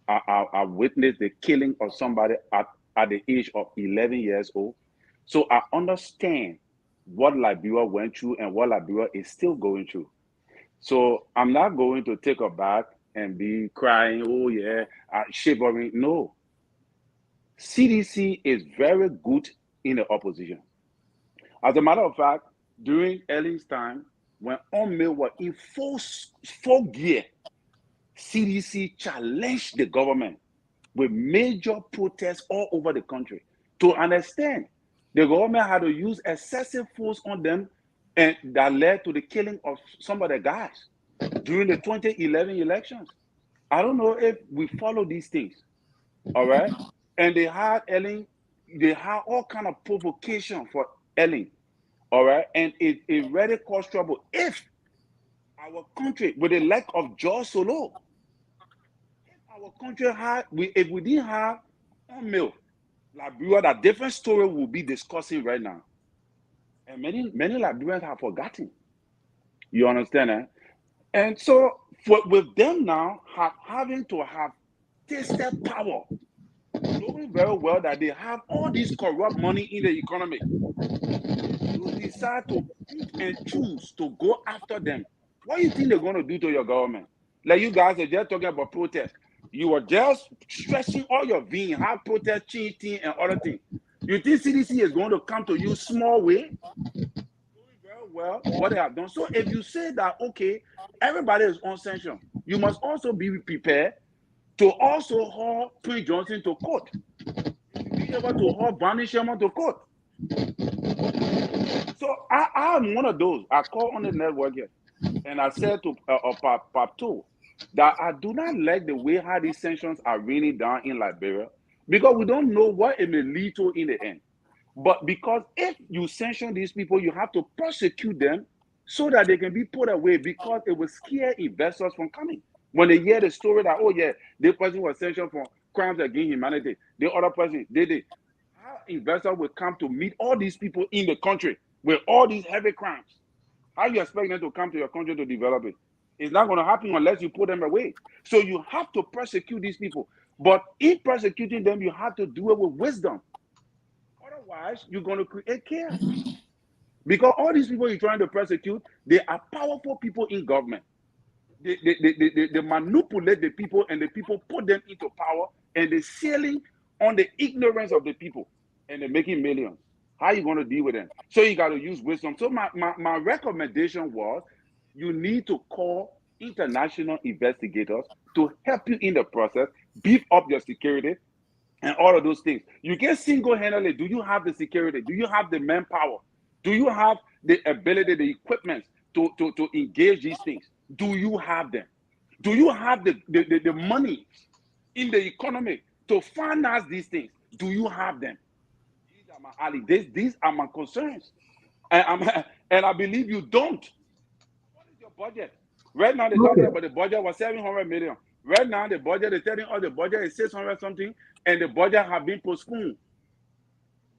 I witnessed the killing of somebody at the age of 11 years old. So I understand what Liberia went through and what Liberia is still going through. So I'm not going to take a back and be crying, oh yeah, shivering. No. CDC is very good in the opposition. As a matter of fact, during Elling's time, when UNMIL was in full gear, CDC challenged the government with major protests all over the country. To understand, the government had to use excessive force on them, and that led to the killing of some of the guys during the 2011 elections. I don't know if we follow these things, all right? And they had Elling, they had all kind of provocation for Elling, all right? And it really caused trouble. If our country, with the lack of George Solo, if our country had, if we didn't have UNMIL, Liberia, that different story we'll be discussing right now. And many Liberians have forgotten. You understand, eh? And so with them now having to have tasted power, knowing very well that they have all this corrupt money in the economy, you decide to pick and choose to go after them. What do you think they're going to do to your government? Like you guys are just talking about protest. You are just stretching all your being, have protest, cheating, and other things. You think CDC is going to come to you small way? Very well, what they have done. So if you say that, okay, everybody is on sanction, you must also be prepared to also haul Prince Johnson to court. Be able to haul Barney Sherman to court. So I'm one of those. I call on the network here, and I said to Pap 2 that I do not like the way how these sanctions are raining down in Liberia, because we don't know what it may lead to in the end. But because if you sanction these people, you have to prosecute them so that they can be put away, because it will scare investors from coming. When they hear the story that, oh yeah, this person was sanctioned for crimes against humanity, the other person did it. How investors will come to meet all these people in the country with all these heavy crimes? How you expect them to come to your country to develop it? It's not going to happen unless you put them away. So you have to prosecute these people. But in prosecuting them, you have to do it with wisdom. Otherwise, you're going to create chaos. Because all these people you're trying to prosecute, they are powerful people in government. They manipulate the people, and the people put them into power, and they're sailing on the ignorance of the people, and they're making millions. How are you going to deal with them? So you got to use wisdom. So my recommendation was, you need to call international investigators to help you in the process, beef up your security, and all of those things. You can single-handedly, do you have the security? Do you have the manpower? Do you have the ability, the equipment to engage these things? Do you have them? Do you have the money in the economy to finance these things? Do you have them? These are my these are my concerns. And I believe you don't. What is your budget? Right now, they're talking about the budget was 700 million. Right now, the budget, they're telling us the budget is 600 something, and the budget have been postponed.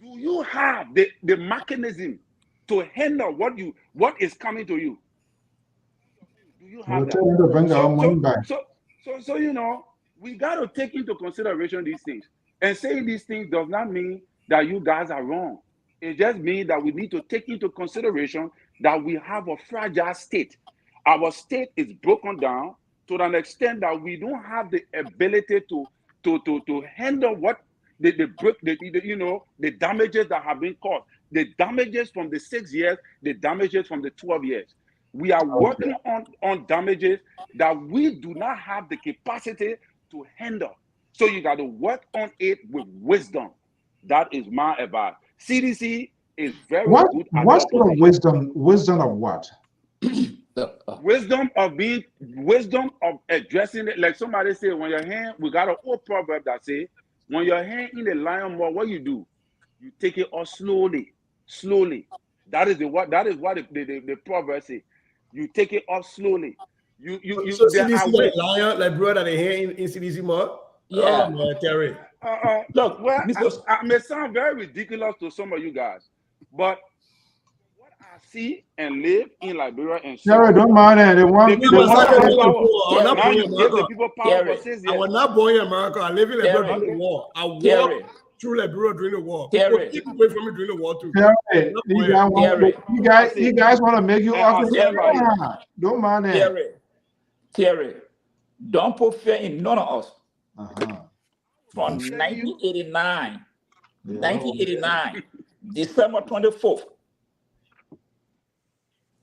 Do you have the mechanism to handle what is coming to you? Do you have that? So you know, we got to take into consideration these things. And saying these things does not mean that you guys are wrong. It just means that we need to take into consideration that we have a fragile state. Our state is broken down to an extent that we don't have the ability to handle what the damages that have been caused, the damages from the 6 years, the damages from the 12 years. We are working on damages that we do not have the capacity to handle. So you got to work on it with wisdom. That is my advice. CDC is very good at what sort of wisdom? Wisdom of what? Wisdom of addressing it. Like somebody said, when your hand, we got an old proverb that say, when your hand in the lion mouth, what you do? You take it off slowly. That is what the proverb say. You take it off slowly. You so CDC like lion, like brother that they hear in CDC more? Yeah. Oh, man, Terry. Look, well, I may sound very ridiculous to some of you guys, but what I see and live in Liberia and Terry, don't mind that. I was not born in America. I live in Liberia during the war. I walked through Liberia during the war. People keep away from me during the war too. You guys want to make you awkward? Don't mind that. Terry, don't put fear in none of us. From 1989, December 24th,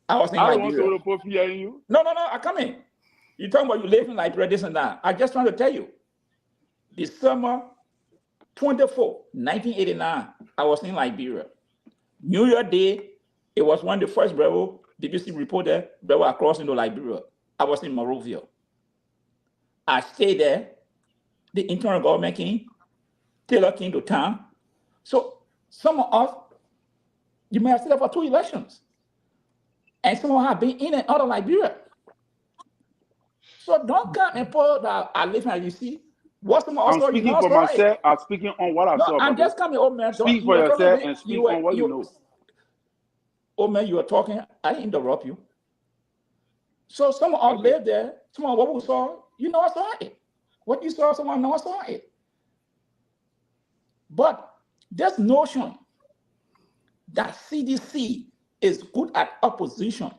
I was in Liberia. No, I come in. You talking about you live in Liberia, this and that. I just want to tell you, December 24th, 1989, I was in Liberia. New Year Day, it was one of the first BBC reporter across into Liberia. I was in Monrovia. I stayed there. The internal government came, Taylor came to town. So some of us, you may have stayed there for 2 elections. And some of us have been in and out of Liberia. So don't come and put that I live in, you see. What some of us I'm speaking for myself. I'm speaking on what I saw. I'm just coming, old man. Speak for yourself and speak on what you know. Old man, you were talking. I didn't interrupt you. So some of us live there. Some of what we saw, I saw it. What you saw, someone else saw it. But this notion that CDC is good at opposition,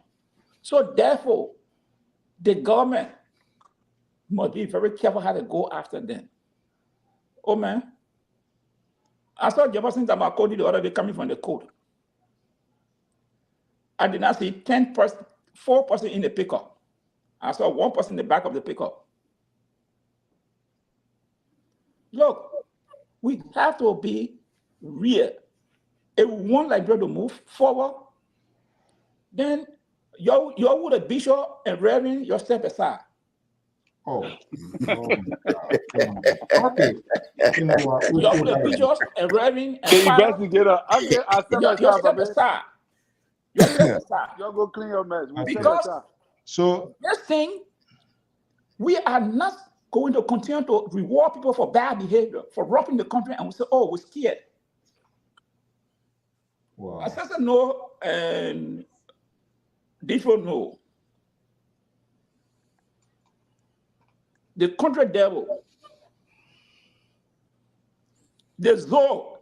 so therefore, the government must be very careful how to go after them. Oh man, I saw Jefferson Tamakodi the other day coming from the court. I did not see 4 person in the pickup. I saw 1 person in the back of the pickup. Look, we have to be real. If we want Liberia to move forward, then you with a bishop and reverend, you step aside. Okay. You know what? You with a bishop and reverend and you step aside. You go clean your mess. Because so this thing, we are not going to continue to reward people for bad behavior, for robbing the country, and we say, oh, we're scared. Wow. I said no, and different no. The country devil, the Zoe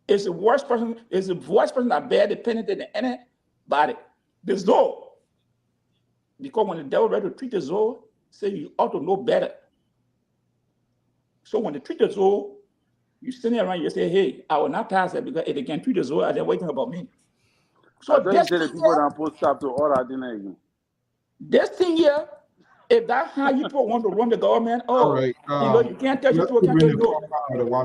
is the worst person, that bear the penalty than anybody. The Zoe. Because when the devil ready to treat the Zoe, say you ought to know better. So when they treat the Zoe, you standing around, you say, hey, I will not pass it because if they can treat the Zoe, they're waiting about me. So this people that post up to order again. This thing here, if that's how you people want to run the government, you can't tell you to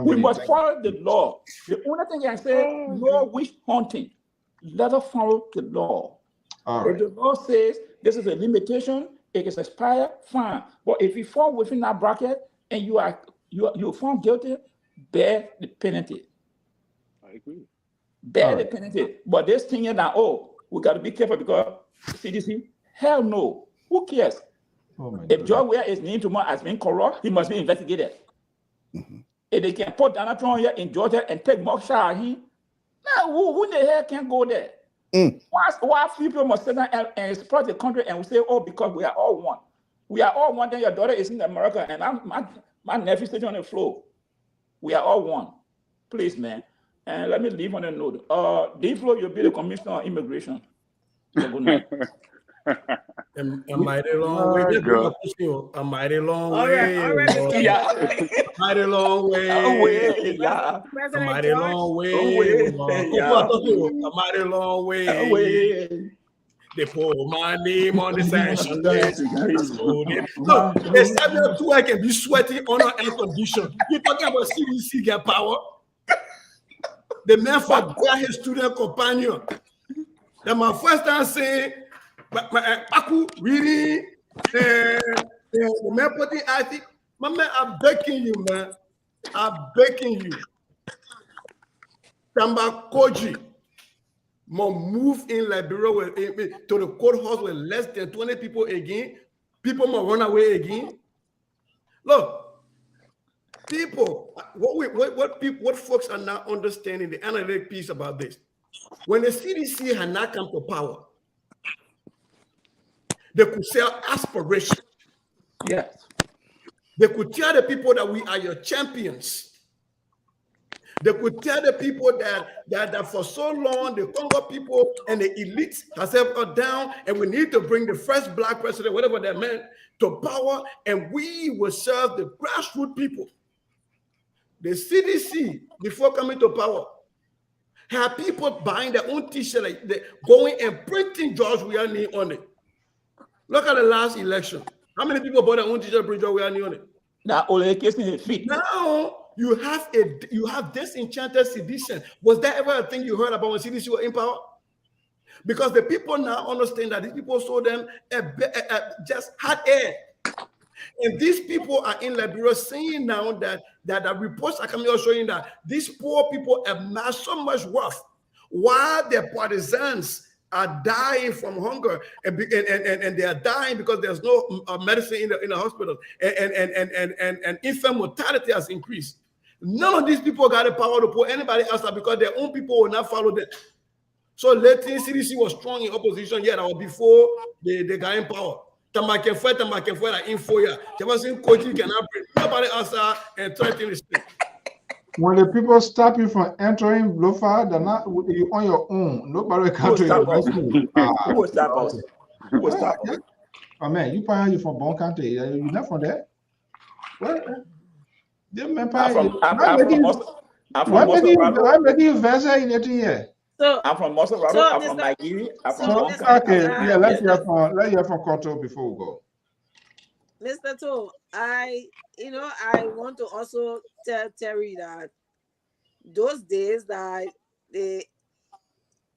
we must follow the law. The only thing I say, no witch hunting. Let us follow the law. If the law says this is a limitation, it is expired, fine. But if you fall within that bracket and you're found guilty, bear the penalty. I agree. Bear the penalty. But this thing is that, we got to be careful because CDC, hell no. Who cares? If George Weah is named tomorrow as being corrupt, he must be investigated. If they can put Donald Trump here in Georgia and take more shot at him, who in the hell can go there? Why few people must sit down and exploit the country and we say, because we are all one. We are all one, then your daughter is in America and my nephew sitting on the floor. We are all one. Please, man. And let me leave on a note. D-Flow, you'll be the commissioner on immigration. Good night. A mighty long way. A mighty long way. All right, yeah. Mighty long way. Yeah. A mighty long way. A mighty long way. They put my name on the sanction list. Look, they said that too, I can be sweaty on an air condition. You're talking about CDC get power. The man forgot his student companion. That my first time saying, Paku reading, the man putting IT. My man, I'm begging you, man. I'm begging you. Tamba Koji move in Liberia to the courthouse with less than 20 people again. People might run away again. Look, people, what folks are not understanding the analytic piece about this. When the CDC had not come to power, they could sell aspiration. Yes. They could tell the people that we are your champions. They could tell the people that for so long the Congo people and the elites has held us down, and we need to bring the first black president, whatever that meant, to power, and we will serve the grassroots people. The CDC, before coming to power, had people buying their own t-shirt, like going and printing George Weah on it. Look at the last election. How many people bought their own t-shirt printing George Weah on it? Now, only case in feet. Now you have disenchanted sedition. Was that ever a thing you heard about when CDC were in power? Because the people now understand that these people saw them just hot air. And these people are in Liberia saying now that the reports are coming out showing that these poor people amass so much wealth while their partisans are dying from hunger and they are dying because there's no medicine in the hospital and infant mortality has increased. None of these people got the power to put anybody else out because their own people will not follow them. So Latin CDC was strong in opposition yet or before they got in power. Nobody else out and threaten the state. When the people stop you from entering Lofa, they're not you on your own. Nobody can do your rescue. Who will stop us? Who will stop us? Oh man, you probably from Bon Country. You're not from there. Well, why making you vessel in it here? So I'm from Mosarado. I'm from Nigeria. I'm from okay, yeah, let's hear from Koto before we go. Mr. To, I want to also tell Terry that those days that the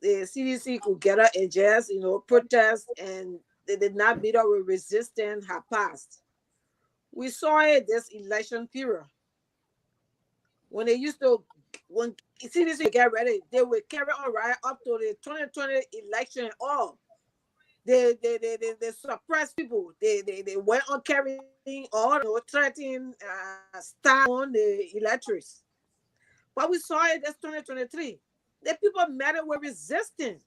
CDC could get her and just, protest and they did not beat up with resistance have passed. We saw it this election period. When CDC get ready, they will carry on right up to the 2020 election. All they suppress people. They went on carrying on threatening start on the electors. But we saw it this 2023. The people met it with resistance.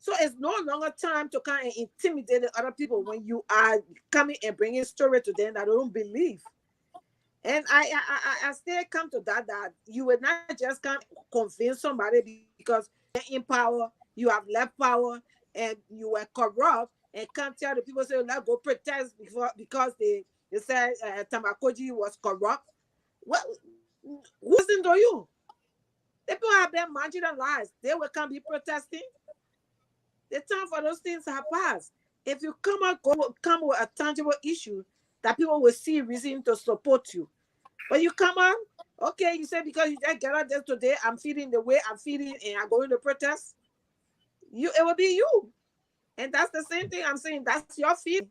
So it's no longer time to kind of intimidate the other people when you are coming and bringing story to them that they don't believe. And I still come to that you would not just come convince somebody because you're in power, you have left power, and you were corrupt, and can't tell the people, say, let's go protest because they said Tamakoji was corrupt. Well, who listened to you? The people have been marginalized. They will come be protesting. The time for those things have passed. If you come with a tangible issue, that people will see reason to support you. But you come on, okay, you say because you just get out there today, I'm feeling the way I'm feeling and I'm going to protest. It will be you. And that's the same thing I'm saying. That's your feeling.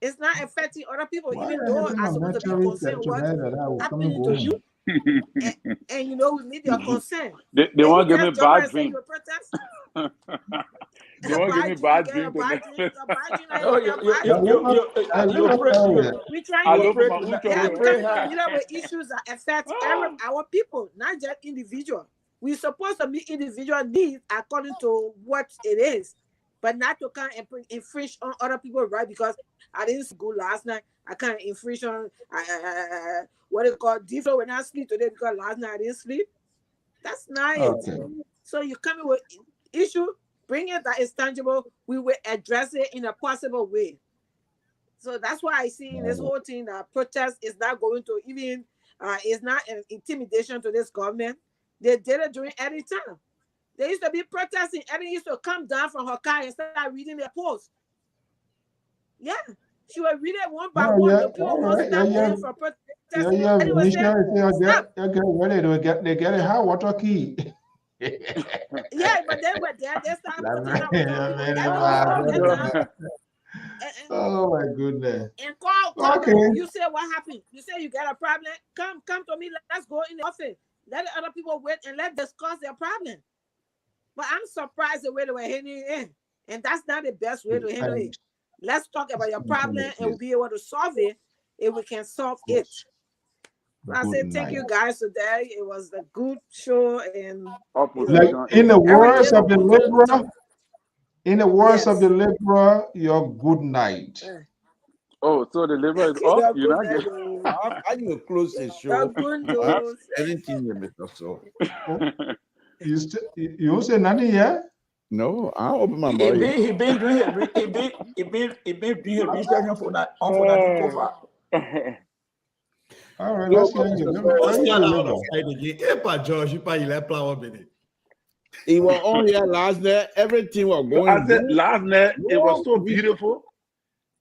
It's not affecting other people, even though I'm supposed to be concerned what's happening to you. And we need your consent. They won't give me bad dream. They won't give me bad dream. Issues that affect our people, not just individual. We're supposed to meet individual needs according to what it is, but not to kind of infringe on other people's right. Because I didn't go last night, I can't infringe on what it called default when I sleep today because last night I didn't sleep. That's not it. So you come in with issue. Bring it that is tangible. We will address it in a possible way. So that's why I see in this whole thing that protest is not going to is not an intimidation to this government. They did it during any time. They used to be protesting. Eddie used to come down from her car and start reading their posts. Yeah. She would read it one by Oh, one. yeah. The people All won't right. stop Yeah. them from Yeah, protesting. yeah. Eddie would say, stop. You get ready to get a hot water key. Yeah, but then they start putting out Very Eddie used to get down bad. Oh my goodness. and call Okay. them. You say what happened? You say you got a problem? Come to me. Let's go in the office. Let the other people wait and let's discuss their problem. But I'm surprised the way they were handling it. And that's not the best way to handle it. Let's talk about your problem and we'll be able to solve it if we can solve it. So I say thank you guys today. It was a good show and like in the words of the liberal, your good night. Oh, so the liver is off? You're not getting. I will close the show. Anything you make us so. You won't say nothing yet? No, I'll open my mouth. He been doing his research for that cover. All right, let's hear you. He was on here last night. Everything was going. I said last night it was so beautiful.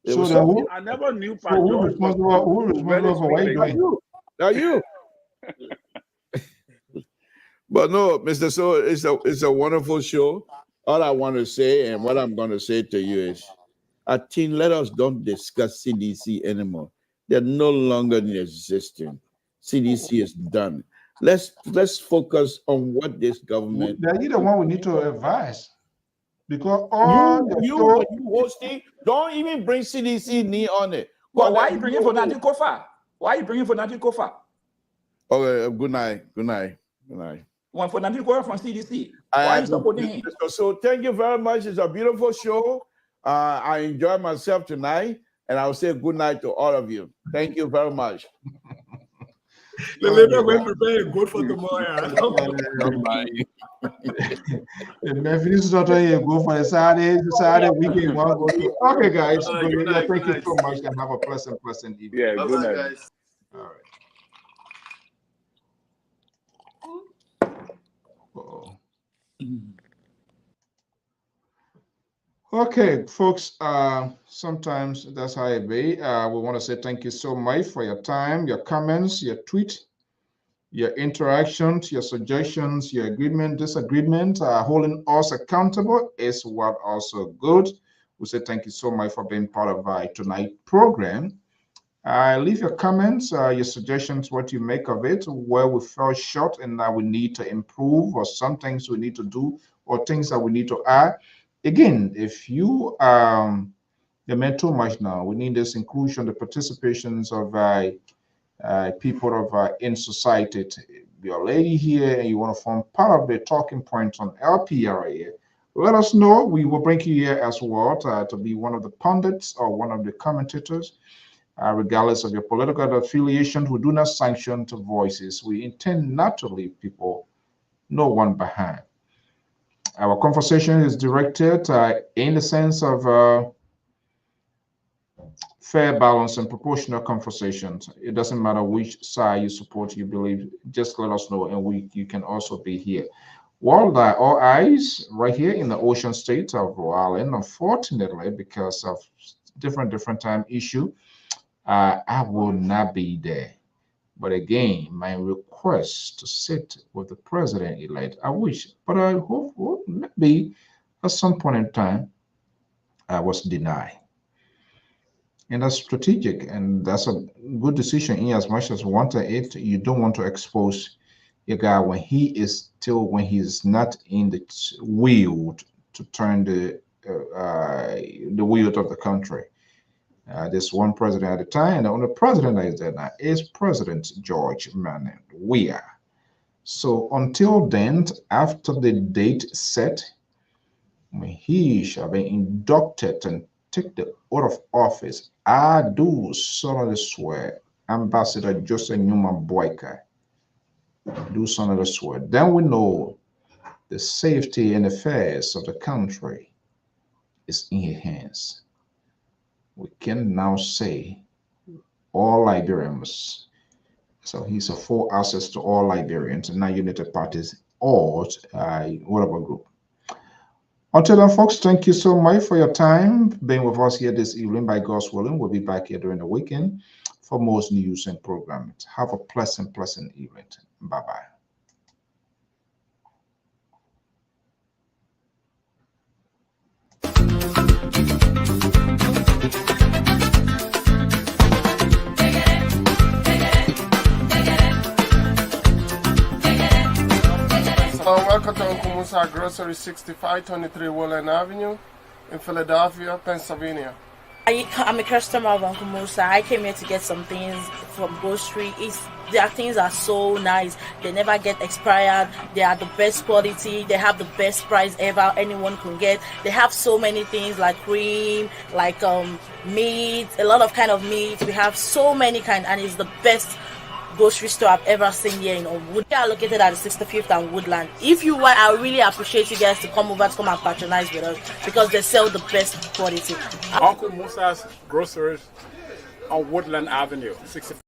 I never knew. So who responsible for what you're doing? Now you. But no, Mr. So it's a wonderful show. All I want to say and what I'm going to say to you is, I think let us don't discuss CDC anymore. They're no longer in existence. CDC is done. Let's focus on what this government. They're the one we need to advise. Because all you hosting, don't even bring CDC knee on it. Well, why are you bringing for Nati Kofa? Why are you bringing for Nati Kofa? Okay, good night. One for Nati Kofa from CDC. Why are you supporting him? So thank you very much. It's a beautiful show. I enjoyed myself tonight, and I'll say good night to all of you. Thank you very much. The labor will prepare good for tomorrow. The Memphis daughter here go for the Saturday weekend. Okay, guys. Thank you so much and have a pleasant evening. Yeah, good night, guys. All right. Okay, folks, sometimes that's how it be. We want to say thank you so much for your time, your comments, your tweet, your interactions, your suggestions, your agreement, disagreement, holding us accountable is what also good. We say thank you so much for being part of tonight's program. Leave your comments, your suggestions, what you make of it, where we fell short and that we need to improve, or some things we need to do, or things that we need to add. Again, if you demand too much now, we need this inclusion, the participations of people of in society. If you're a lady here and you want to form part of the talking points on LPR here, let us know. We will bring you here as well to be one of the pundits or one of the commentators. Regardless of your political affiliation, we do not sanction to voices. We intend not to leave people, no one behind. Our conversation is directed in the sense of fair, balance, and proportional conversations. It doesn't matter which side you support, you believe, just let us know, and you can also be here. Well, all eyes right here in the ocean state of Rhode Island, unfortunately, because of different time issue, I will not be there. But again, my request to sit with the president-elect, I wish, but I hope maybe at some point in time, I was denied. And that's strategic, and that's a good decision in as much as you don't want to expose your guy when he's not in the wheel to turn the wheel of the country. There's one president at a time, and the only president that is there now is President George Manuel Weah. So until then, after the date set, when he shall be inducted and take the oath of office, I do solemnly swear, Ambassador Joseph Newman Boyka, do solemnly swear. Then we know the safety and affairs of the country is in his hands. We can now say all Liberians. So he's a full access to all Liberians and now United Parties or whatever group. Until then, folks, thank you so much for your time being with us here this evening. By God's willing, we'll be back here during the weekend for most news and programs. Have a pleasant evening. Bye-bye. Welcome to Uncle Musa Grocery, 6523 Woodland Avenue in Philadelphia, Pennsylvania. I'm a customer of Uncle Musa. I came here to get some things from grocery. Their things are so nice. They never get expired. They are the best quality. They have the best price ever anyone can get. They have so many things like cream, like meat, a lot of kind of meat. We have so many kind, and it's the best grocery store I've ever seen here in Woodland. They are located at the 65th and Woodland. If you want, I really appreciate you guys to come over to come and patronize with us because they sell the best quality. Uncle Musa's Groceries on Woodland Avenue, 65.